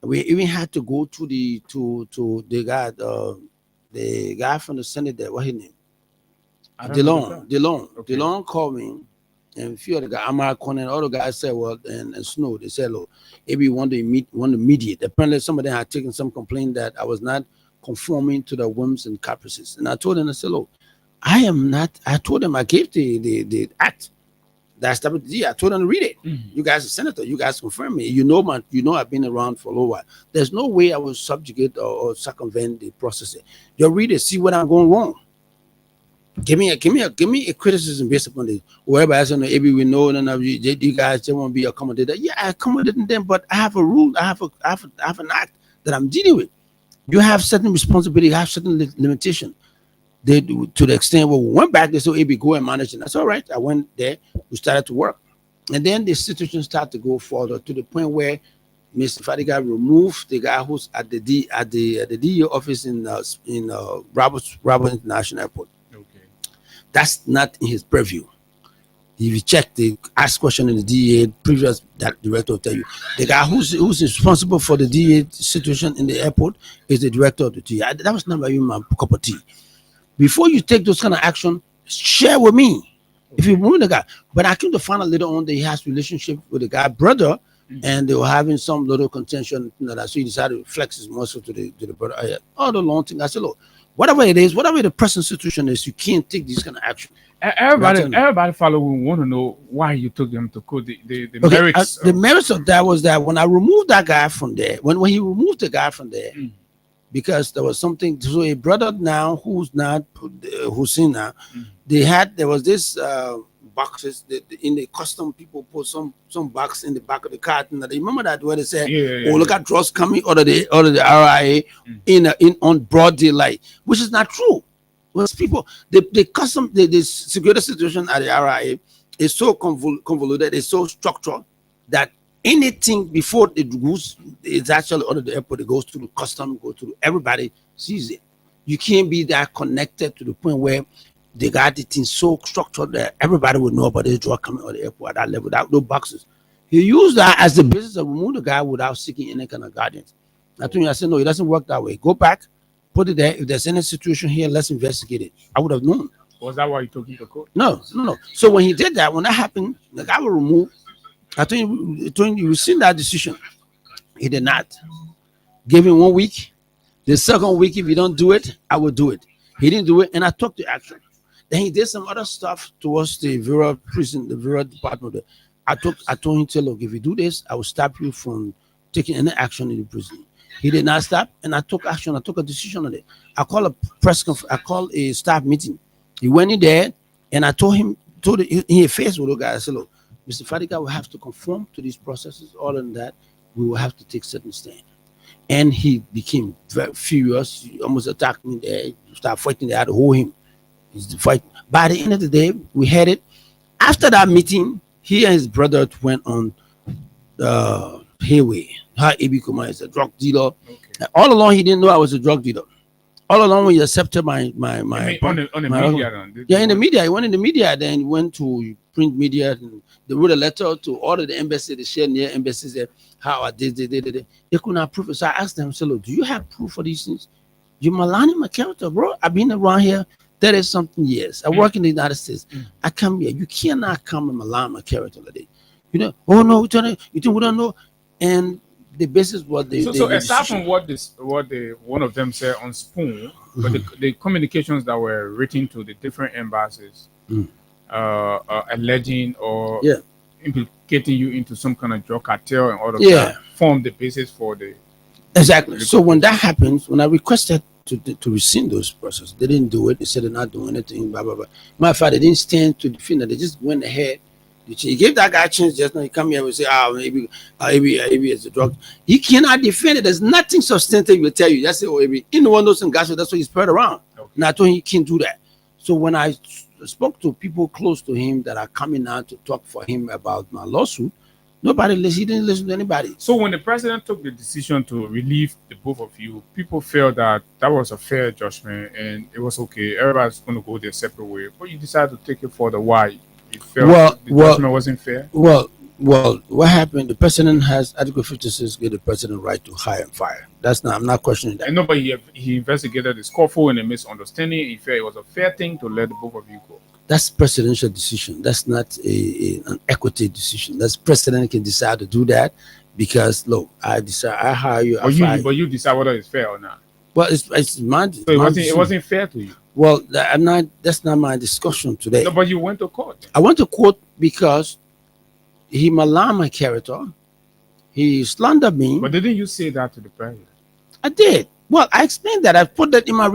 We even had to go to the guy from the Senate there. What his name? DeLong. Okay. DeLong called me, and a few other guys, Amar Conan, and all the guys said, well, and Snow, they said, look, maybe want to mediate. Apparently, some of them had taken some complaint that I was not conforming to the whims and caprices. And I told them, I said, look, I am not. I told them, I gave the act. That's I told them to read it. You guys are senator. You guys confirm me. You know I've been around for a little while. There's no way I will subjugate or circumvent the process. You read it, see what I'm going wrong. Give me a criticism based upon this. Wherever I say, maybe we know none of you guys just won't be accommodated. Yeah, I accommodated them, but I have a rule. I have an act that I'm dealing with. You have certain responsibility. You have certain limitation. They, to the extent where we went back, they said, "AB, go and manage it." That's all right. I went there. We started to work, and then the situation started to go further to the point where Mr. Fadiga removed the guy who's at the DA office in Bravo International Airport. Okay. That's not in his purview. If you check the ask question in the DA, previous that director will tell you, the guy who's responsible for the DA situation in the airport is the director of the DA. That was never even my cup of tea. Before you take those kind of action, share with me. If you remove the guy, but I came to find out later on that he has relationship with the guy brother, and they were having some little contention. So he decided to flex his muscle to the brother. All the long thing. I said, look, whatever it is, whatever the present situation is, you can't take this kind of action. Everybody follow. We want to know why you took them to court. The merits. The merits of that was that when I removed that guy from there, when he removed the guy from there. Because there was something, so a brother now who's not Hussein now, there was this boxes in the custom, people put some box in the back of the car. And they remember that where they said, look at drugs coming out of the RIA in on broad daylight, which is not true. Because people, the security situation at the RIA is so convoluted, it's so structured that anything before it goes, it's actually out of the airport, it goes to the custom, goes to everybody sees it. You can't be that connected to the point where they got the thing so structured that everybody would know about this drug coming out of the airport at that level, without no boxes. He used that as the basis of remove the guy without seeking any kind of guidance. I told you, I said, no, it doesn't work that way. Go back, put it there. If there's any situation here, let's investigate it. I would have known. Was that why you took him to court? No. So when he did that, when that happened, the guy was removed. I told you, you seen that decision. He did not. Gave him 1 week. The second week, if you don't do it, I will do it. He didn't do it, and I took the action. Then he did some other stuff towards the Vera prison, the Vera department. I told him, look, if you do this, I will stop you from taking any action in the prison. He did not stop, and I took action. I took a decision on it. I called a staff meeting. He went in there, and I told him told it in your face with the guy. I said, look, Mr. Fadiga will have to conform to these processes. All in that, we will have to take certain stand. And he became very furious. He almost attacked me there. He started fighting. They had to hold him. He's the fight. By the end of the day, we had it. After that meeting, he and his brother went on the highway. How Abi Kuma is a drug dealer. Okay. All along, he didn't know I was a drug dealer. All along, when he accepted my on the media, yeah, in the media, he went in the media. Then he went to print media. And they wrote a letter to all of the embassies, the share near embassies. How I did. They could not prove it. So I asked them, so, do you have proof for these things? You maligning my character, bro. I've been around here 30 something years. I work in the United States. I come here. You cannot come and malign my character like that. You know, oh no, you think we don't know? And the basis was the so aside from what one of them said on Spoon, but the communications that were written to the different embassies, alleging or implicating you into some kind of drug cartel and all of that, formed the basis for the exactly. So when that happens, when I requested to rescind those processes, they didn't do it. They said they're not doing anything. Blah blah blah. My father didn't stand to defend it. They just went ahead. He gave that guy a chance just now. He come here and say, maybe it's a drug. He cannot defend it. There's nothing substantive will tell you. Just say, maybe in one of those guys, that's what he spread around. Okay. And I told him he can't do that. So when I spoke to people close to him that are coming out to talk for him about my lawsuit, nobody listened. He didn't listen to anybody. So when the president took the decision to relieve the both of you, people felt that was a fair judgment and it was okay. Everybody's going to go their separate way. But you decided to take it for the why. The judgment wasn't fair. Well, what happened? The president has Article 56 give the president right to hire and fire. I'm not questioning that. And nobody he investigated the scuffle and the misunderstanding. He felt it was a fair thing to let the both of you go. That's presidential decision. That's not an equity decision. That's president can decide to do that because look, I hire you. But you decide whether it's fair or not. Well, it's my. So it wasn't fair to you. Well, that's not my discussion today. No, but you went to court. I went to court because he maligned my character. He slandered me. But didn't you say that to the president? I did. Well, I explained that. I put that in my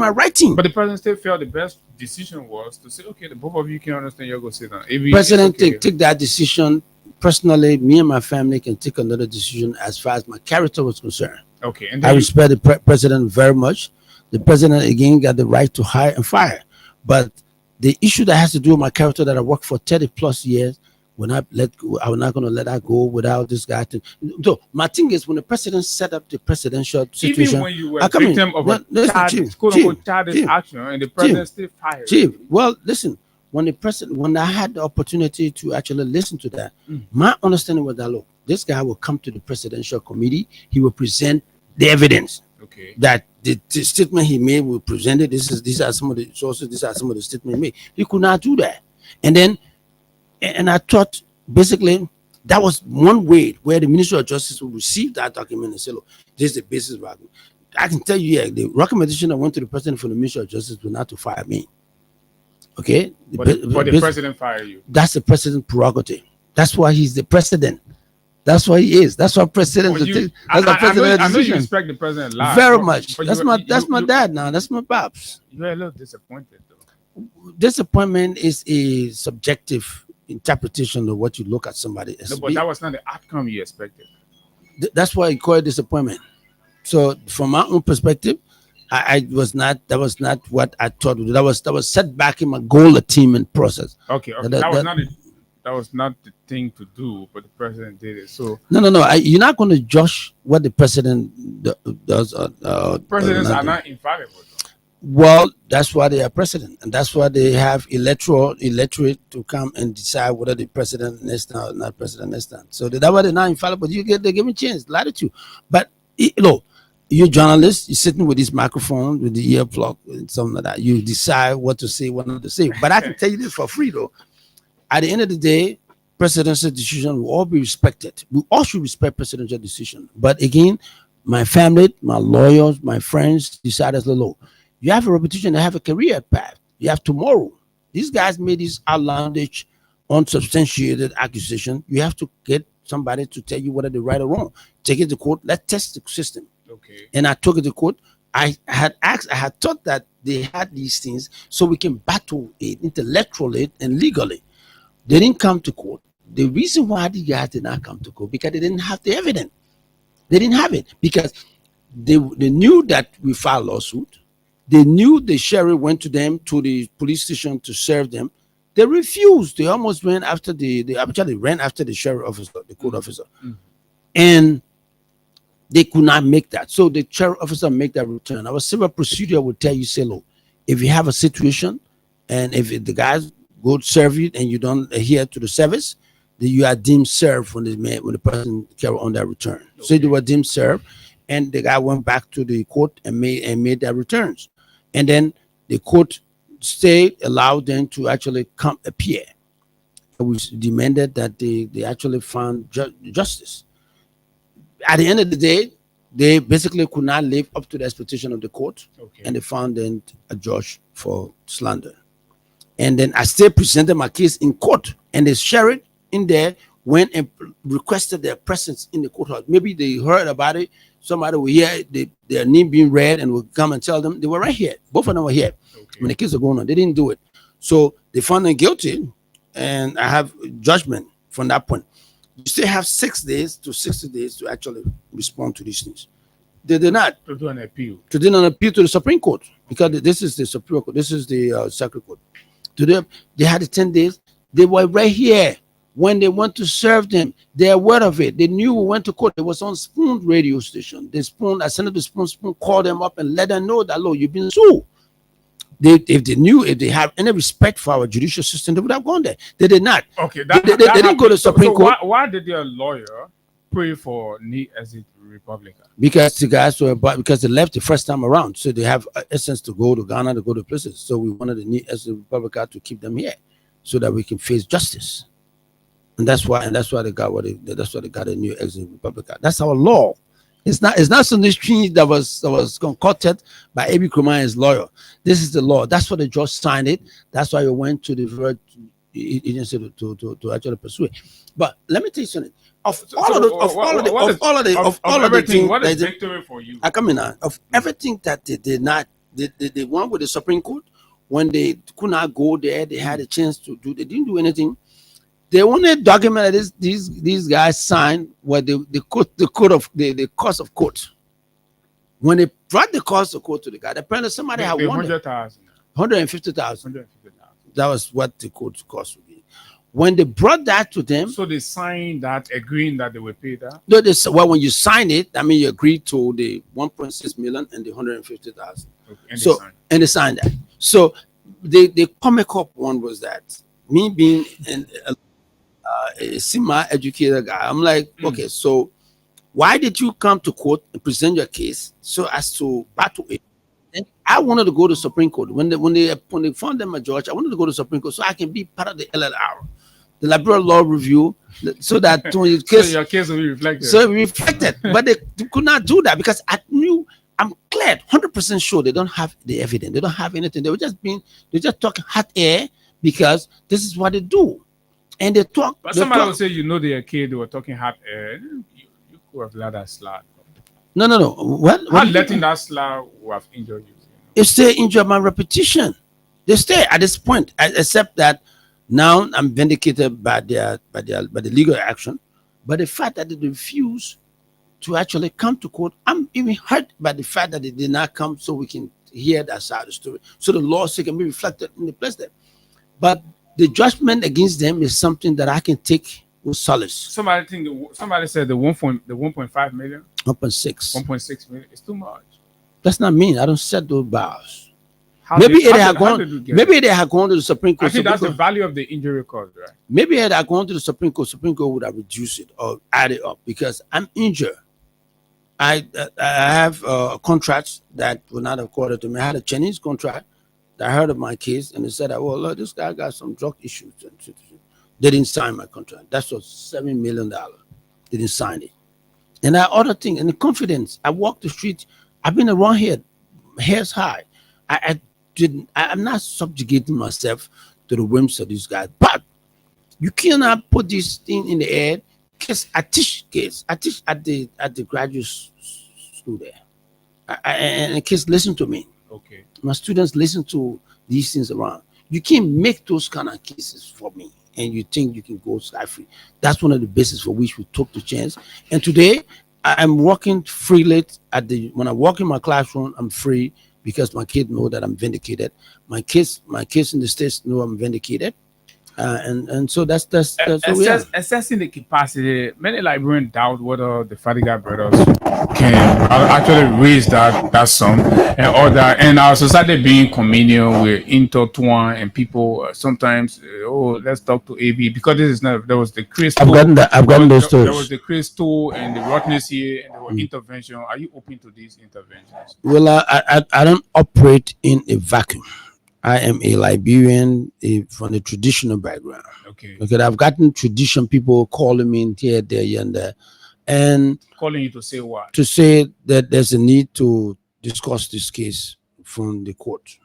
writing. But the president still felt the best decision was to say, okay, the both of you can understand. You're going to sit down. President take that decision. Personally, me and my family can take another decision as far as my character was concerned. Okay. And I respect the president very much. The president, again, got the right to hire and fire. But the issue that has to do with my character that I worked for 30 plus years, when I let go, I'm not going to let that go without this guy. So my thing is, when the president set up the presidential situation, even when you were a victim of a childish action and the president still fired. Chief, well, listen, when I had the opportunity to actually listen to that, my understanding was that, look, this guy will come to the presidential committee. He will present the evidence. Okay. That the statement he made will present it. These are some of the sources. These are some of the statements he made. He could not do that. And I thought basically that was one way where the Ministry of Justice will receive that document and say, look, this is the basis of argument. I can tell you, the recommendation I went to the president for the Ministry of Justice was not to fire me. Okay? But the president fired you. That's the president's prerogative. That's why he's the president. That's what he is. That's what president. I know you respect the president a lot. Very much. That's my dad now. That's my pops. You're a little disappointed though. Disappointment is a subjective interpretation of what you look at somebody as. No, but that was not the outcome you expected. That's why I call it disappointment. So from my own perspective, that was not what I thought. That was set back in my goal attainment process. Okay. That was not the thing to do, but the president did it. So no. You're not going to judge what the president does. Presidents are not infallible. Well, that's why they are president, and that's why they have electorate to come and decide whether the president next time or not president next time. So that's why they're not infallible. They give me a chance, latitude. But you're a journalist. You're sitting with this microphone with the ear plug and something like that. You decide what to say, what not to say. But I can tell you this for free, though. At the end of the day, presidential decision will all be respected. We all should respect presidential decision. But again, my family, my lawyers, my friends decided, look, you have a reputation to have a career path. You have tomorrow. These guys made this outlandish, unsubstantiated accusation. You have to get somebody to tell you whether they're right or wrong. Take it to court. Let's test the system. Okay. And I took it to court. I had thought that they had these things so we can battle it intellectually and legally. They didn't come to court. The reason why the guys did not come to court because they didn't have the evidence. They didn't have it because they knew that we filed lawsuit. They knew the sheriff went to them to the police station to serve them. They refused. They almost ran after they actually ran after the sheriff officer, the court officer, and they could not make that. So the sheriff officer make that return. Our civil procedure will tell you, say, look, if you have a situation and if the guys go serve you and you don't adhere to the service, then you are deemed served when the person carry on that return. Okay. So they were deemed served, and the guy went back to the court and made their returns, and then the court state allowed them to actually come appear. We demanded that they actually found justice. At the end of the day, they basically could not live up to the expectation of the court, okay. And they found them a judge for slander. And then I still presented my case in court, and the sheriff in there went and requested their presence in the courthouse. Maybe they heard about it. Somebody will hear their name being read and will come and tell them they were right here. Both of them were here. Okay. When the case was going on, they didn't do it. So they found them guilty, and I have judgment from that point. You still have 6 days to 60 days to actually respond to these things. They did not. To do an appeal. To do an appeal to the Supreme Court, because this is the Supreme Court. This is the Circuit Court. To them, they had the 10 days. They were right here when they went to serve them. They are aware of it. They knew we went to court. It was on Spoon radio station. I sent it to Spoon called them up and let them know that, look, you've been sued. If they have any respect for our judicial system, they would have gone there. They did not. Okay, they didn't go to the Supreme Court. Why did their lawyer pray for me as a Republican? Because the guys because they left the first time around, so they have essence to go to Ghana, to go to places. So we wanted the need as a Republican to keep them here, so that we can face justice. And that's why they got a new exit Republican. That's our law. It's not some change that was concocted by A.B. Kroma and his lawyer. This is the law. That's why the judge signed it. That's why you went to the agency to actually pursue it. But let me tell you something. Of all of the things, what is victory for you? I come in now. Of everything that they did not, they won with the Supreme Court. When they could not go there, they had a chance to do. They didn't do anything. The only document that these guys signed was the cost of court. When they brought the cost of court to the guy, apparently somebody had won 150,000. That was what the court cost would be. When they brought that to them, so they signed that, agreeing that they will pay that. No, when you sign it, I mean you agree to the 1.6 million and the 150,000. Okay, and they signed that. So the comic up one was that me being a semi-educated guy, I'm like, okay, so why did you come to court and present your case so as to battle it? And I wanted to go to Supreme Court. When they found them a judge, I wanted to go to Supreme Court so I can be part of the LLR, the Liberal Law Review, so that when your case, so your case will be reflected. So it reflected, but they could not do that because I'm glad, 100% sure they don't have the evidence. They don't have anything. They're just talking hot air because this is what they do. And they talk. But somebody will say, they're a kid, they were talking hot air. You could have let that slide. No. What letting that slide would have injured you. It still injured my reputation. They stay at this point, except that now I'm vindicated by the legal action. But the fact that they refuse to actually come to court, I'm even hurt by the fact that they did not come so we can hear that side of the story. So the law can be reflected in the place there. But the judgment against them is something that I can take with solace. Somebody said the 1.5 million? 1.6. 1.6 million is too much. That's not me. I don't set those bars. Maybe they had gone to the Supreme Court. I think that's the value of the injury cause, right? Maybe had I gone to the Supreme Court would have reduced it or added up because I'm injured. I have contracts that were not accorded to me. I had a Chinese contract that heard of my case and they said, well, look, this guy got some drug issues. They didn't sign my contract. That was $7 million. They didn't sign it. And I other things, and the confidence. I walked the street. I've been around here, hairs high. I'm not subjugating myself to the whims of these guys. But you cannot put this thing in the air. Because I teach at the graduate school there. And kids listen to me. Okay. My students listen to these things around. You can't make those kind of cases for me and you think you can go scot-free. That's one of the bases for which we took the chance. And today, I'm working freely when I walk in my classroom, I'm free because my kids know that I'm vindicated. My kids in the States know I'm vindicated. And so that's who we are. Assessing the capacity, many librarians doubt whether the Fadiga brothers can actually raise that sum, and our society being communal, we're intertwined, and people sometimes let's talk to AB because this is not. There was the crystal. I've gotten those stories. There was the crystal and the rottenness here, and there were intervention. Are you open to these interventions? Well, I don't operate in a vacuum. I am a Liberian from the traditional background. Okay. I've gotten tradition people calling me in here, there, and there, and calling you to say what? To say that there's a need to discuss this case from the court.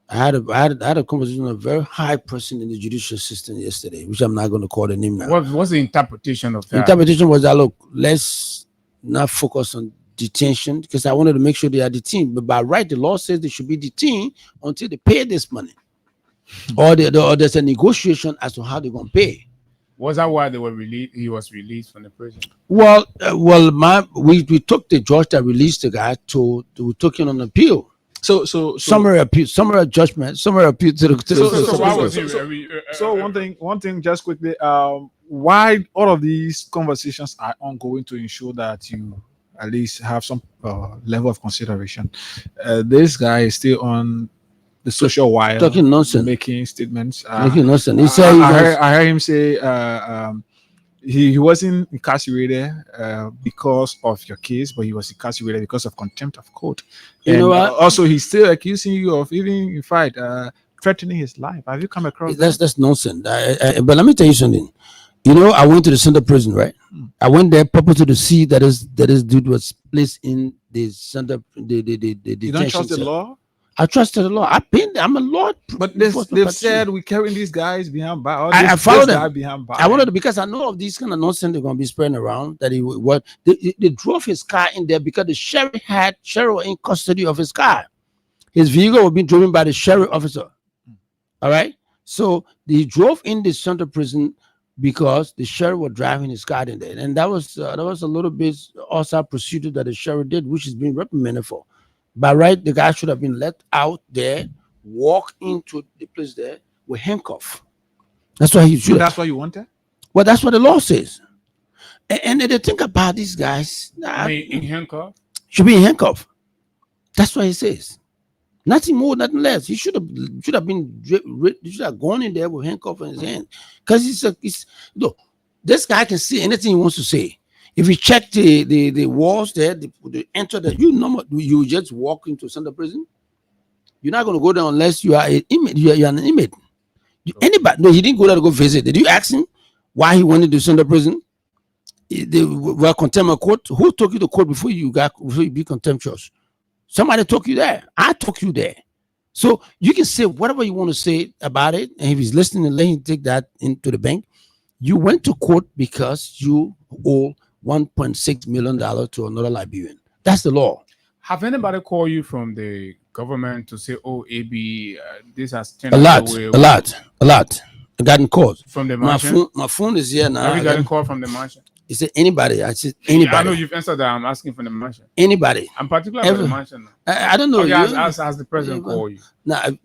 I had a conversation with a very high person in the judicial system yesterday, which I'm not going to call the name now. What's the interpretation of that? The interpretation was that, look, let's not focus on detention because I wanted to make sure they are detained. But by right, the law says they should be detained until they pay this money, or there's a negotiation as to how they're going to pay. Was that why they were released? He was released from the prison. Well, we took the judge that released the guy we took him on appeal. So summary appeal, summary judgment, summary appeal to the. So one thing, just quickly, why all of these conversations are ongoing to ensure that you at least have some level of consideration. This guy is still on the social wire, talking nonsense, making statements. Making nonsense. He said I heard him say he wasn't incarcerated because of your case, but he was incarcerated because of contempt of court. You know what? Also, he's still accusing you of even, in fact, threatening his life. Have you come across that? That's nonsense. But let me tell you something. You know, I went to the center prison, right? I went there purposely to see that this dude was placed in the center. The you don't trust the law? I trusted the law. I've been there. I'm a law. But they've said we're carrying these guys behind bars. I followed them. Behind bars. I wanted to, because I know of these kind of nonsense they're going to be spreading around. That they drove his car in there because the sheriff was in custody of his car. His vehicle was being driven by the sheriff officer. All right. So they drove in the center prison because the sheriff was driving his car in there, and that was a little bit also procedure that the sheriff did, which is being reprimanded for. By right, the guy should have been let out there, walk into the place there with handcuff. That's why he should. So that's what you wanted? Well, that's what the law says. And they think about these guys. In handcuff? Should be in handcuff. That's what he says. Nothing more, nothing less. He should have been. He should have gone in there with handcuff in his hand, because this guy can say anything he wants to say. If you check the walls there, the enter that you just walk into center prison. You're not going to go there unless you are an inmate. You're an inmate. Anybody? No, he didn't go there to go visit. Did you ask him why he went into center prison? They were contempt of court. Who took you to court before you be contemptuous? Somebody took you there. I took you there. So you can say whatever you want to say about it. And if he's listening, let him take that into the bank. You went to court because you owe $1.6 million to another Liberian. That's the law. Have anybody called you from the government to say, "Oh, AB, this has turned a lot. I gotten calls from the mansion. My phone is here now. Have you gotten call from the mansion? He said anybody. I said anybody. I know you've answered that. I'm asking from the mansion. Anybody. I'm particularly about the mansion. I don't know. Okay, as the president call you. No, I'm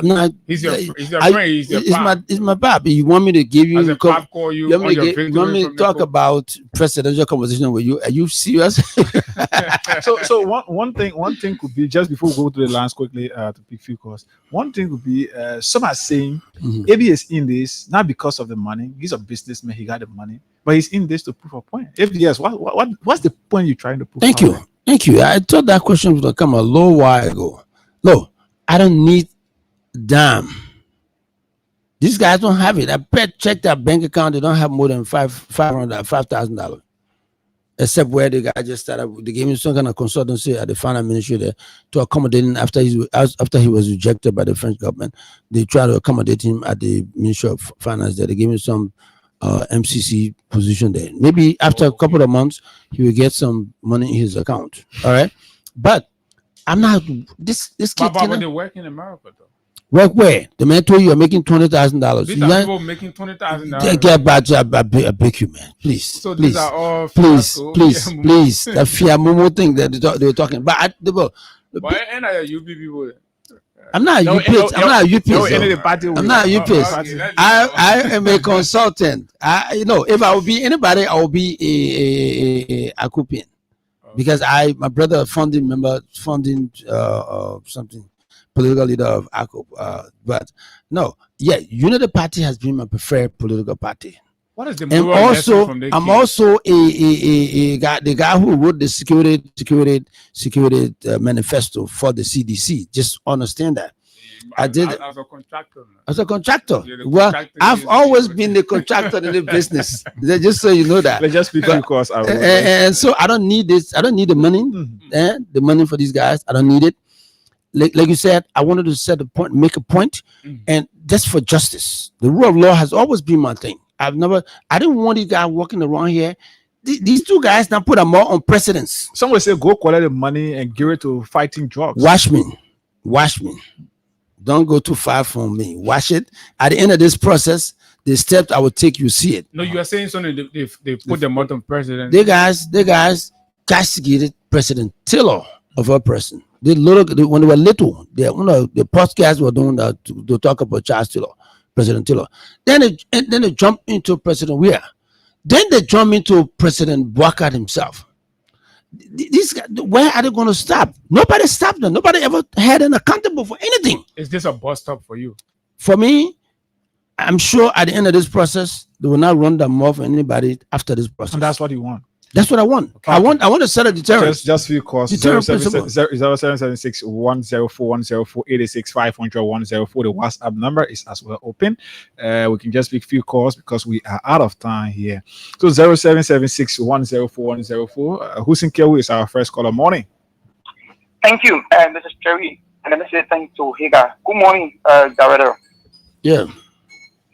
not. He's your friend. He's your pap. It's my pap. You want me to give you? As a pap call you. You want me to talk about presidential conversation with you? Are you serious? So one thing could be, just before we go to the lines quickly to pick few calls. One thing could be some are saying AB is in this not because of the money. He's a businessman. He got the money, but he's in this to prove a point. If yes, what's the point you're trying to prove? Thank you. I thought that question would come a low while ago. Look, I don't need damn. These guys don't have it. I check their bank account. They don't have more than $5,000, except where the guy just started. They gave him some kind of consultancy at the finance ministry there to accommodate him after he was rejected by the French government. They tried to accommodate him at the Ministry of Finance there. They gave him some MCC position there. Maybe after a couple of months, he will get some money in his account. All right, but I'm not this kid. But they work in America though. Work where? The man told you you're making $20,000. These are people making $20,000. Get back. I beg you, man. Please. So please, these are all please. The Fiamumu thing that they were talking. But but ain't that UP people? I'm not a UPS. I'm not a UPS. I'm not a UPS. I am a consultant. If I would be anybody, I would be a Akupian. Because my brother founding something political leader of ACOP. But no, Unity Party has been my preferred political party. What is the and also I'm also a guy, the guy who wrote the security manifesto for the CDC. Just understand that. I did as a contractor. As a contractor. Well, I've always been the contractor in the business. Just so you know that. Let's just speak because and so I don't need this. I don't need the money. The money for these guys. I don't need it. Like you said, I wanted to set a point, make a point, and just for justice. The rule of law has always been my thing. I didn't want these guys walking around here. These two guys now put them more on precedence. Someone say go collect the money and give it to fighting drugs. Watch me. Don't go too far from me. Watch it. At the end of this process, the steps I will take, you see it. No, you are saying something. They put them on president. They guys castigated President Taylor of a person. When they were little, the podcast were doing that to talk about Charles Taylor, President Taylor. Then they jump into President Weir. Then they jump into President Bouakai himself. These guys, where are they going to stop? Nobody stopped them. Nobody ever had them accountable for anything. Is this a bus stop for you? For me, I'm sure at the end of this process, they will not run them off anybody after this process. And that's what you want. That's what I want. Okay. I want to set a deterrent. Just few calls. 0776 104 104 86 500 104. The WhatsApp number is as well open. We can just pick few calls because we are out of time here. So 0776 104 104. Hussein Kewu is our first caller. Morning. Thank you, Mrs. Cherry. And let me say thank you to Higa. Good morning, Director. Yeah.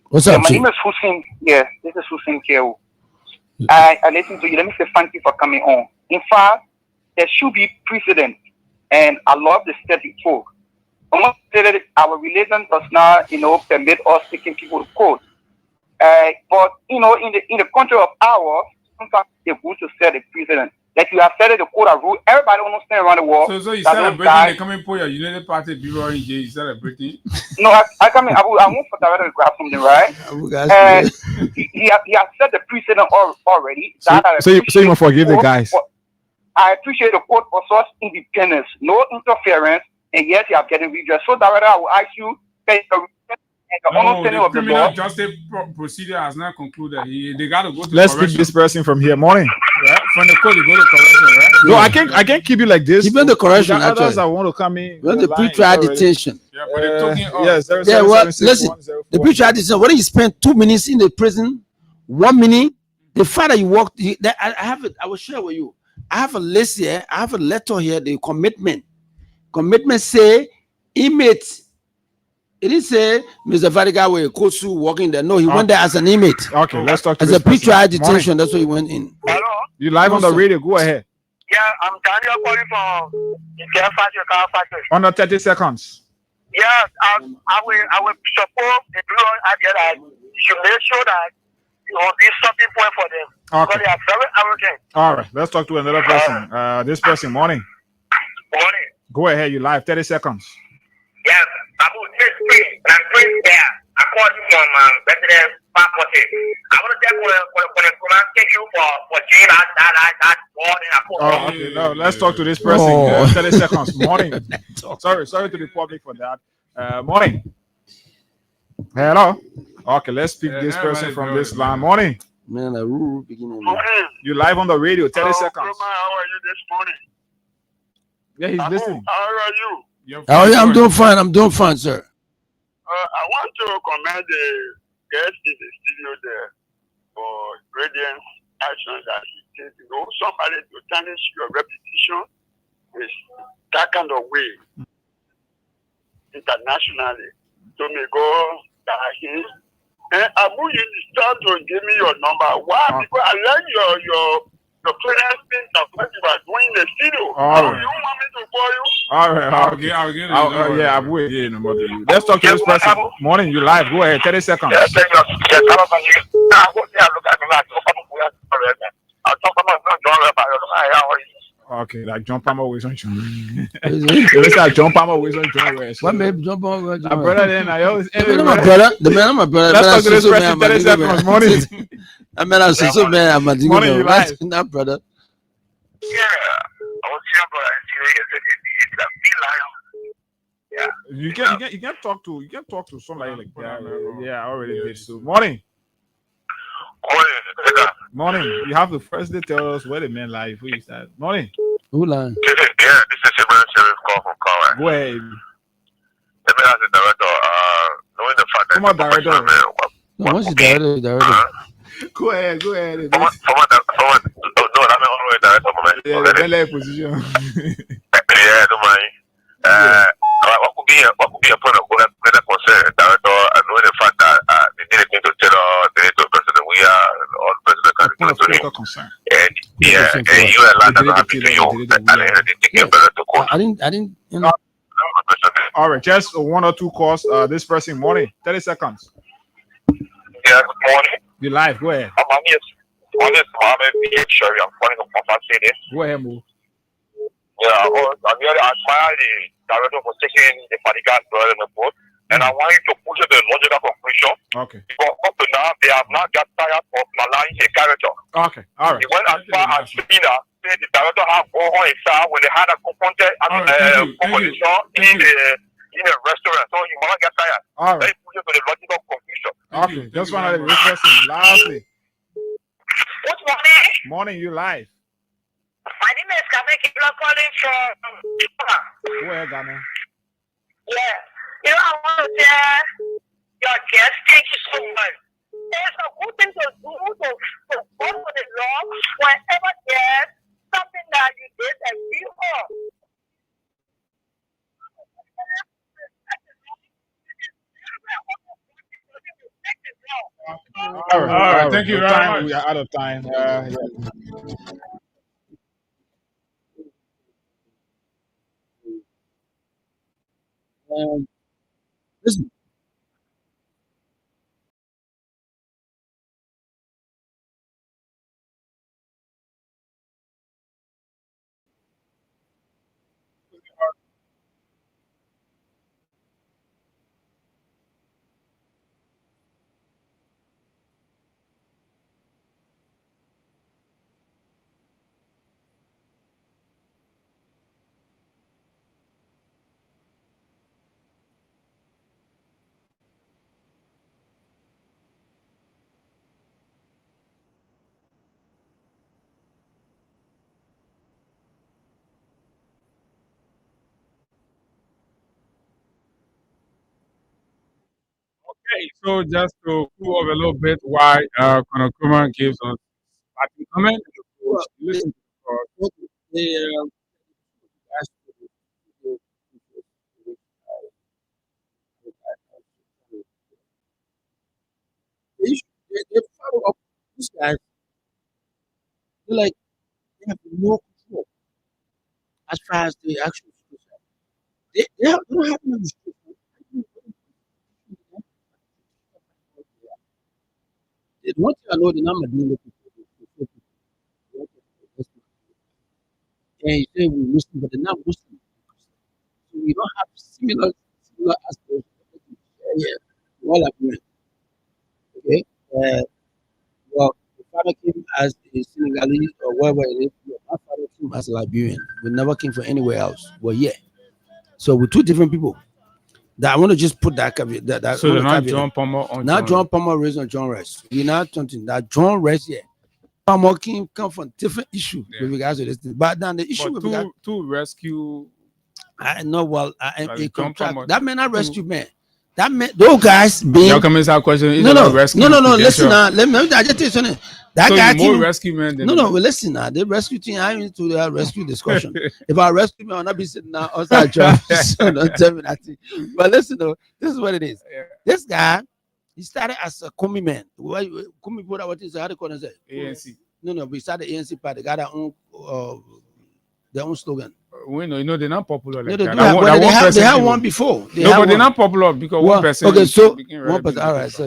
What's up? My name is Hussein. Yeah, this is Hussein Kewu. I listen to you. Let me say thank you for coming on. In fact, there should be precedent, and I love the static talk. I want to say that our religion does not, permit us taking people to court. But in the country of ours, sometimes they're good to set a precedent. Like you have said the code of rule, everybody understand around the world. So you celebrating? They come and put your United Party people in jail. You celebrating? No, I come in. I want for Director to grab something, right? He has set the precedent already. So you must forgive the guys. I appreciate the court for such independence, no interference, and yes, you are getting redress. So, Director, I will ask you, the criminal justice procedure has not concluded. They got to go to Let's pick this person from here. Morning. Right? From the court, you go to correction, right? No, I can't keep you like this. Even the correction, others I want to come in. When the pre-trial detention. Yeah, but they're talking listen, the pre-trial detention, when you spend 2 minutes in the prison, 1 minute, the father you walked, I have it, I will share with you. I have a list here, I have a letter here, the commitment. Commitment say, inmate. It didn't say Mr. Vadiga were Kosu walking there. No, he went there as an inmate. Okay, let's talk to as a pre-trial detention. That's what he went in. Hello? You live on the radio. Go ahead. Yeah, I'm Daniel calling from the Under 30 seconds. Yeah, I will support the blue idea that you should make sure that you will be something point for them. Okay. Because they are very arrogant. All right, let's talk to another person. This person, morning. Morning. Go ahead, you live. 30 seconds. Yes, I'm free there. I called you from President Papote. I want to tell when thank you for doing that morning. Okay. No, let's talk to this person. 30 seconds. Morning. Sorry to the public for that. Morning. Hello. Okay, let's pick this person from this line. Morning. Man, a rule beginning. You live on the radio. 30 seconds. How are you this morning? Yeah, he's listening. How are you? Oh yeah, I'm doing fine, sir. I want to commend the guest in the studio there for brilliant actions that he takes. Somebody to tarnish your reputation is that kind of way internationally. So may go him. And Abu, you start to give me your number. Why? Because I like your parents think of what you are doing in the studio. All right. You want me to call you? All right, I'll get it. yeah, I will. Yeah, no more to you. Let's talk to this person. Morning, you live. Go ahead. 30 seconds. Okay, like John Palmer always on John. It's like John Palmer always on John West. What babe? John Palmer? My brother, then I always. The man, my brother. Let's talk to this person. 30 seconds. Morning. I mean, I'm so man. I'm a Morning, you live. Not brother. Yeah, I was here, but it's a big lion. Yeah. You can't talk to somebody like that. Yeah, I already did. So morning. Morning. You have to first tell us where the man live. Who is that? Morning. Who line? Yeah, this is Ibrahim Sheriff call from Conway. Go ahead. The man as the director, knowing the fact that Come on, director. No, once you director. Go ahead. No, I'm always director, man. Yeah, the left position. Yeah, don't mind. What could be a point of concern, director, and knowing the fact that they didn't need to tell the president we are all the president can do to him. And you and Landa don't have to do you, and they think you're better to court. I didn't. All right, just 1 or 2 calls. This person, morning, 30 seconds. Yeah, good morning. You live. Go ahead. I'm Mohammed Sherry. I'm calling from Papa City. Go ahead, move. Yeah, I really admire the director for taking the bodyguard report, and I want you to push the logical conclusion. Okay. Because up to now, they have not got tired of maligning a character. Okay. All right. He went as far as Sabina said the director had gone on his side when they had a confrontation in a restaurant. So you want to get tired. All right. They push it to the logical conclusion. Okay. Just one of the person. Loudly. Good morning. Morning, you live. My name is Kame Kibla calling from Ghana. Go ahead, Ghana. Yeah. I want to tell your guest, thank you so much. There's a good thing to do to go for the law whenever there's something that you disagree on. All right. Thank you very much. We are out of time. Listen. Okay, so just to cool off a little bit, why Conor Kuma gives us starting comment. Listen to They follow up these guys. They're like they have no control as far as the actual situation. They don't have no restriction. One thing I know, the number dealing with people. And you say we're Muslim, but they're not Muslim. So we don't have similar aspects. Yeah, we all agree. Okay. Well, the father came as a Senegalese or wherever it is. My father came as a Liberian. We never came from anywhere else. Well, yeah. So we're two different people. That I want to just put that caveat. So they're not John Palmer on not John Palmer raised on John Rice. We're not something that John Rice here. Palmer come from different issue with regards to this thing. But then the issue with to rescue. I know. Well, a contract. Palmer, that man not rescue man. That man, those guys being. Y'all come inside question. No. Listen now. Let me. I just tell you something. That so guy more rescue men. Than no. Well, listen now. The rescue team. I into the rescue discussion. If I rescue me, I'll not be sitting now outside job. So don't tell me that thing. But listen though. This is what it is. Yeah. This guy, he started as a Kumi man. Kumi put out what is how they call it? ANC. No. We started ANC party. They got their own slogan. We know they're not popular like They that. do have, That they one have person one before. No, but they're not popular because one person. Okay, so became one very person. All right, big.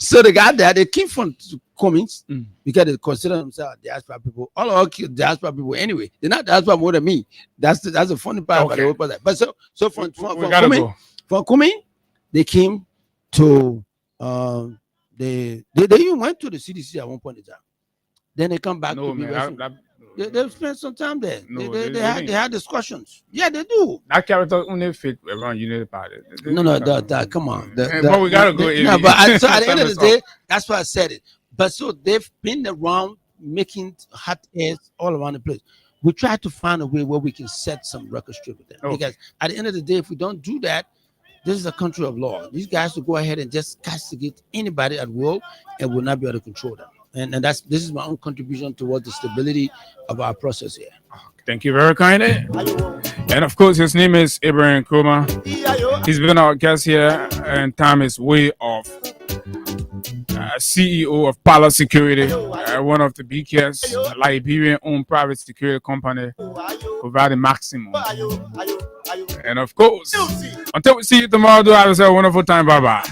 so so the guy there, they came from Cummins because they consider themselves diaspora people. All of us diaspora people anyway. They're not diaspora more than me. That's the funny part about the whole process. But so from Cummins, they came to they even went to the CDC at one point in time. Then they come back to me. They spent some time there. No, they had discussions. Yeah, they do. That character only fit around United Party. Come on. But we gotta go. So at the end of the day, that's why I said it. But so they've been around making hot airs all around the place. We try to find a way where we can set some record straight with them. Because at the end of the day, if we don't do that, this is a country of law. These guys will go ahead and just castigate anybody at will and will not be able to control them. And this is my own contribution towards the stability of our process here. Thank you very kindly. And of course, his name is Abraham Nkrumah. He's been our guest here, and time is way off. CEO of Pala Security, one of the biggest Liberian-owned private security company, providing maximum. And of course, until we see you tomorrow, do have a wonderful time. Bye-bye.